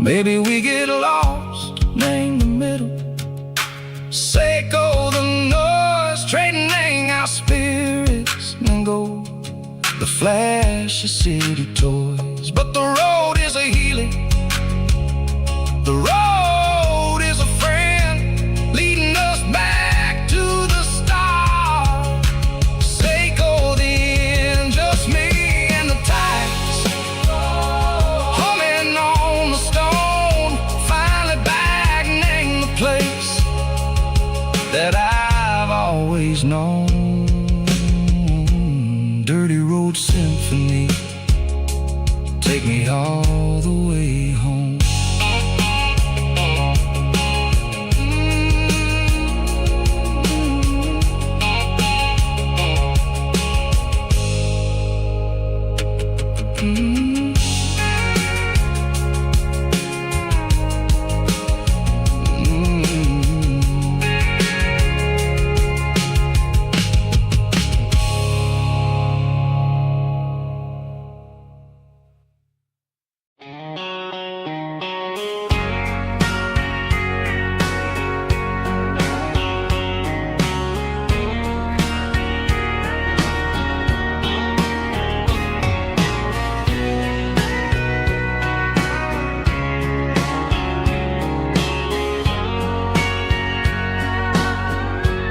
Maybe we get lost, name the middle. Seiko the noise, trading our spirits and gold. The flash of city toys, but the road is a healing. The road is a friend, leading us back to the start. Seiko the end, just me and the tides, humming on the stone. Finally back, name the place that I've always known. Dirty Road Symphony, take me all the way home.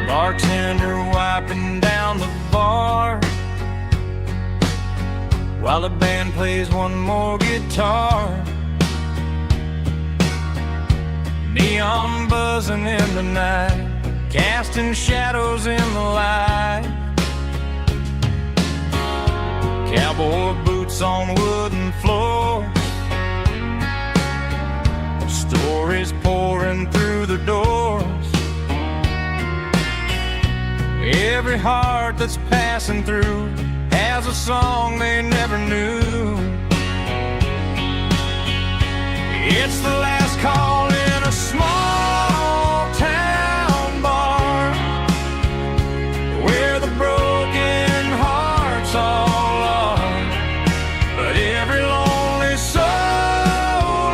Bartender wiping down the bar while the band plays one more guitar. Neon buzzing in the night, casting shadows in the light. Cowboy boots on wooden floors, stories pouring through the doors. Every heart that's passing through has a song they never knew. It's the last call in a small town bar where the broken hearts all are. But every lonely soul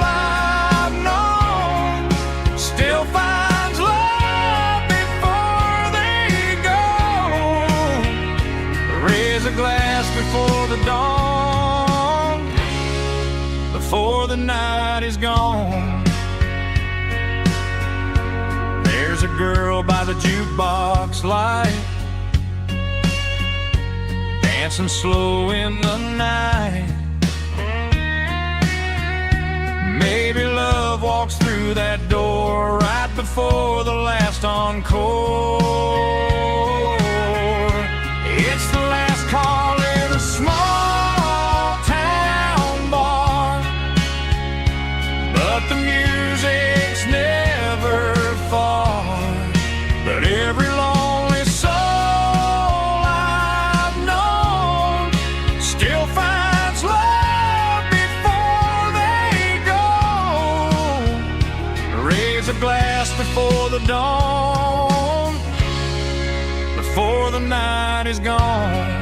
I've known still finds love before they go. Raise a glass before the dawn, before the night is gone. There's a girl by the jukebox light, dancing slow in the night. Maybe love walks through that door right before the last encore. It's the last call in a small town bar, but the music's never far. But every lonely soul I've known still finds love before they go. Raise a glass before the dawn, before the night is gone.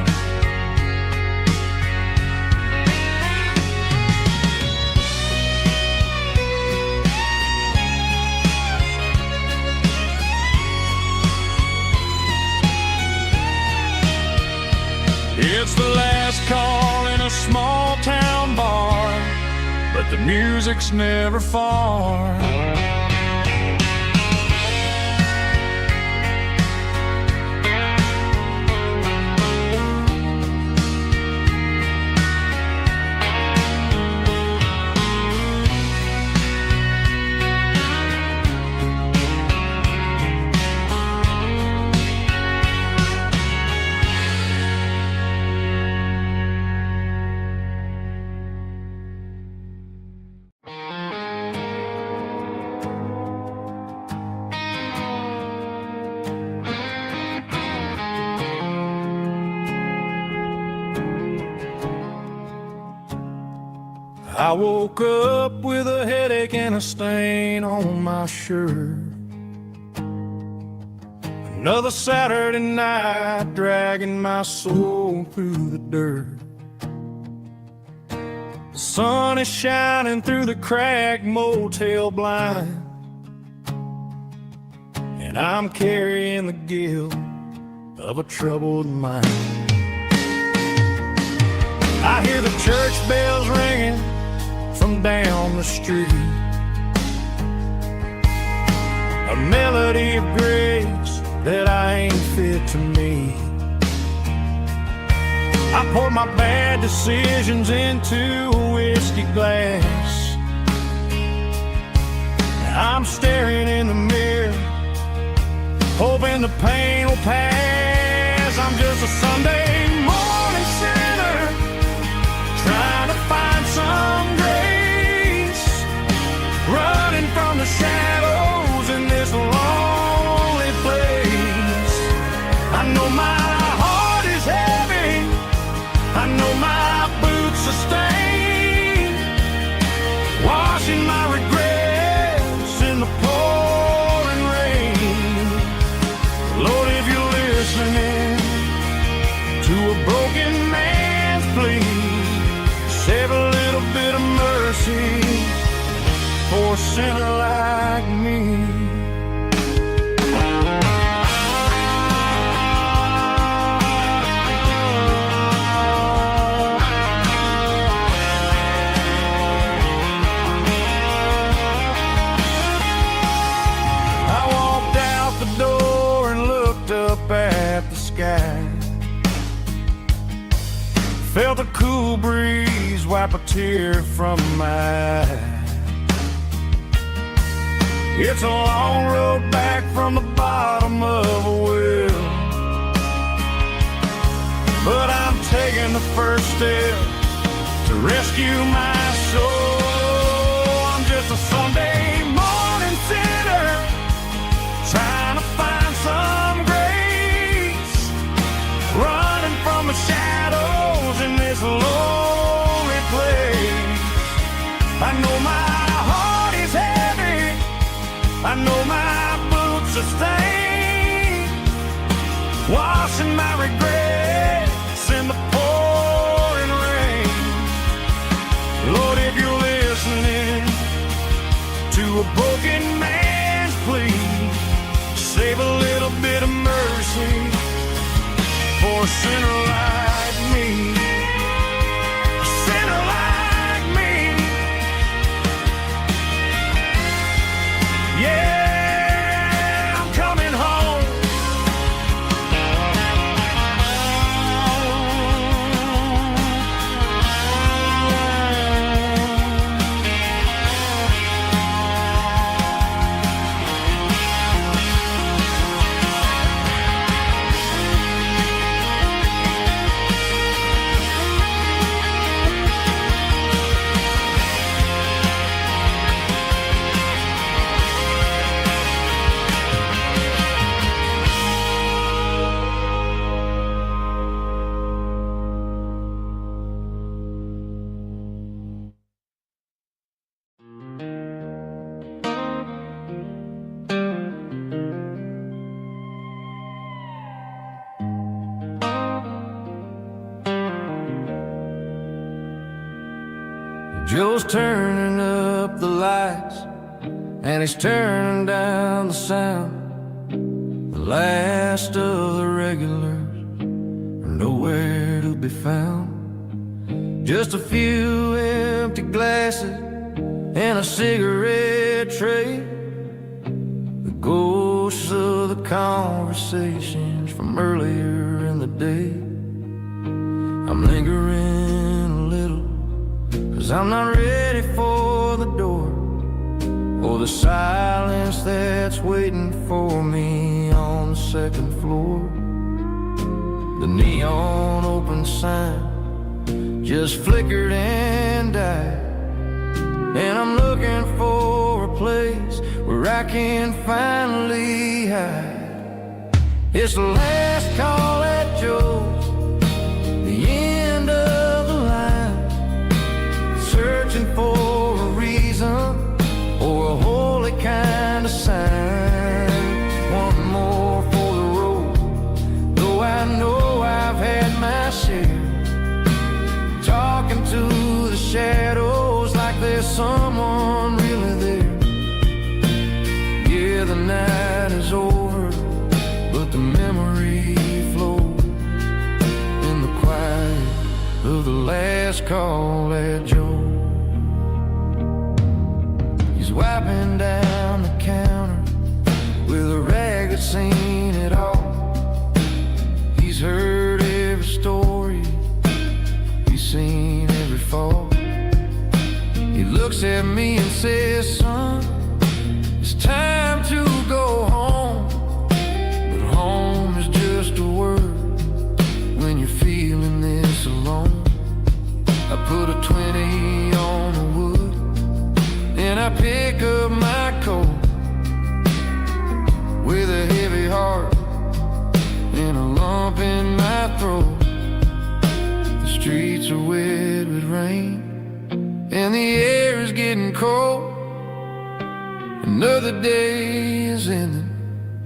It's the last call in a small town bar, but the music's never far. I woke up with a headache and a stain on my shirt. Another Saturday night dragging my soul through the dirt. The sun is shining through the cracked motel blind, and I'm carrying the guilt of a troubled mind. I hear the church bells ringing from down the street, a melody of grace that I ain't fit to meet. I pour my bad decisions into a whiskey glass. I'm staring in the mirror, hoping the pain will pass. I'm just a Sunday morning sinner, trying to find some grace, running from the shadows in this lonely place. I know my heart is heavy, I know my boots are stained, washing my regrets in the pouring rain. Lord, if you're listening to a broken man's plea, save a little bit of mercy for a sinner like me. At the sky, felt a cool breeze wipe a tear from my eye. It's a long road back from the bottom of a well, but I'm taking the first step to rescue my soul. I'm just a Sunday morning sinner, trying to find some grace, running from the shadows in this lonely place. I know my heart is heavy, I know my boots are stained, washing my regrets in the pouring rain. Lord, if you're listening to a broken man's plea, save a little bit of mercy for a sinner like me. A sinner like me. Yeah, I'm coming home. Joe's turning up the lights, and he's turning down the sound. The last of the regulars are nowhere to be found. Just a few empty glasses and a cigarette tray, the ghosts of the conversations from earlier in the day. I'm lingering a little, 'cause I'm not ready for the door, or the silence that's waiting for me on the second floor. The neon open sign just flickered and died, and I'm looking for a place where I can finally hide. It's the last call at Joe's, the end of the line, searching for a reason or a holy kind of sign. One more for the road, though I know I've had my share, talking to the shadow last call at Joe. He's wiping down the counter with a rag that's seen it all. He's heard every story, he's seen every fall. He looks at me and says, son, it's time to go home. But home is just a word when you're feeling this alone. I put a 20 on the wood and I pick up my coat with a heavy heart and a lump in my throat. The streets are wet with rain and the air is getting cold. Another day is ending,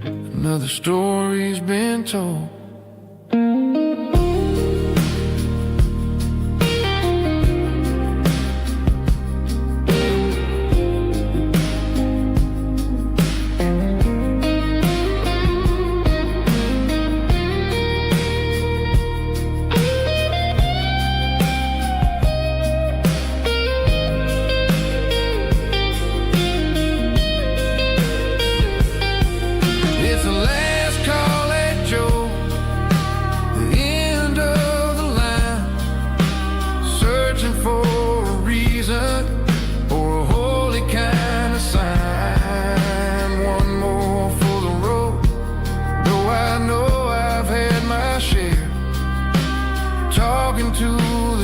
another story's been told.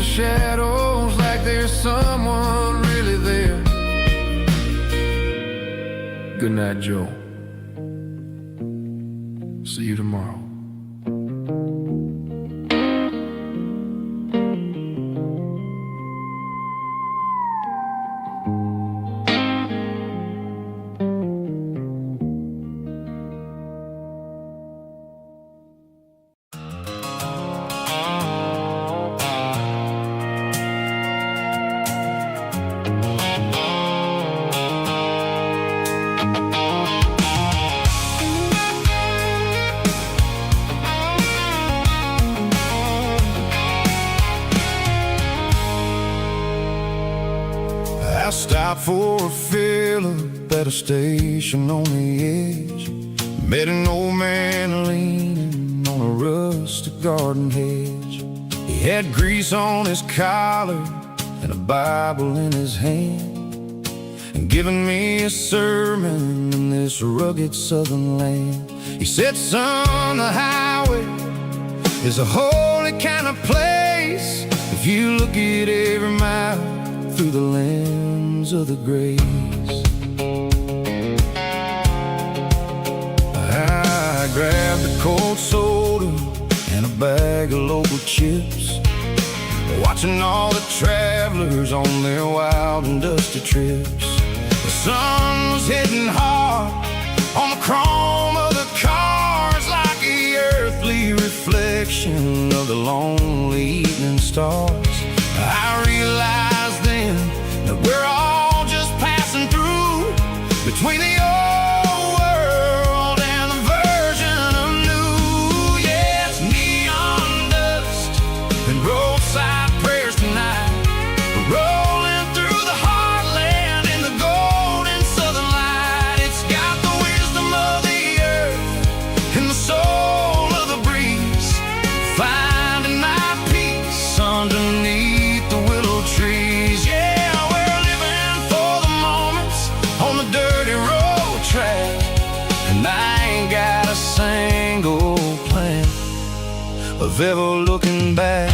Shadows like there's someone really there. Good night, Joe. See you tomorrow. Stopped for a fill-up at a station on the edge. Met an old man leaning on a rustic garden hedge. He had grease on his collar and a Bible in his hand, and giving me a sermon in this rugged southern land. He said, son, the highway is a holy kind of place if you look at every mile through the lens of the grace. I grabbed a cold soda and a bag of local chips, watching all the travelers on their wild and dusty trips. The sun was hitting hard on the chrome of the cars, like the earthly reflection of the lonely evening stars. I realized then that we're all just passing through between the old world and the version of new. Yes, neon dust and roadside prayers tonight, rolling through the heartland in the golden southern light. It's got the wisdom of the earth and the soul of the breeze, finding my peace underneath the willow trees. Yeah, we're living for the moments on the dirty road track, and I ain't got a single plan of ever looking back.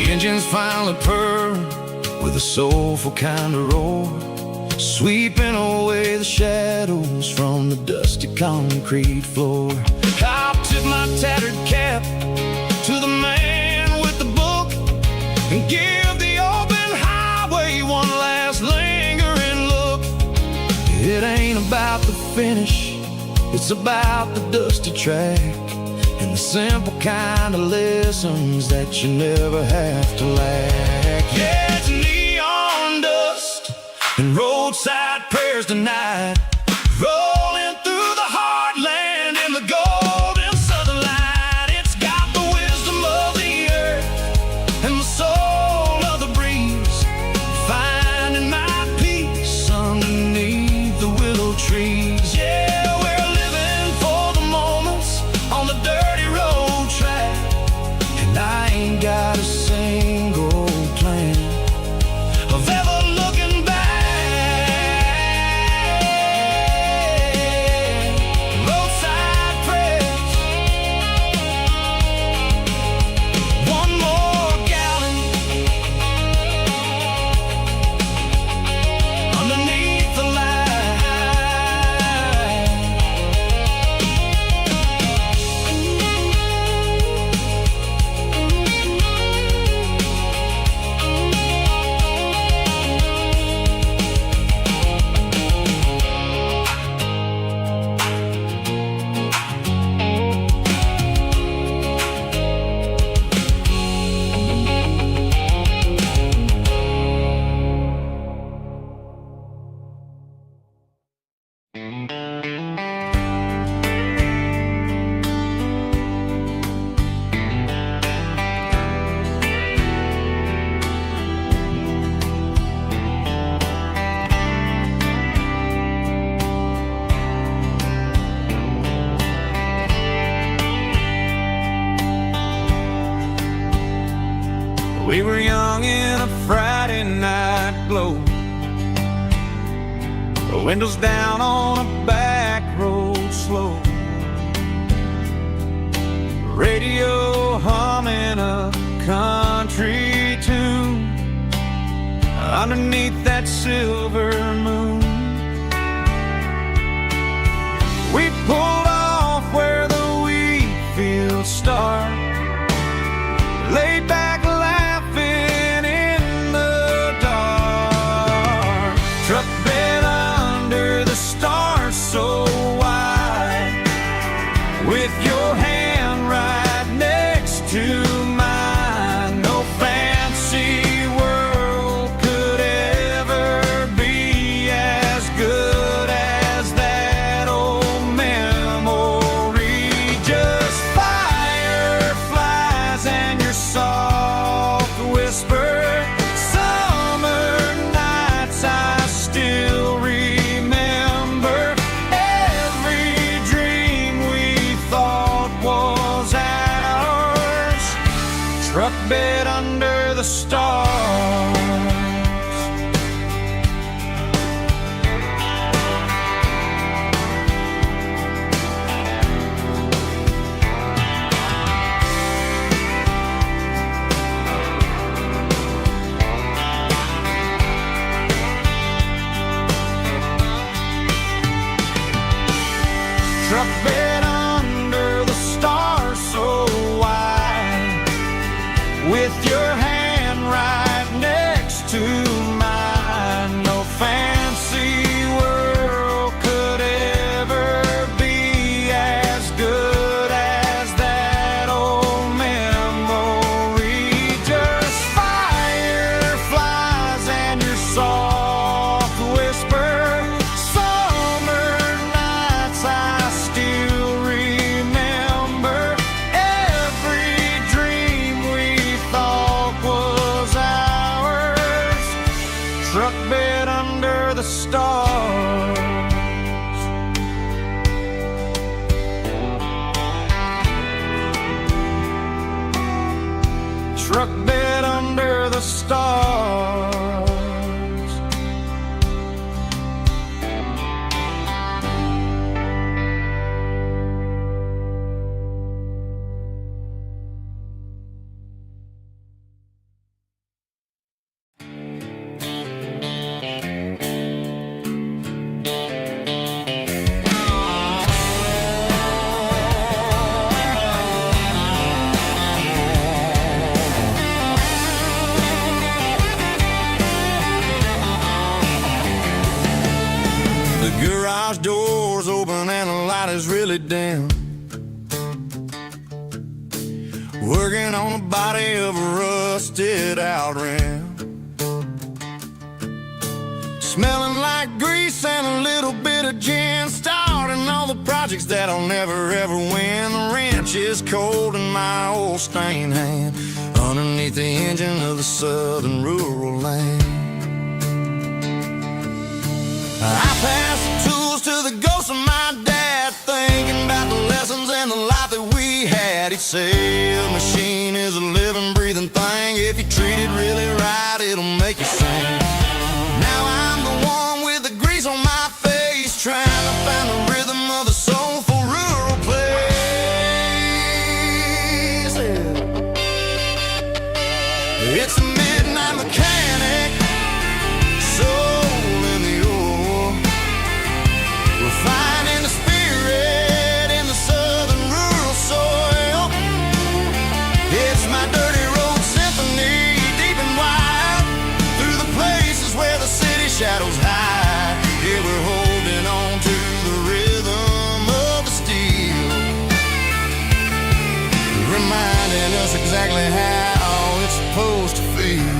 Engines finally purr with a soulful kind of roar, sweeping away the shadows from the dusty concrete floor. I'll tip my tattered cap to the man with the book and give the open highway one last lingering look. It ain't about the finish, it's about the dusty track and the simple kind of lessons that you never have to lack. Yeah, it's neon dust and roadside prayers tonight, rolling through the heartland in the golden southern light. It's got the wisdom of the earth and the soul of the breeze, finding my peace underneath the willow trees. Yeah, we're living for the moments on the dirty road track, and I ain't got a single plan of ever looking back. Roadside prayers, one more gallon underneath the light. We were young in a Friday night glow, the windows down on a back road slow, radio humming a country tune underneath that silver moon. We pulled off where the wheat fields start, laid back laughing in the dark, truck bed under the stars so wide, with your hand right next to mine. No fancy world could ever be as good as that old memory. Just fireflies and your soft whisper. Summer nights I still remember. Every dream we thought was ours, truck bed under the stars. Truck bed under the stars so wide, with your hand right next to mine. No fancy world could ever be as good as that old memory. Just fireflies and your soft whisper. Summer nights I still remember. Every dream we thought was ours, truck bed under the stars. Truck bed under the stars. The garage door's open and the light is really dim. working on the body of a rusted out rim. Smelling like grease and a little bit of gin, starting all the projects that I'll never ever win. The wrench is cold in my old stained hand, underneath the engine of the southern rural land. I pass the tools to the ghost of my dad, thinking about the lessons and the life that we had. He'd say a machine is a living, breathing thing. If you treat it really right, it'll make you sing. Now I'm the one with the grease on my face, trying to find the rhythm of the soulful rural place. It's a midnight mechanic, soul in the ore, refining the spirit in the southern rural soil. It's my dirty road symphony, deep and wide, through the places where the city shadows hide. Yeah, we're holding on to the rhythm of the steel, reminding us exactly how it's supposed to feel.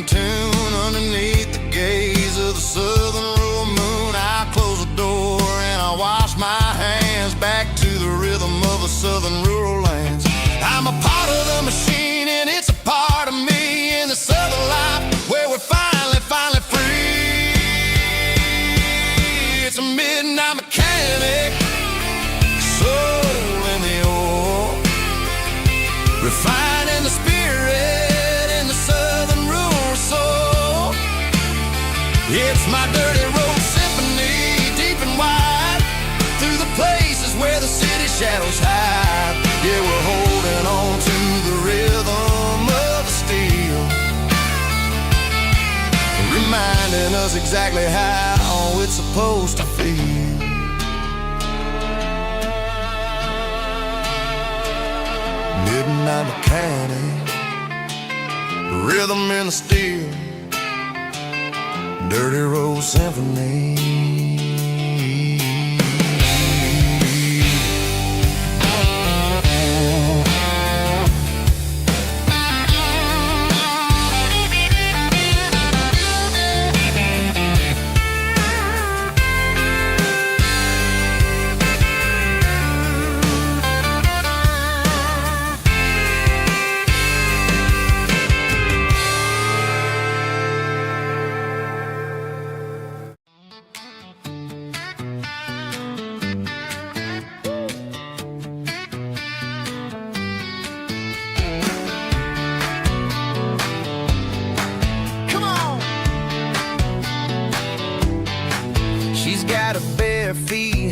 Tune underneath the gaze of the southern rural moon. I close the door and I wash my hands, back to the rhythm of the southern rural lands. I'm a part of the machine and it's a part of me in the southern life where we're finally free. It's a midnight mechanic, soul in the ore, refining the spirit in the southern rural soul. It's my dirty road symphony, deep and wide, through the places where the city shadows hide. Yeah, we're holding on to the rhythm of the steel, reminding us exactly how it's supposed to feel. Midnight mechanic, rhythm in the steel, dirty road symphony.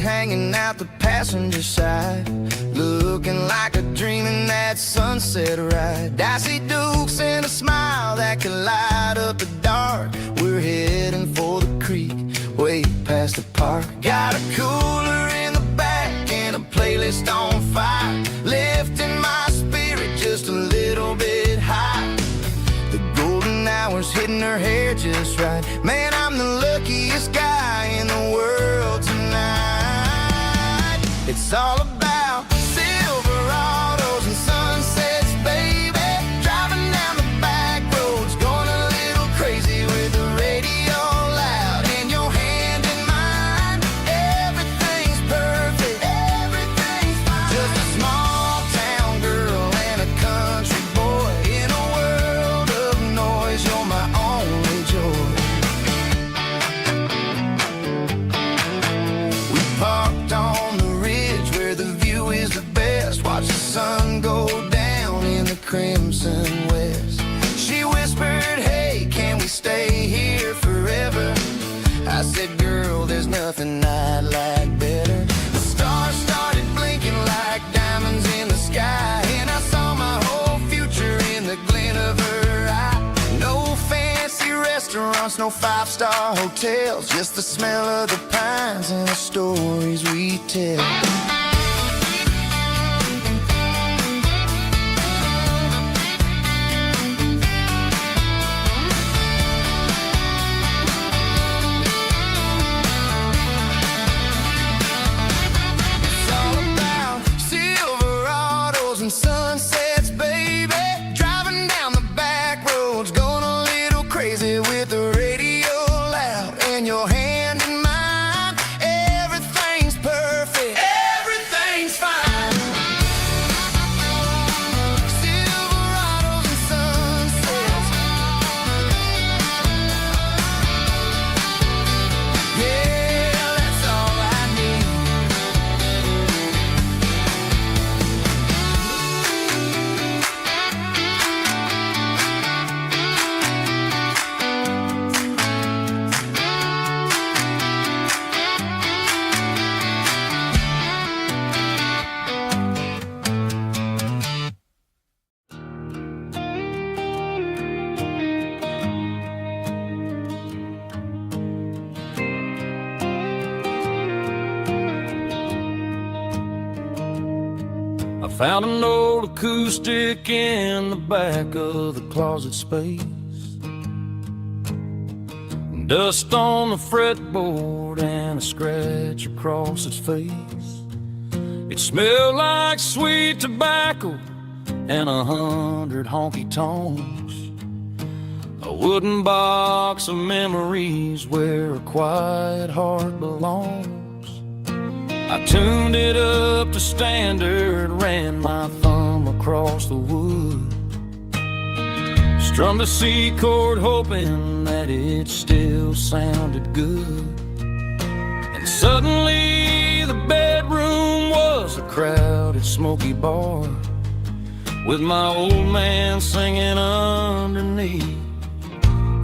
Hanging out the passenger side, looking like a dream in that sunset ride. I see Dukes and a smile that can light up the dark. We're heading for the creek, way past the park. Got a cooler in the back and a playlist on fire, lifting my spirit just a little bit high. The golden hour's hitting her hair just right. Man, I'm the luckiest guy in the world tonight. It's all about Silverados and sunsets, baby. Driving down the back roads, going a little crazy with the radio loud and your hand in mine. Everything's perfect, everything's fine. Just a small town girl and a country boy in a world of noise. You're my only joy. We parked on the watch the sun go down in the crimson west. She whispered, hey, can we stay here forever? I said, girl, there's nothing I'd like better. The stars started blinking like diamonds in the sky, and I saw my whole future in the glint of her eye. No fancy restaurants, no five-star hotels, just the smell of the pines and the stories we tell. Found an old acoustic in the back of the closet space. Dust on the fretboard and a scratch across its face. It smelled like sweet tobacco and 100 honky tonks. A wooden box of memories where a quiet heart belongs. I tuned it up to standard, ran my thumb across the wood. Strummed a C chord hoping that it still sounded good. And suddenly the bedroom was a crowded smoky bar, with my old man singing underneath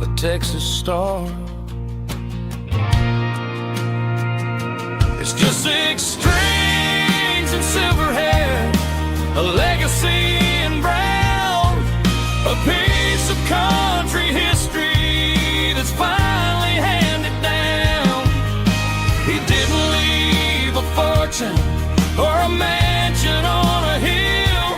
a Texas star. It's just 6 strings and silver hair, a legacy in brown, a piece of country history that's finally handed down. He didn't leave a fortune or a mansion on a hill,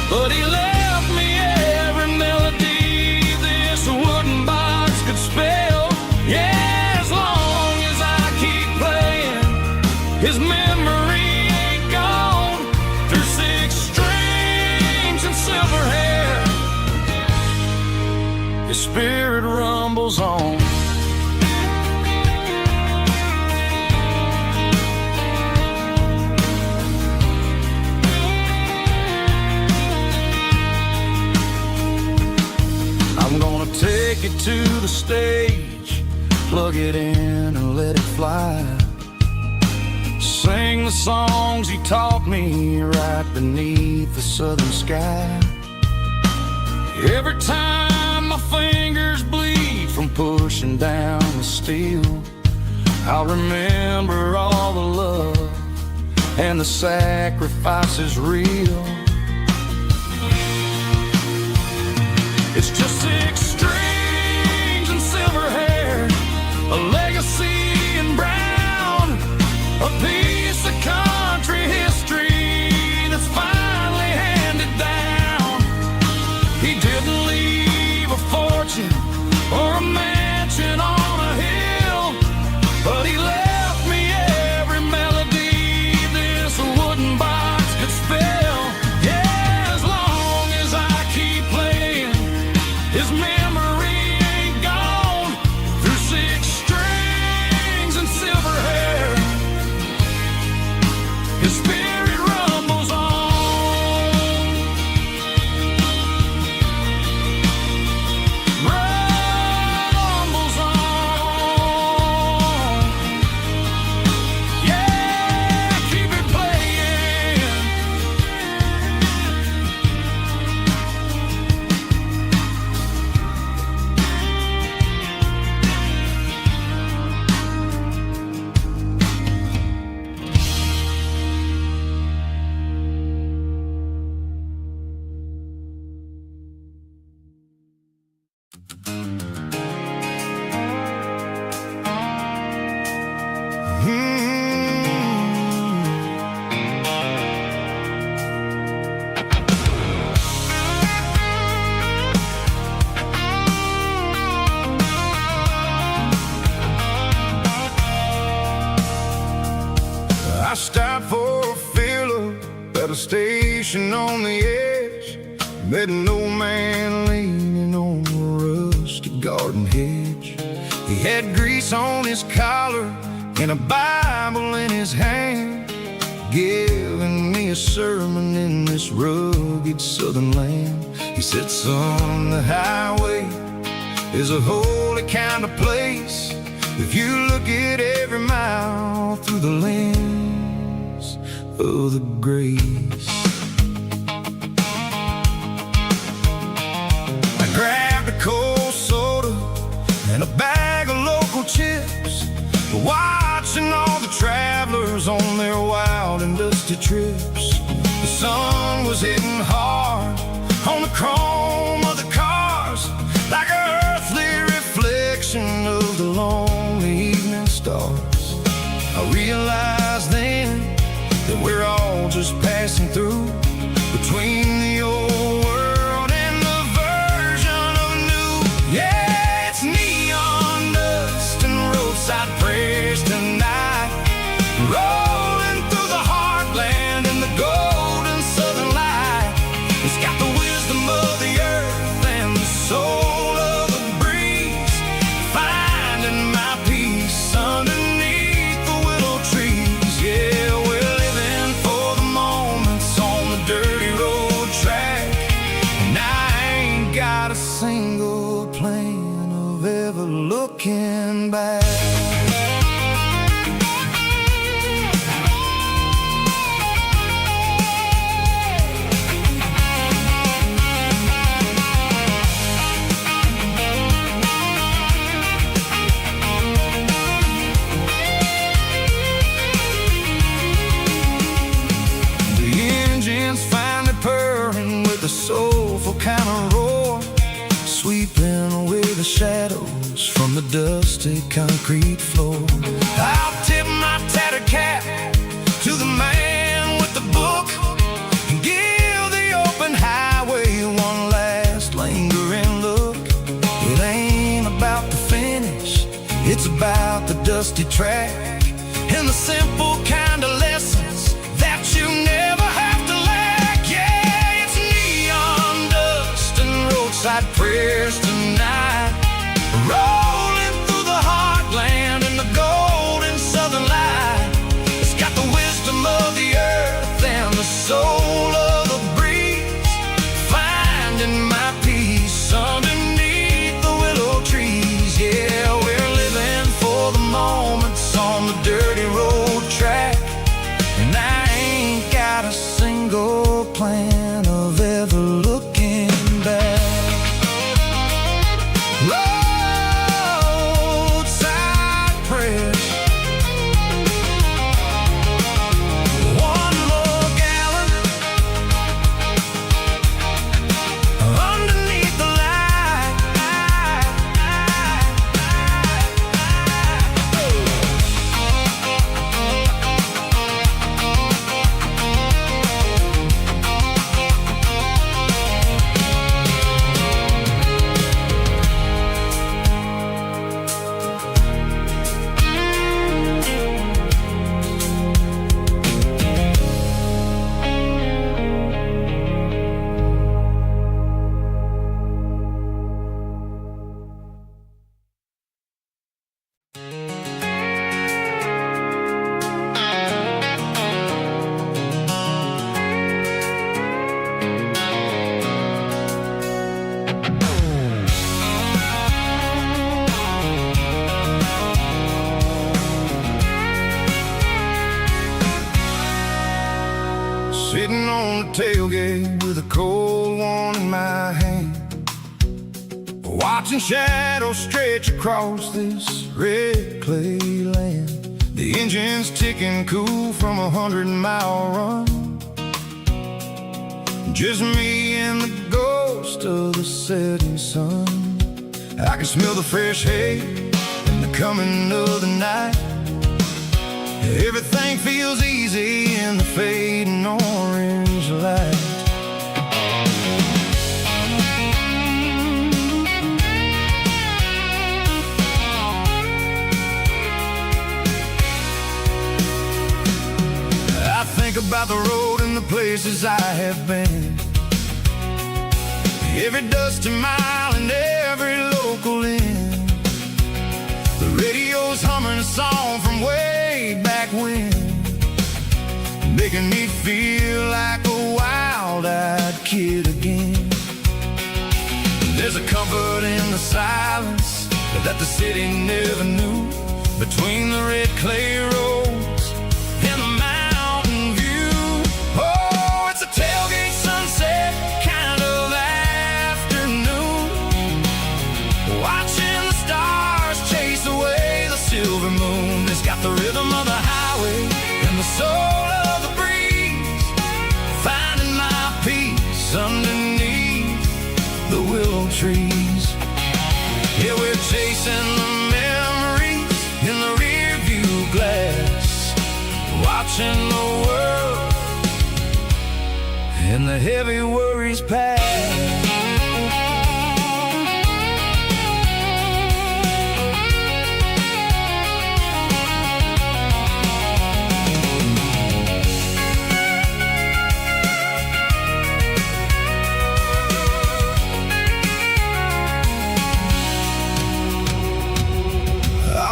but he left me every melody this wooden box could spell. Yeah, as long as I keep playing, his memory ain't gone. Through 6 strings and silver hair, his spirit rumbles on. I'm gonna take it to the stage, plug it in and let it fly. Sing the songs he taught me right beneath the southern sky. Every time my fingers bleed from pushing down the steel, I'll remember all the love and the sacrifices real. It's just 6 strings and silver hair, a legacy in brown, a piece of country history that's finally handed down. He didn't leave a fortune or a mansion on a hill, but he left me every melody this wooden box could spell. Yeah, as long as I keep playing, his memory ain't gone. Through 6 strings and silver hair, his spirit rumbles on. Rumbles on. Yeah, keep it playing. I stopped for a fill-up at a station on the edge. Met an old man leaning on a rusty garden hedge. He had grease on his collar and a Bible in his hand, giving me a sermon in this rugged southern land. He said, son, the highway is a holy kind of place if you look at every mile through the lens of the grace. I grabbed a cold soda and a bag of local chips, watching all the travelers on their wild and dusty trips. The sun was hitting hard on the chrome of the cars, like an earthly reflection of the lonely evening stars. I realized then that we're all just passing through, on the dusty concrete floor. I'll tip my tattered cap to the man with the book and give the open highway one last lingering look. It ain't about the finish, it's about the dusty track and the simple kind of lessons that you never have to lack. Yeah, it's neon dust and roadside prayers tonight, rolling through the heartland in the golden southern light. It's got the wisdom of the earth and the soul of the breeze, finding my peace underneath the willow trees. Yeah, we're living for the moments on the dirty road track, and I ain't got a single plan of ever looking back. Roadside prayers, one more gallon underneath the light. Sitting on the tailgate with a cold one in my hand, watching shadows stretch across this red clay land. The engine's ticking cool from 100-mile run, just me and the ghost of the setting sun. I can smell the fresh hay and the coming of the night. Everything feels easy in the fading orange light. I think about the road and the places I have been, every dusty mile and every local inn. The radio's humming a song from way back when, making me feel like a wild-eyed kid again. There's a comfort in the silence that the city never knew, between the red clay roads and the mountain view. Oh, it's a tailgate sunset kind of afternoon, watching the stars chase away the silver moon. It's got the rhythm of the highway and the soul of the breeze, finding my peace underneath the willow trees. Yeah, we're chasing the memories in the rear view glass, watching the world and the heavy worries pass.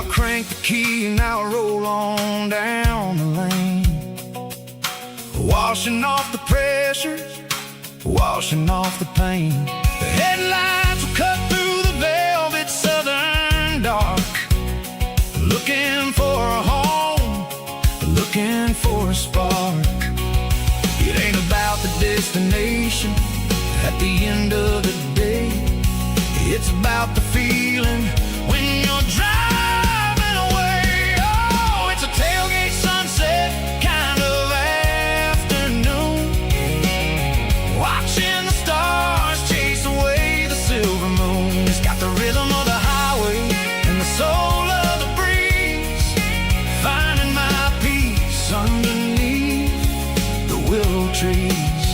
Crank the key and I'll roll on down the lane, washing off the pressure, washing off the pain. The headlights will cut through the velvet southern dark, looking for a home, looking for a spark. It ain't about the destination at the end of the day, it's about the feeling when you're driving. Tailgate sunset kind of afternoon, watching the stars chase away the silver moon. It's got the rhythm of the highway and trees.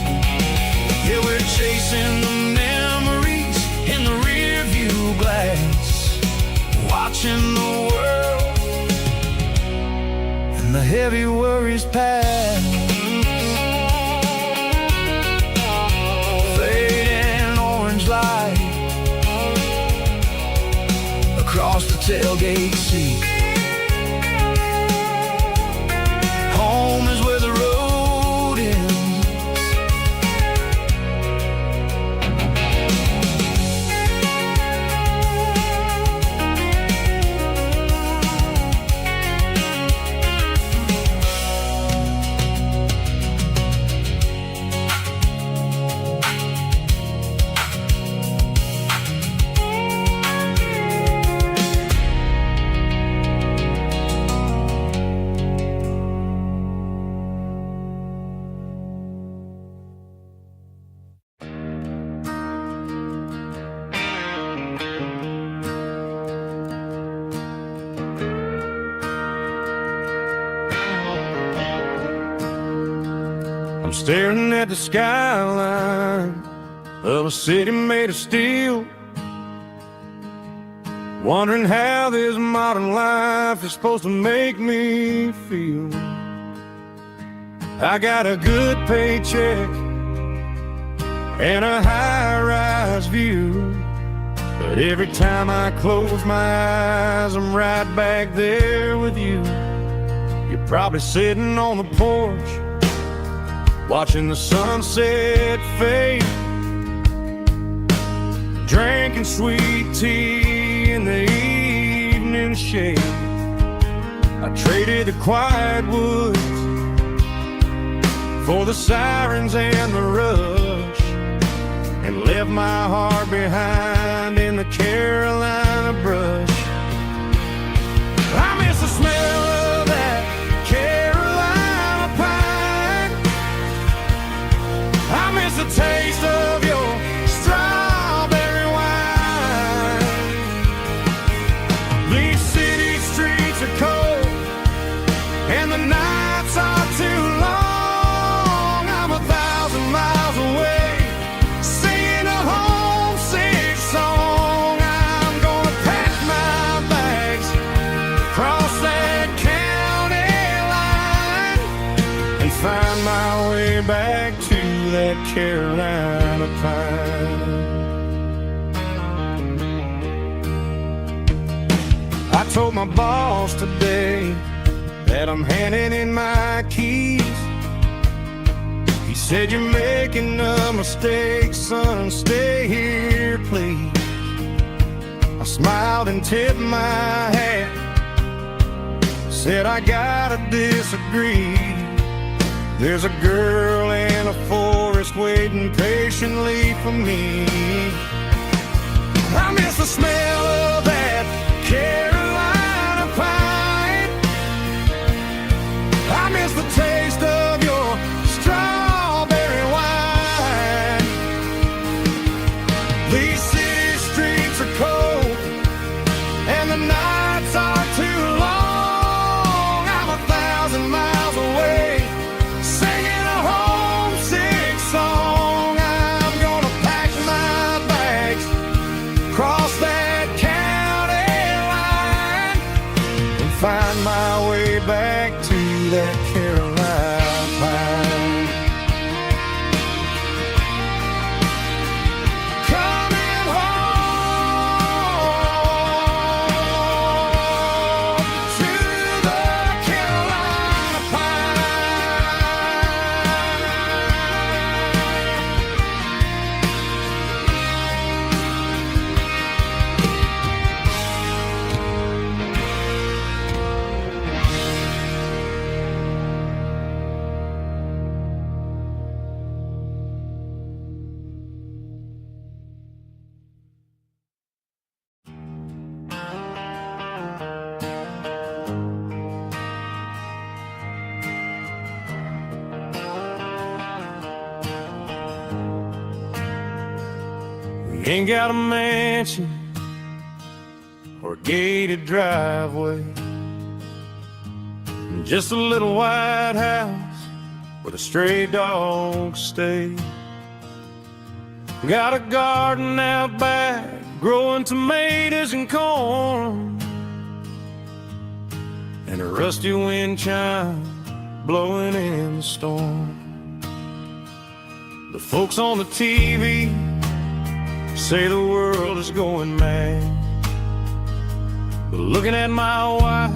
Yeah, we're chasing the memories in the rear view glass, watching the world and the heavy worries pass. Fading orange light across the tailgate seat. Home is where the road ends. I'm staring at the skyline of a city made of steel, wondering how this modern life is supposed to make me feel. I got a good paycheck and a high-rise view, but every time I close my eyes, I'm right back there with you. You're probably sitting on the porch, watching the sunset fade, drinking sweet tea in the evening shade. I traded the quiet woods for the sirens and the rush, and left my heart behind in the Carolina brush. I miss the smell of that Carolina pine. I miss the taste of your strawberry wine. These city streets are cold and the nights are too long. I'm 1,000 miles away, singing a homesick song. I'm gonna pack my bags, cross that county line, and find my way back to that Carolina pine. I told my boss today that I'm handing in my keys. He said, "You're making a mistake, son, stay here, please." I smiled and tipped my hat, said, "I gotta disagree. There's a girl in a forest waiting patiently for me." I miss the smell of that Carolina pine. I miss the taste of your strawberry wine. These city streets are cold and the nights are too long. I'm 1,000 miles away, singing a homesick song. I'm gonna pack my bags, cross that county line, and find my way back to that Carolina pine. Coming home to the Carolina Ain't got a mansion or a gated driveway, just a little white house where the stray dogs stay. Got a garden out back, growing tomatoes and corn, and a rusty wind chime blowing in the storm. The folks on the TV say the world is going mad, but looking at my wife,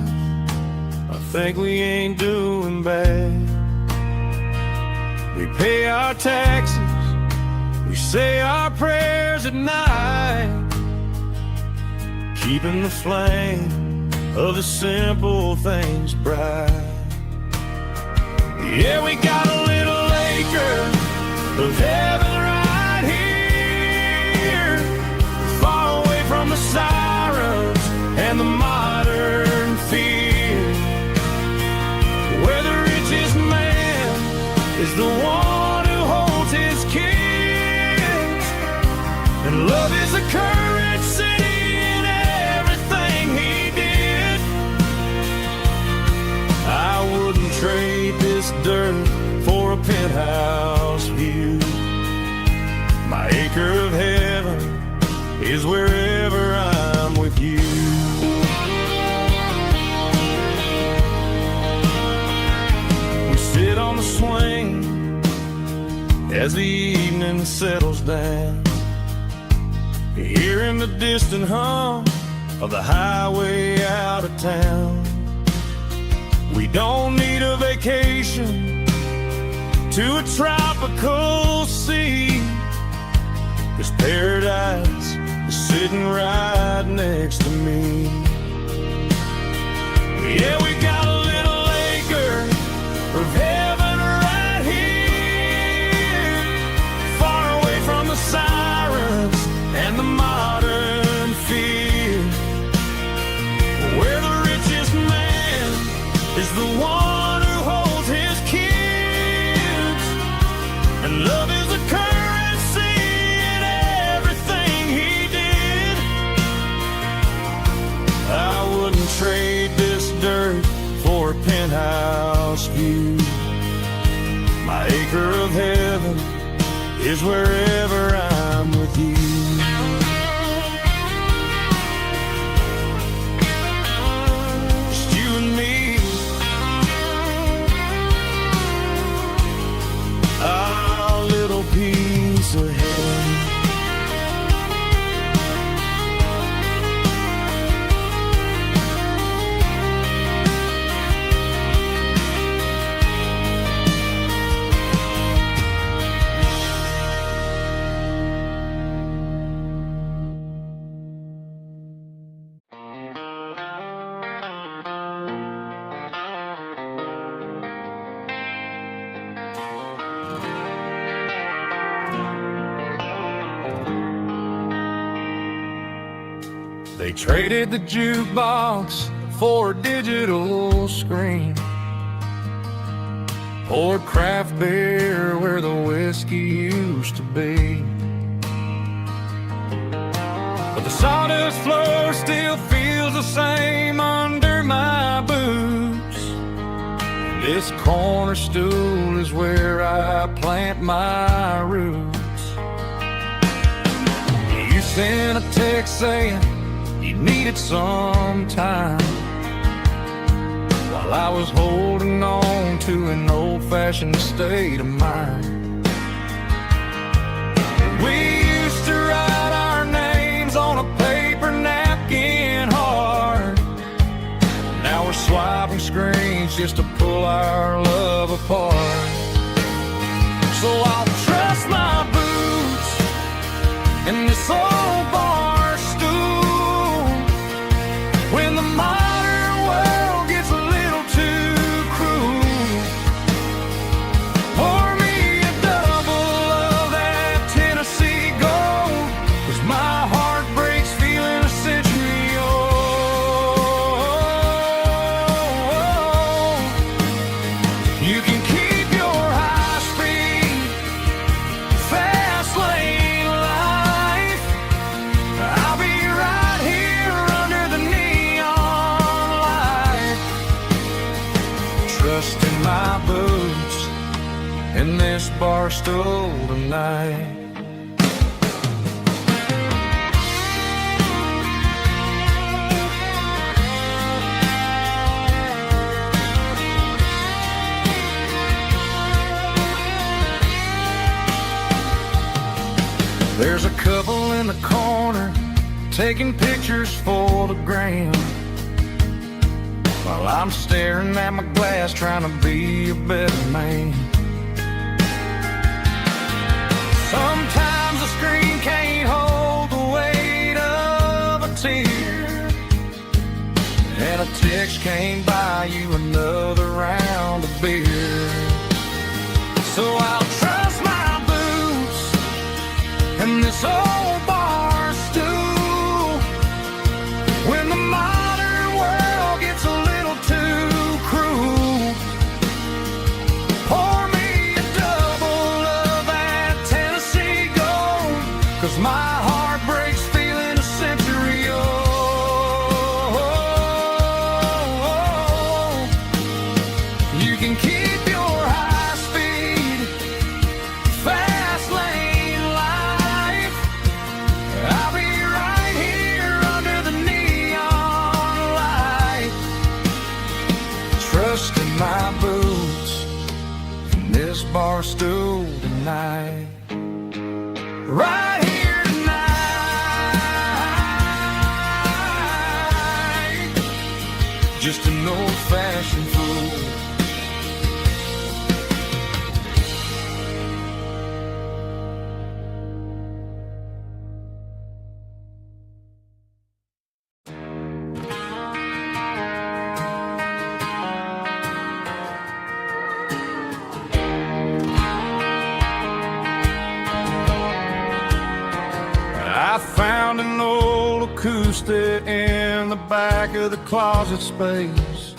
I think we ain't doing bad. We pay our taxes, we say our prayers at night, keeping the flame of the simple things bright. Yeah, we got a little acre of heaven right here, far away from the sirens and the modern fear, where the richest man is the one who holds his kids, and love is the currency in everything he did. I wouldn't trade this dirt for a penthouse view. My acre of heaven is wherever I'm with you. We sit on the swing as the evening settles down, hearing the distant hum of the highway out of town. We don't need a vacation to a tropical sea, 'cause paradise is sitting right next to me. Yeah, we got a little acre of heaven right here, far away from the sirens and the modern fear, where the richest man is the one who holds his kids, and love is a currency in everything he did. I wouldn't trade this dirt for a penthouse view. My acre of heaven is wherever I'm with you. Just you and me, our little piece of heaven. They traded the jukebox for a digital screen, poured craft beer where the whiskey used to be, but the sawdust floor still feels the same under my boots. This corner stool is where I plant my roots. You sent a text saying you needed some time, while I was holding on to an old-fashioned state of mind. We used to write our names on a paper napkin hard. Now we're swiping screens just to pull our love apart. So I'll trust my boots in this old bar stool when the modern world gets a little too cruel. Pour me a double of that Tennessee Gold, 'cause my heart breaks feeling a century old. You can keep your high-speed, fast lane life. I'll be right here under the neon light, trusting my boots in this bar stool tonight. There's a couple in the corner taking pictures for the gram, while I'm staring at my glass trying to be a better man. Sometimes the screen can't hold the weight of a tear, and a text can't buy you another round of beer. So I'll trust my boots and this old bar stool when the modern world gets a little too cruel. Pour me a double of that Tennessee Gold, 'cause my heart breaks feeling a century old. You can keep your high speed, fast lane life. I'll be right here under the neon light, trusting my boots in this bar stool tonight. Right here tonight, just an old-fashioned fool. I found an old acoustic in the back of the closet space.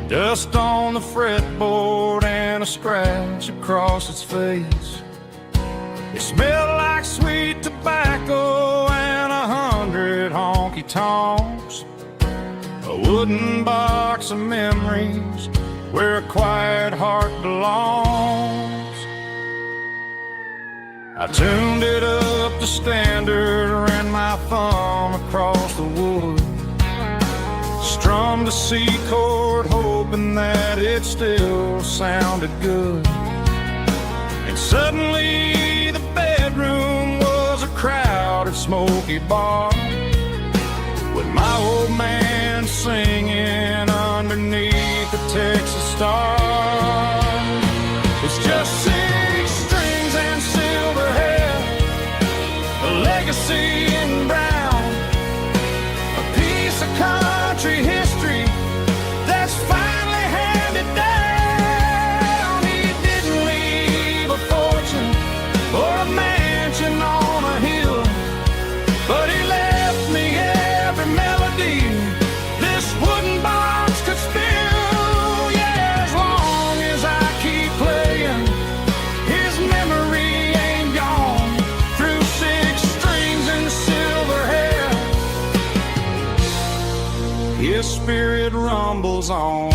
Dust on the fretboard and a scratch across its face. It smelled like sweet tobacco and 100 honky-tonks. A wooden box of memories where a quiet heart belongs. I tuned it up to standard, ran my thumb across the wood, strummed a C chord hoping that it still sounded good. And suddenly the bedroom was a crowded smoky bar, with my old man singing underneath the Texas star. It's just 6 strings and silver hair, a legacy in brown, a piece of country history that's finally handed down. He didn't leave a fortune or a mansion on a hill, but he left me every melody this wooden box could spill. Yeah, as long as I keep playing, his memory ain't gone. Through 6 strings and silver hair, his spirit rumbles on.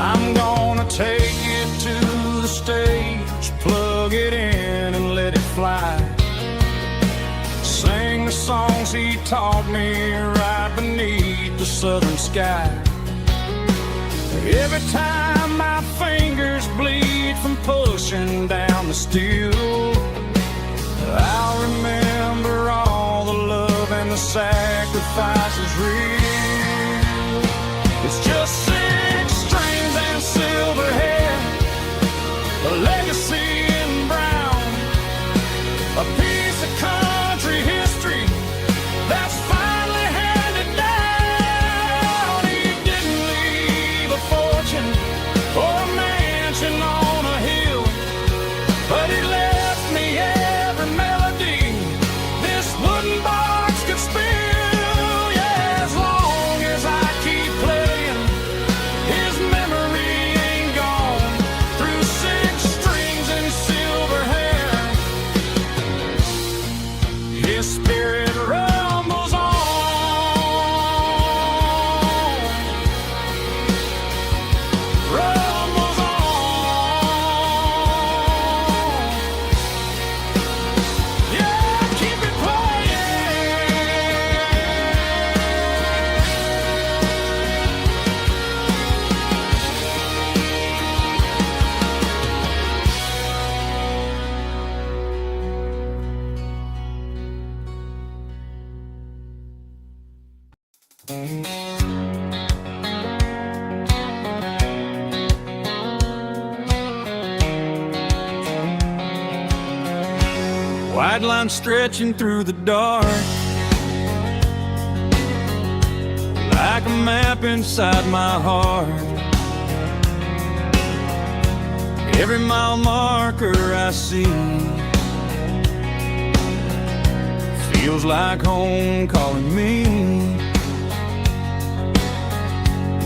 I'm gonna take it to the stage, plug it in and let it fly. Sing the songs he taught me right beneath the southern sky. Every time my fingers bleed from pushing down the steel, I'll remember all the love and the sacrifices real. It's just 6 strings and silver hair, a legacy in brown, a piece of country history that's finally handed down. He didn't leave a fortune or a mansion on a hill, but he left me every melody this wooden box could spill. Yeah, as long as I keep playing, White line stretching through the dark, like a map inside my heart. Every mile marker I see feels like home calling me.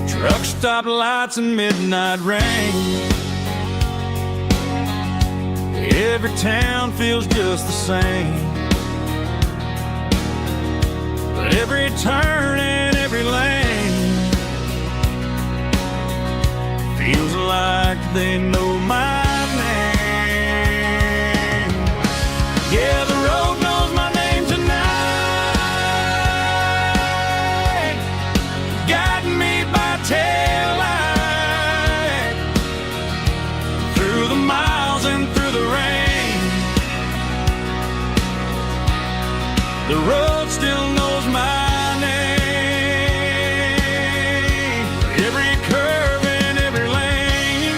Truck stop lights and midnight rain. Every town feels just the same, but every turn and every lane feels like they know my name. Yeah, the road knows my name tonight, guiding me by taillight through the miles and through the rain. The road still knows my name. Every curve and every lane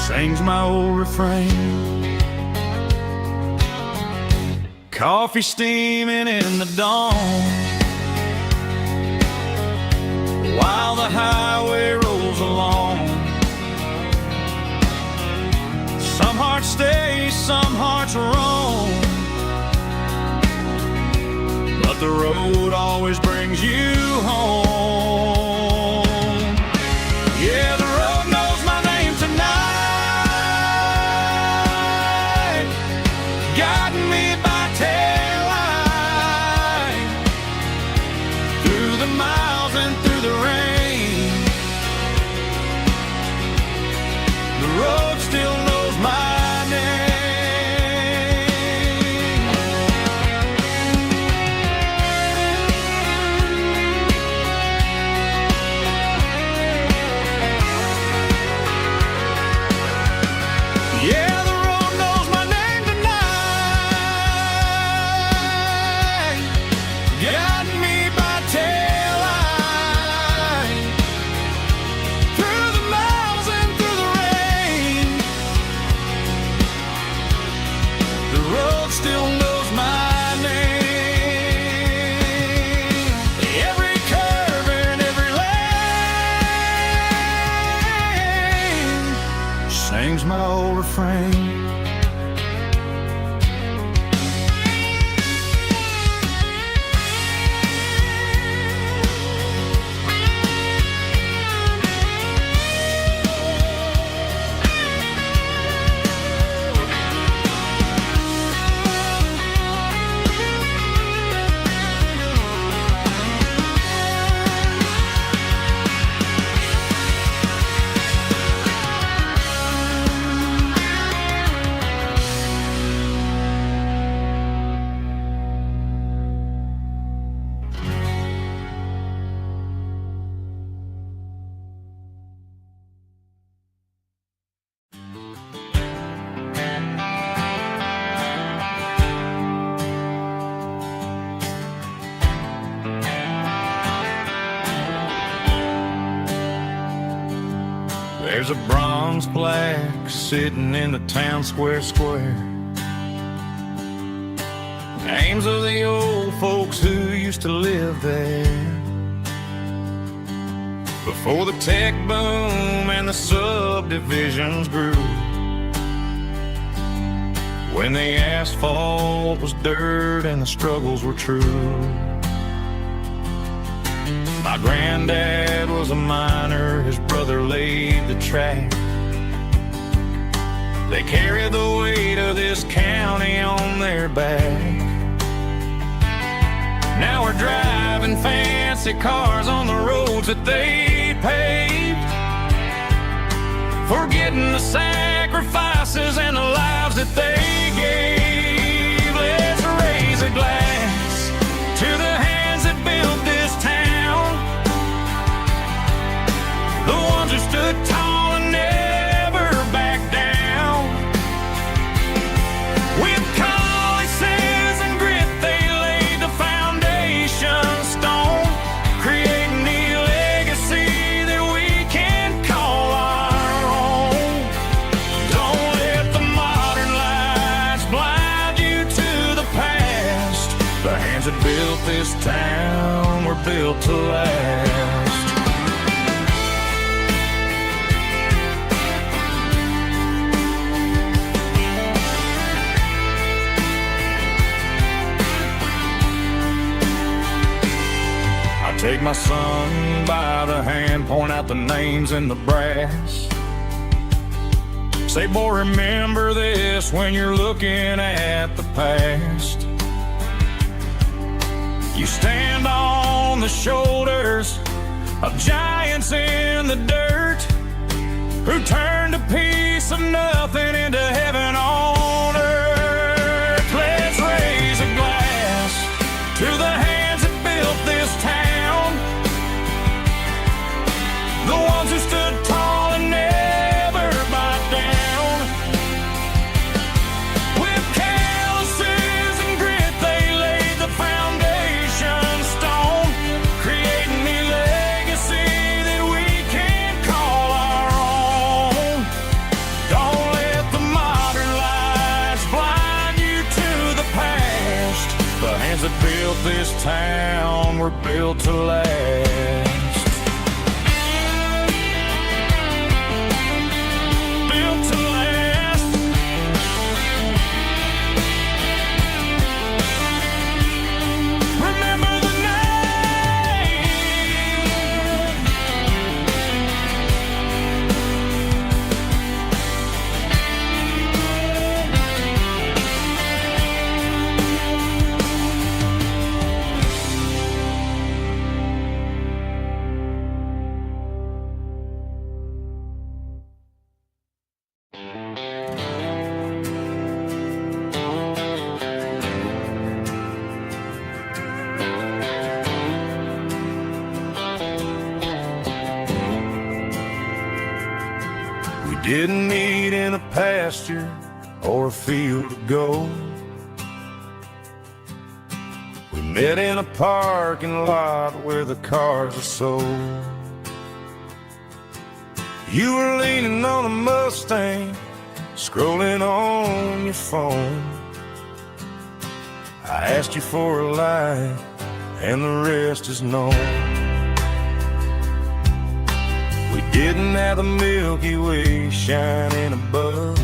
sings my old refrain. Coffee steaming in the dawn, while the highway rolls along. Some hearts stay, some hearts roam, but the road always brings you home. Yeah, the road knows my name tonight, guiding me by taillight through the miles and through the rain. The road still knows my name. Yeah, the road knows my name tonight, guiding me by taillight through the miles and through the rain. The road still knows my name. Every curve and every lane sings my old refrain. There's a bronze plaque sitting in the town square. Names of the old folks who used to live there before the tech boom and the subdivisions grew, when the asphalt was dirt and the struggles were true. My granddad was a miner, his brother laid the track. They carried the weight of this county on their back. Now we're driving fancy cars on the roads that they paved, forgetting the sacrifices and the lives that they gave. Let's raise a glass to the hands that built this town, the ones who stood tall and never backed down. With calluses and grit they laid the foundation built this town, we're built to last. I take my son by the hand, point out the names in the brass. Say, boy, remember this when you're looking at the past. You stand on the shoulders of giants in the dirt who turned a piece of nothing into heaven on earth. Let's raise a glass to the hands that built this town, the ones who stood tall and never bowed down. With calluses and grit they laid the foundation stone, creating a legacy that we can call our own. Don't let the modern lies blind you to the past. The hands that built this town were built to last. Didn't meet in a pasture or a field of gold. We met in a parking lot where the cars are sold. You were leaning on a Mustang, scrolling on your phone. I asked you for a light, and the rest is known. We didn't have the Milky Way shining above,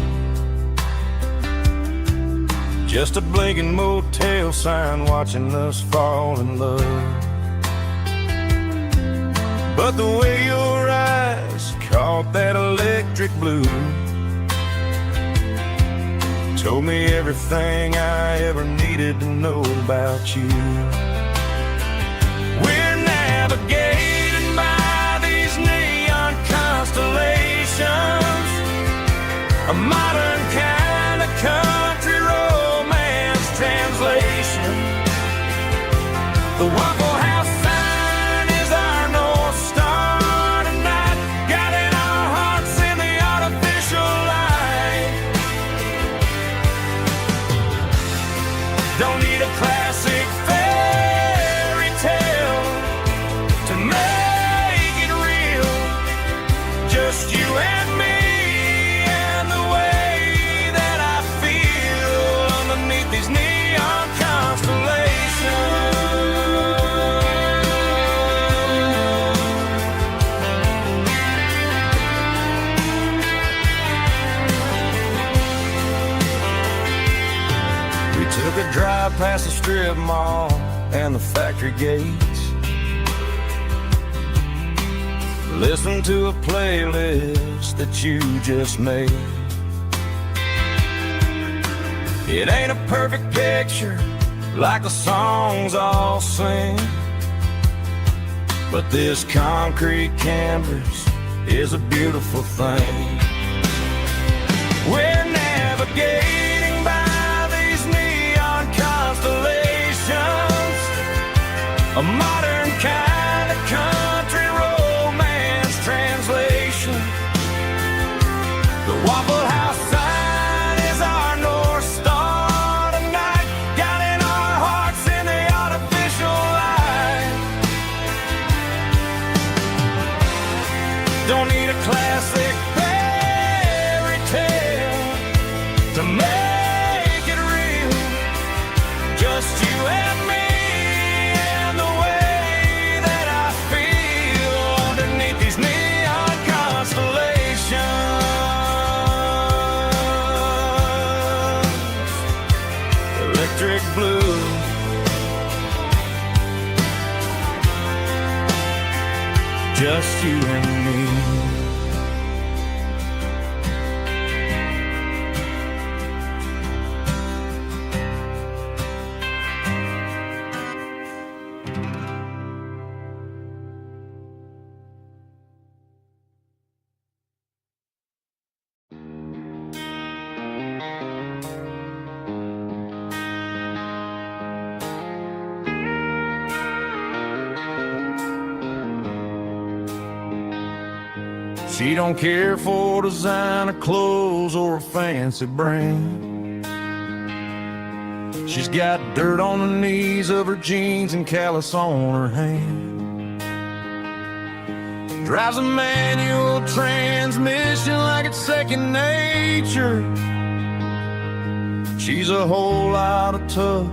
just a blinking motel sign watching us fall in love. But the way your eyes caught that electric blue told me everything I ever needed to know about you. We're navigated by these neon constellations, a modern kind of country romance translation. The Waffle House sign is our North Star tonight, guiding our hearts in the artificial light. Don't need a classic fairy tale to make it real, just you and me and the way that I feel underneath these neon constellations. We took a drive past the strip mall and the factory gates, listened to a playlist that you just made. It ain't a perfect picture like the songs all sing, but this concrete canvas is a beautiful thing. We're navigating by these neon constellations, a modern kind of country romance translation. The Waffle House sign is our North Star tonight, guiding our hearts in the artificial light. Don't need a classic fairy tale to make it real, just you and me just you and me. She don't care for designer clothes or a fancy brand. She's got dirt on the knees of her jeans and callus on her hand. Drives a manual transmission like it's second nature. She's a whole lot of tough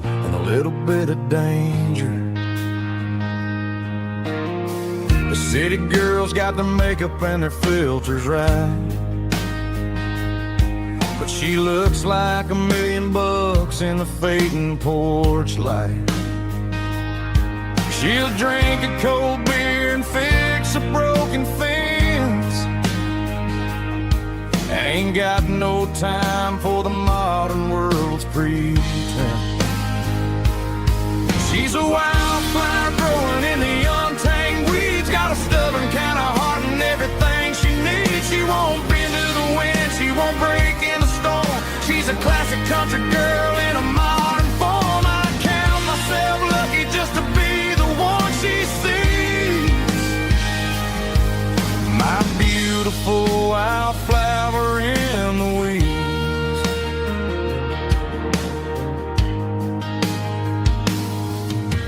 and a little bit of danger. The city girls got their makeup and their filters right, but she looks like $1 million in the fading porch light. She'll drink a cold beer and fix a broken fence. Ain't got no time for the modern world's pretense. She's a wildflower growing in the untamed weeds. Got a stubborn kind of heart and everything she needs. She won't bend to the wind, she won't break in the storm. She's a classic country girl in a modern form. I count myself lucky just to be the one she sees. My beautiful wildflower in the weeds.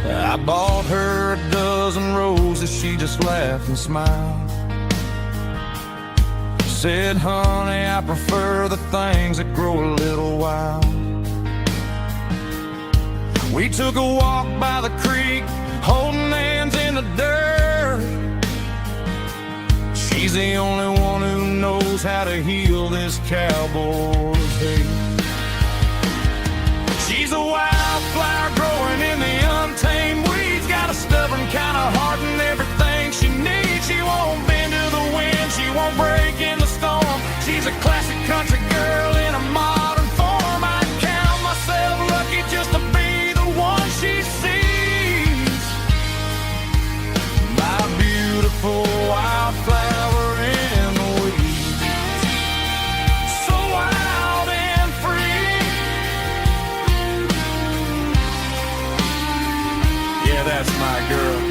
I bought her a dozen roses, she just laughed and smiled. Said, honey, I prefer the things that grow a little wild. We took a walk by the creek, holding hands in the dirt. She's the only one who knows how to heal this cowboy's hate. She's a wildflower growing in the untamed weeds. Got a stubborn kind of heart and everything she needs. She won't bend to the wind, she won't break in the storm. She's a classic country girl in a modern form. I count myself lucky just to be the one she sees. My beautiful wildflower in the weeds. So wild and free. Yeah, that's my girl.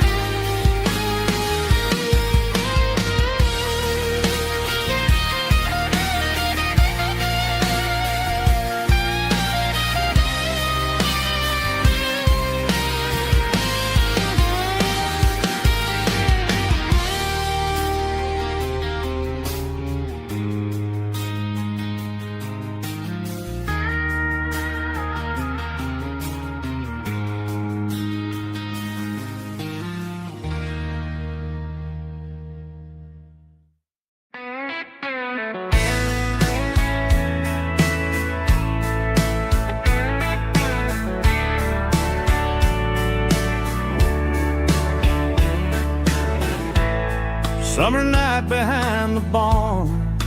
Summer night behind the barn,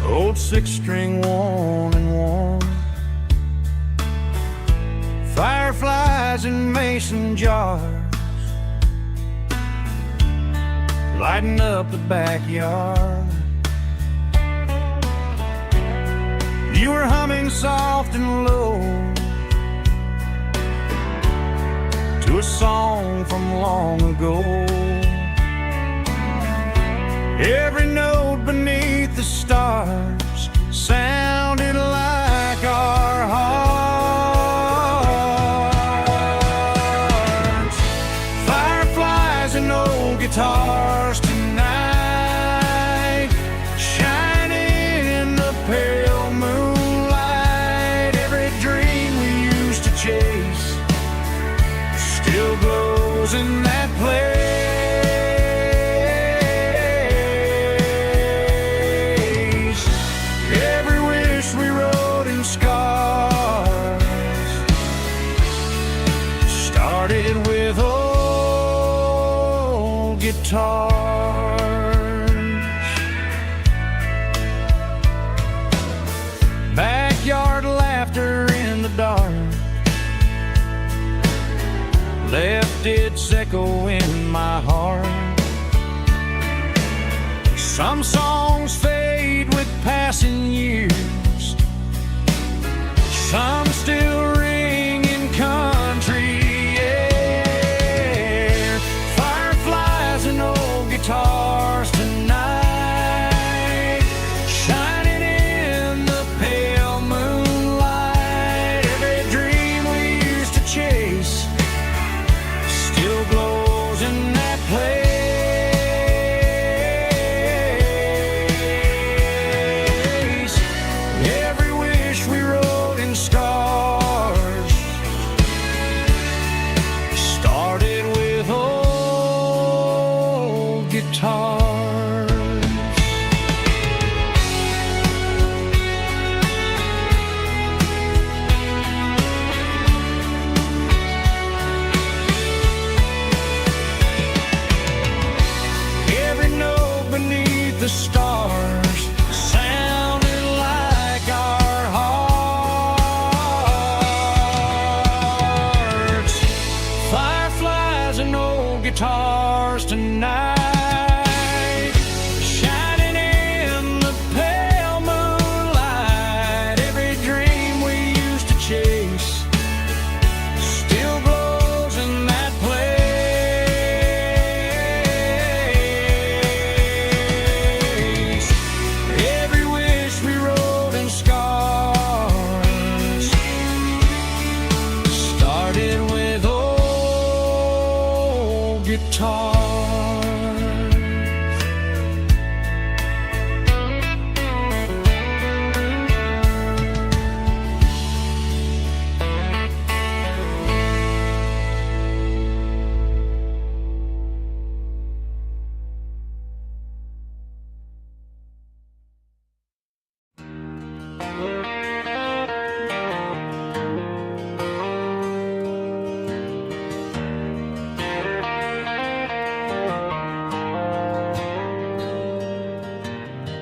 old 6-string worn and worn. Fireflies in mason jars, lighting up the backyard. You were humming soft and low to a song from long ago. Every note beneath the stars sounded like our hearts. Fireflies and old guitars tonight, shining in the pale moonlight. Every dream we used to chase still glows in that place. guitars. Backyard laughter in the dark left its echo in my heart. Some songs fade with passing years, some still ring in country air. Fireflies and old guitars tonight, shining in the pale moonlight. Every dream we used to chase still glows in that place. Every wish we wrote in stars started with old guitars. Every note beneath the stars sounded like our hearts. Fireflies and old guitars tonight, shining in the pale moonlight. Every dream we used to chase still glows in that place. Every wish we wrote in scars started with old guitars.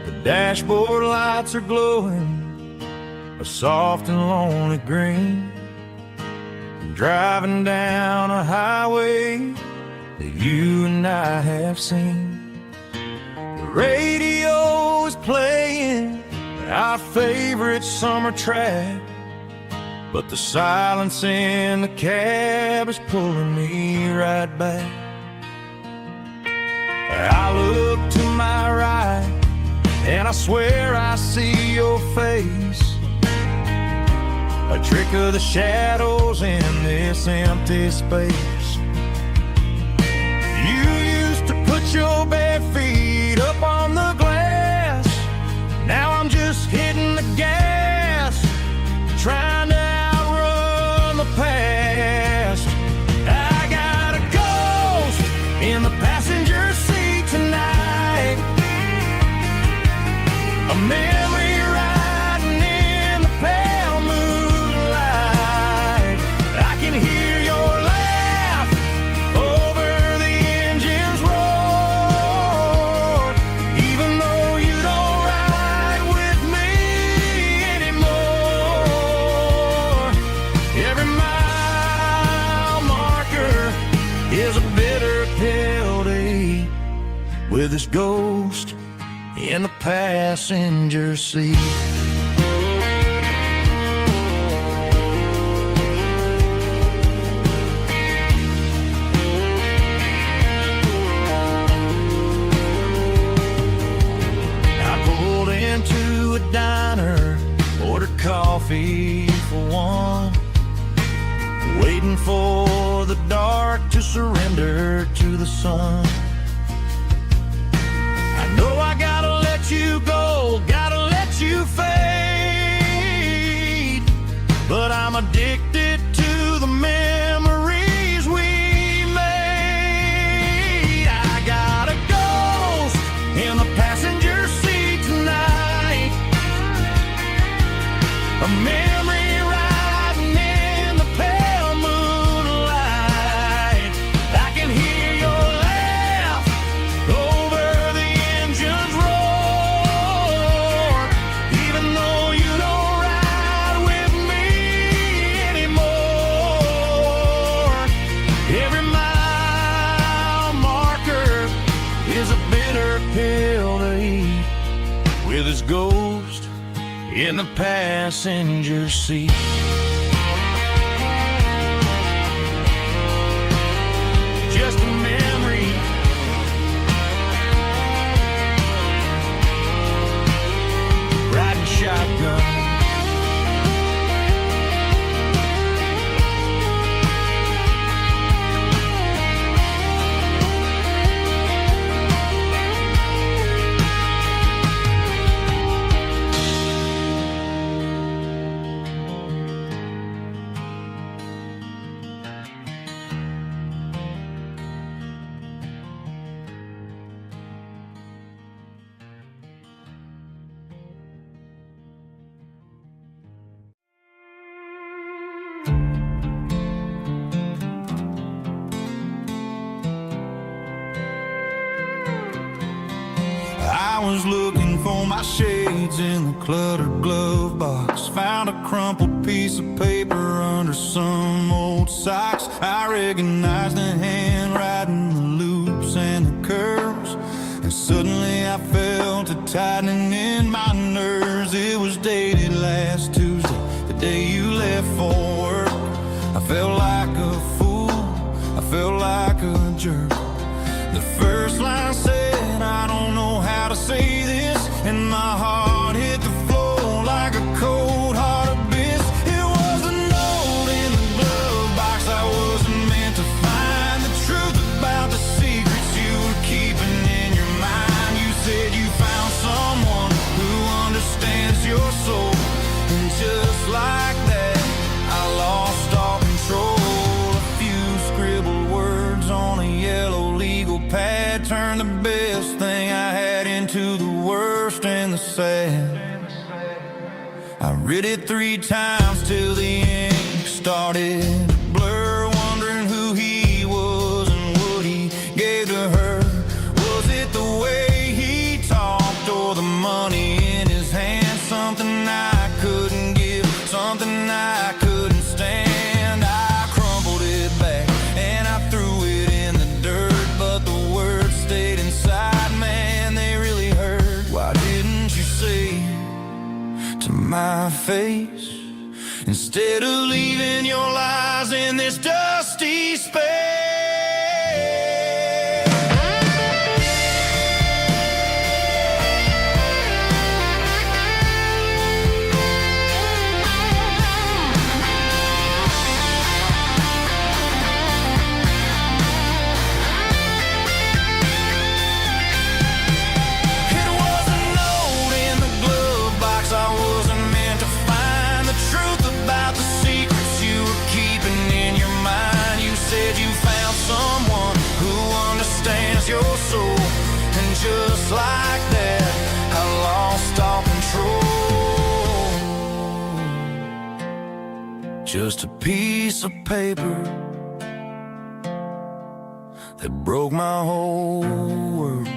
The dashboard lights are glowing a soft and lonely green. I'm driving down a highway that you and I have seen. The radio is playing our favorite summer track, but the silence in the cab is pulling me right back. I look to my right and I swear I see your face, a trick of the shadows in this empty space. You used to put your bare feet up on the glass. Now I'm just hitting the gas, trying to outrun the past. I got a ghost in the passenger seat tonight, a memory riding in the pale moonlight. I can hear your laugh over the engine's roar, even though you don't ride with me anymore. Every mile marker is a bitter pill to eat with this ghost in the passenger seat. I pulled into a diner, ordered coffee for one, waiting for the dark to surrender to the sun. I know I gotta let you go, gotta let you fade, but I'm addicted to the memories we made. I got a ghost in the passenger seat tonight, a memory riding in the pale moonlight. I can hear your laugh in the passenger seat. Just a memory, riding shotgun. I was looking for my shades in the cluttered glove box. Found a crumpled piece of paper under some old socks. I recognized the handwriting, the loops and the curves, and suddenly I felt a tightening in my nerves. It was dated last Tuesday, the day you left for work. I felt like a fool, I felt like a jerk. The first line said, I don't know how to say this, and my heart hit the floor like a cold hard abyss. It was a note in the glove box I wasn't meant to find. The truth about the secrets you were keeping in your mind. You said you found someone who understands your soul, and just like that I lost all control. A few scribbled words on a yellow legal pad turned the best thing I had into the worst and the sad. I read it 3 times till the ink started to blur, wondering who he was and what he gave to her. Was it the way he talked or the money in his hand? Something I couldn't give, something I couldn't stand. I crumpled it back and I threw it in the dirt, but the words stayed inside, man, they really hurt. Why didn't you say to my face, instead of leaving your lies in this dusty space? Your soul, and just like that I lost all control. Just a piece of paper that broke my whole world.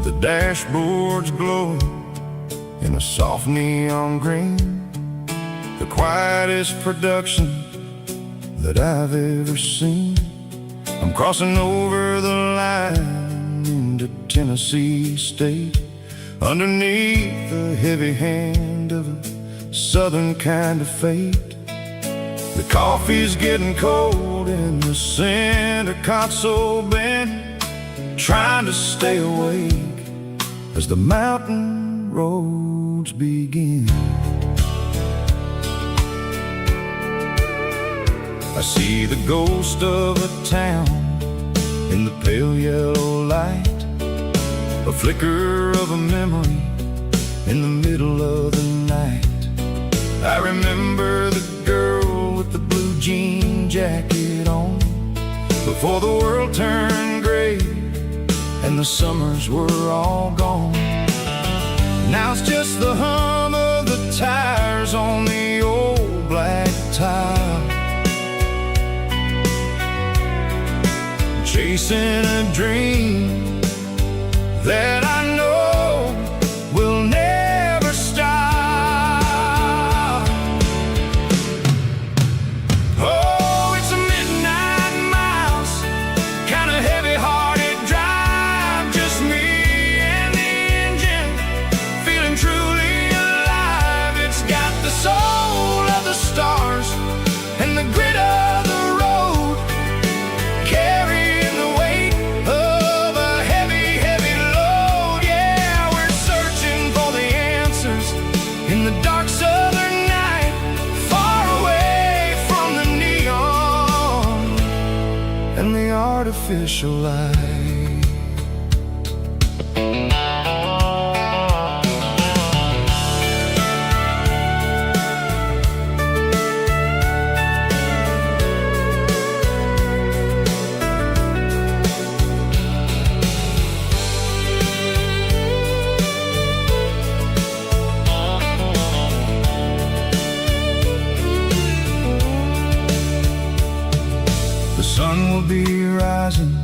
The dashboard's glowing in a soft neon green, the quietest production that I've ever seen. I'm crossing over the line into Tennessee State, underneath the heavy hand of a southern kind of fate. The coffee's getting cold in the center console bin, trying to stay awake as the mountain roads begin. I see the ghost of a town in the pale yellow light, a flicker of a memory in the middle of the night. I remember the girl with the blue jean jacket on, before the world turned gray and the summers were all gone. Now it's just the hum of the tires on the old black tile, chasing a dream that I know will never stop. Oh, it's a midnight miles, kind of heavy-hearted drive, just me and the engine, feeling truly alive. It's got the soul of the stars and the grit of the road, carrying the weight of a heavy, heavy load. Yeah, we're searching for the answers in the dark southern night, far away from the neon and the artificial light. The sun will be rising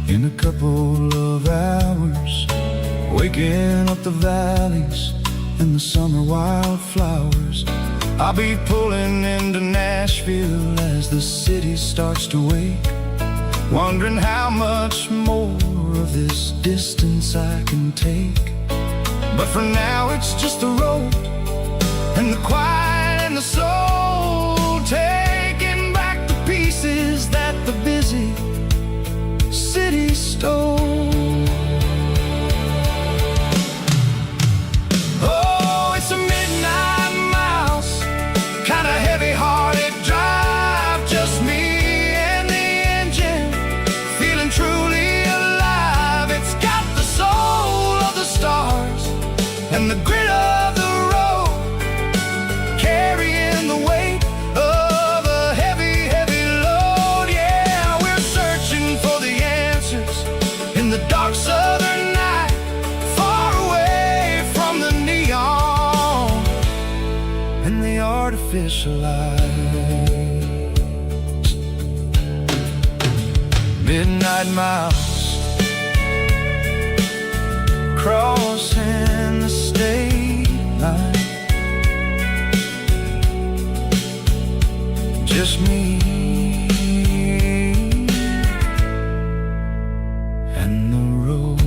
in a couple of hours, waking up the valleys and the summer wildflowers. I'll be pulling into Nashville as the city starts to wake, wondering how much more of this distance I can take. But for now it's just the road and the quiet and the soul, taking back the pieces that the busy city stole. Oh, it's a midnight miles, kind of heavy-hearted drive, just me and the engine, feeling truly alive. It's got the soul of the stars and the grit of the road, carrying the weight of a heavy, heavy load. Yeah, we're searching for the answers in the dark southern night, far away from the neon and the artificial lights. Midnight miles, crossing the state line, just me and the road.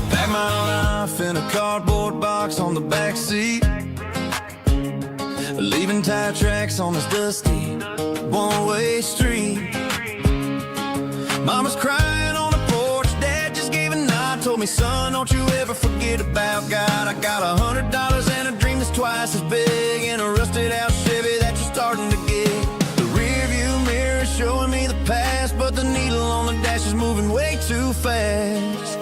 Pack my life in a cardboard box on the back seat, leaving tire tracks on this dusty one-way street. Mama's crying on the porch, Dad just gave a nod, told me, son, don't you ever forget about God. I got $100 and a dream that's twice as big, and a rusted out Chevy that you're starting to get. The rear view mirror is showing me the past, but the needle on the dash is moving way too fast.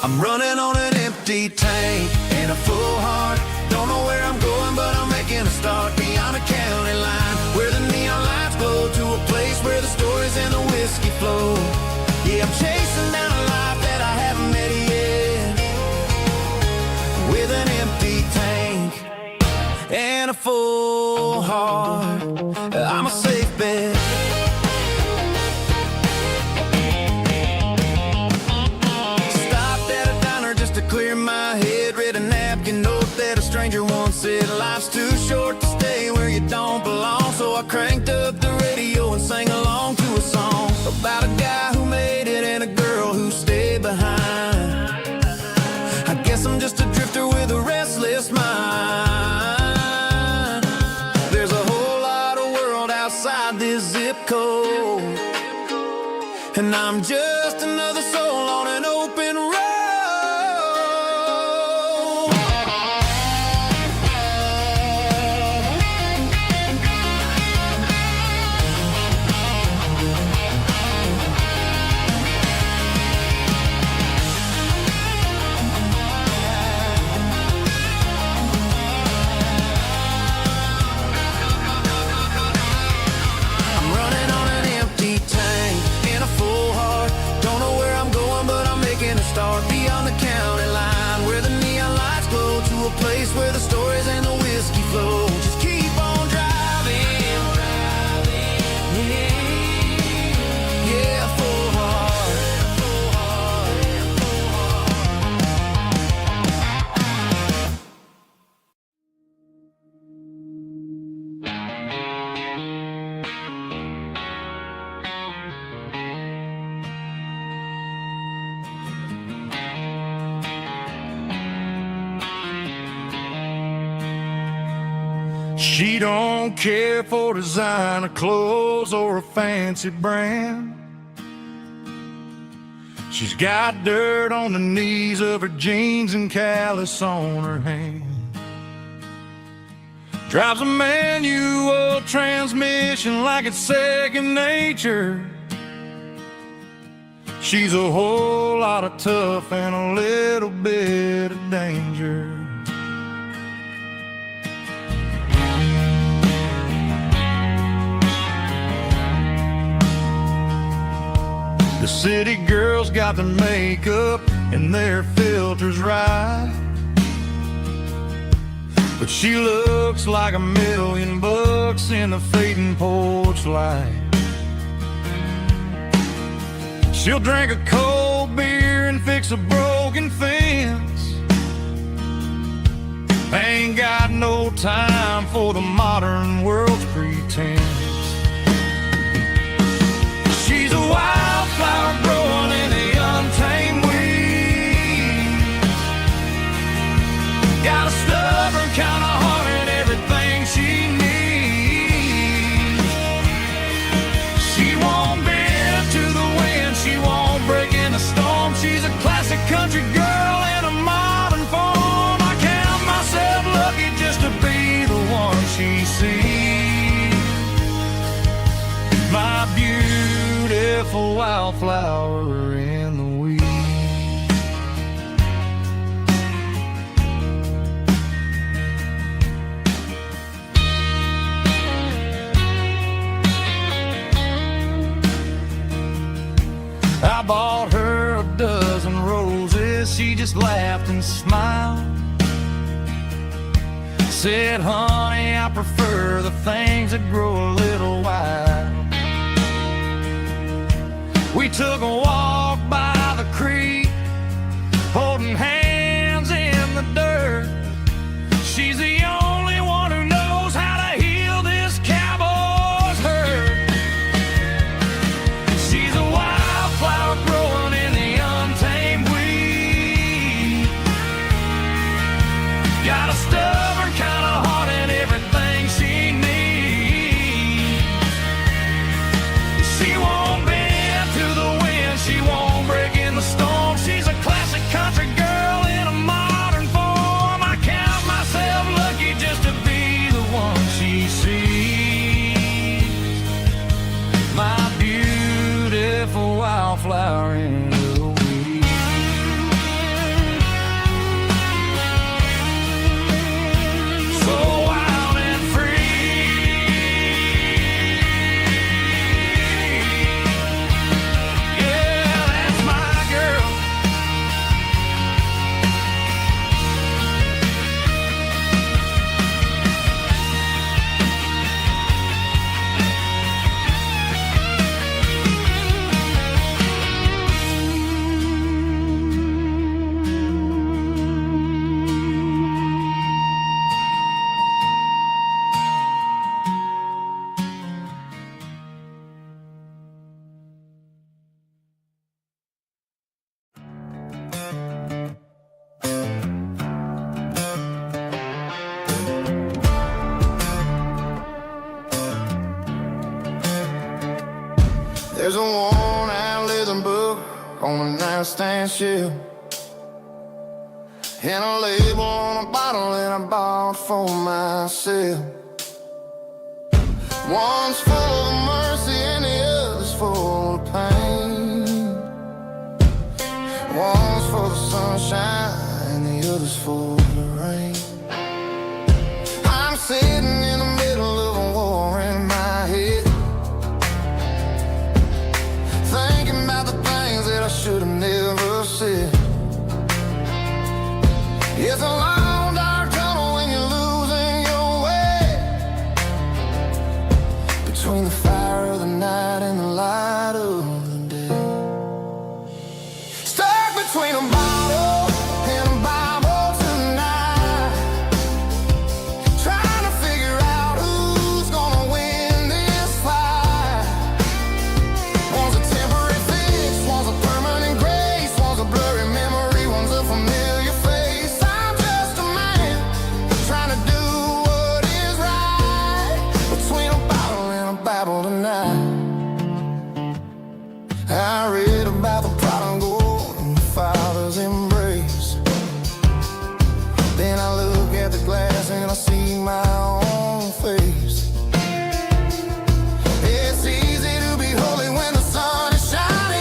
I'm running on an empty tank and a full heart. Don't know where I'm going, but I'm making a start beyond a county line, where the neon lights glow, to a place where the stories and the whiskey flow. Yeah, I'm chasing down a life that I haven't met yet, with an empty tank and a full heart. I'm a safe bet. Clear my head, read a napkin note that a stranger once said, life's too short to stay where you don't belong. So I cranked up the radio and sang along to a song about a guy who made it and a girl who stayed behind. I guess I'm just a drifter with a restless mind. and I'm just another soul on an open road. I'm running on an empty tank in a full heart. Don't know where I'm going, but I'm making a start beyond the county line, where the neon lights glow, to a place where the stories and the whiskey flow. Just keep on driving, yeah, full heart. She don't care for designer clothes or a fancy brand. She's got dirt on the knees of her jeans and callus on her hand. Drives a manual transmission like it's second nature. She's a whole lot of tough and a little bit of danger. The city girls got their makeup and their filters right, but she looks like $1,000,000 in the fading porch light. She'll drink a cold beer and fix a broken fence. Ain't got no time for the modern world's pretense. She's a wildflower growing in the untamed weeds. Got a stubborn kind of heart and everything she needs. She won't bend to the wind, she won't break in the storm. She's a classic country girl in a modern form. I count myself lucky just to be the one she sees. My beautiful wildflower in the weeds. I bought her a dozen roses, she just laughed and smiled. Said, honey, I prefer the things that grow a little wild. We took a walk by the creek, holding hands in the dirt. She's the only one who knows how to heal this cowboy's hurt. She's a wildflower growing in the untamed weed. Got a stubborn kind of heart and everything she needs. She won't bend to the wind, she won't break in the storm. She's a classic country girl in a modern form. I count myself lucky just to be the one she sees. My beautiful wildflower in the weeds. So wild and free. Yeah, that's my girl. There's a worn-out on a nightstand shelf, and a label on a bottle that I bought for myself. One's full of mercy and the other's full of pain. One's full of sunshine and the other's full of rain. I'm singing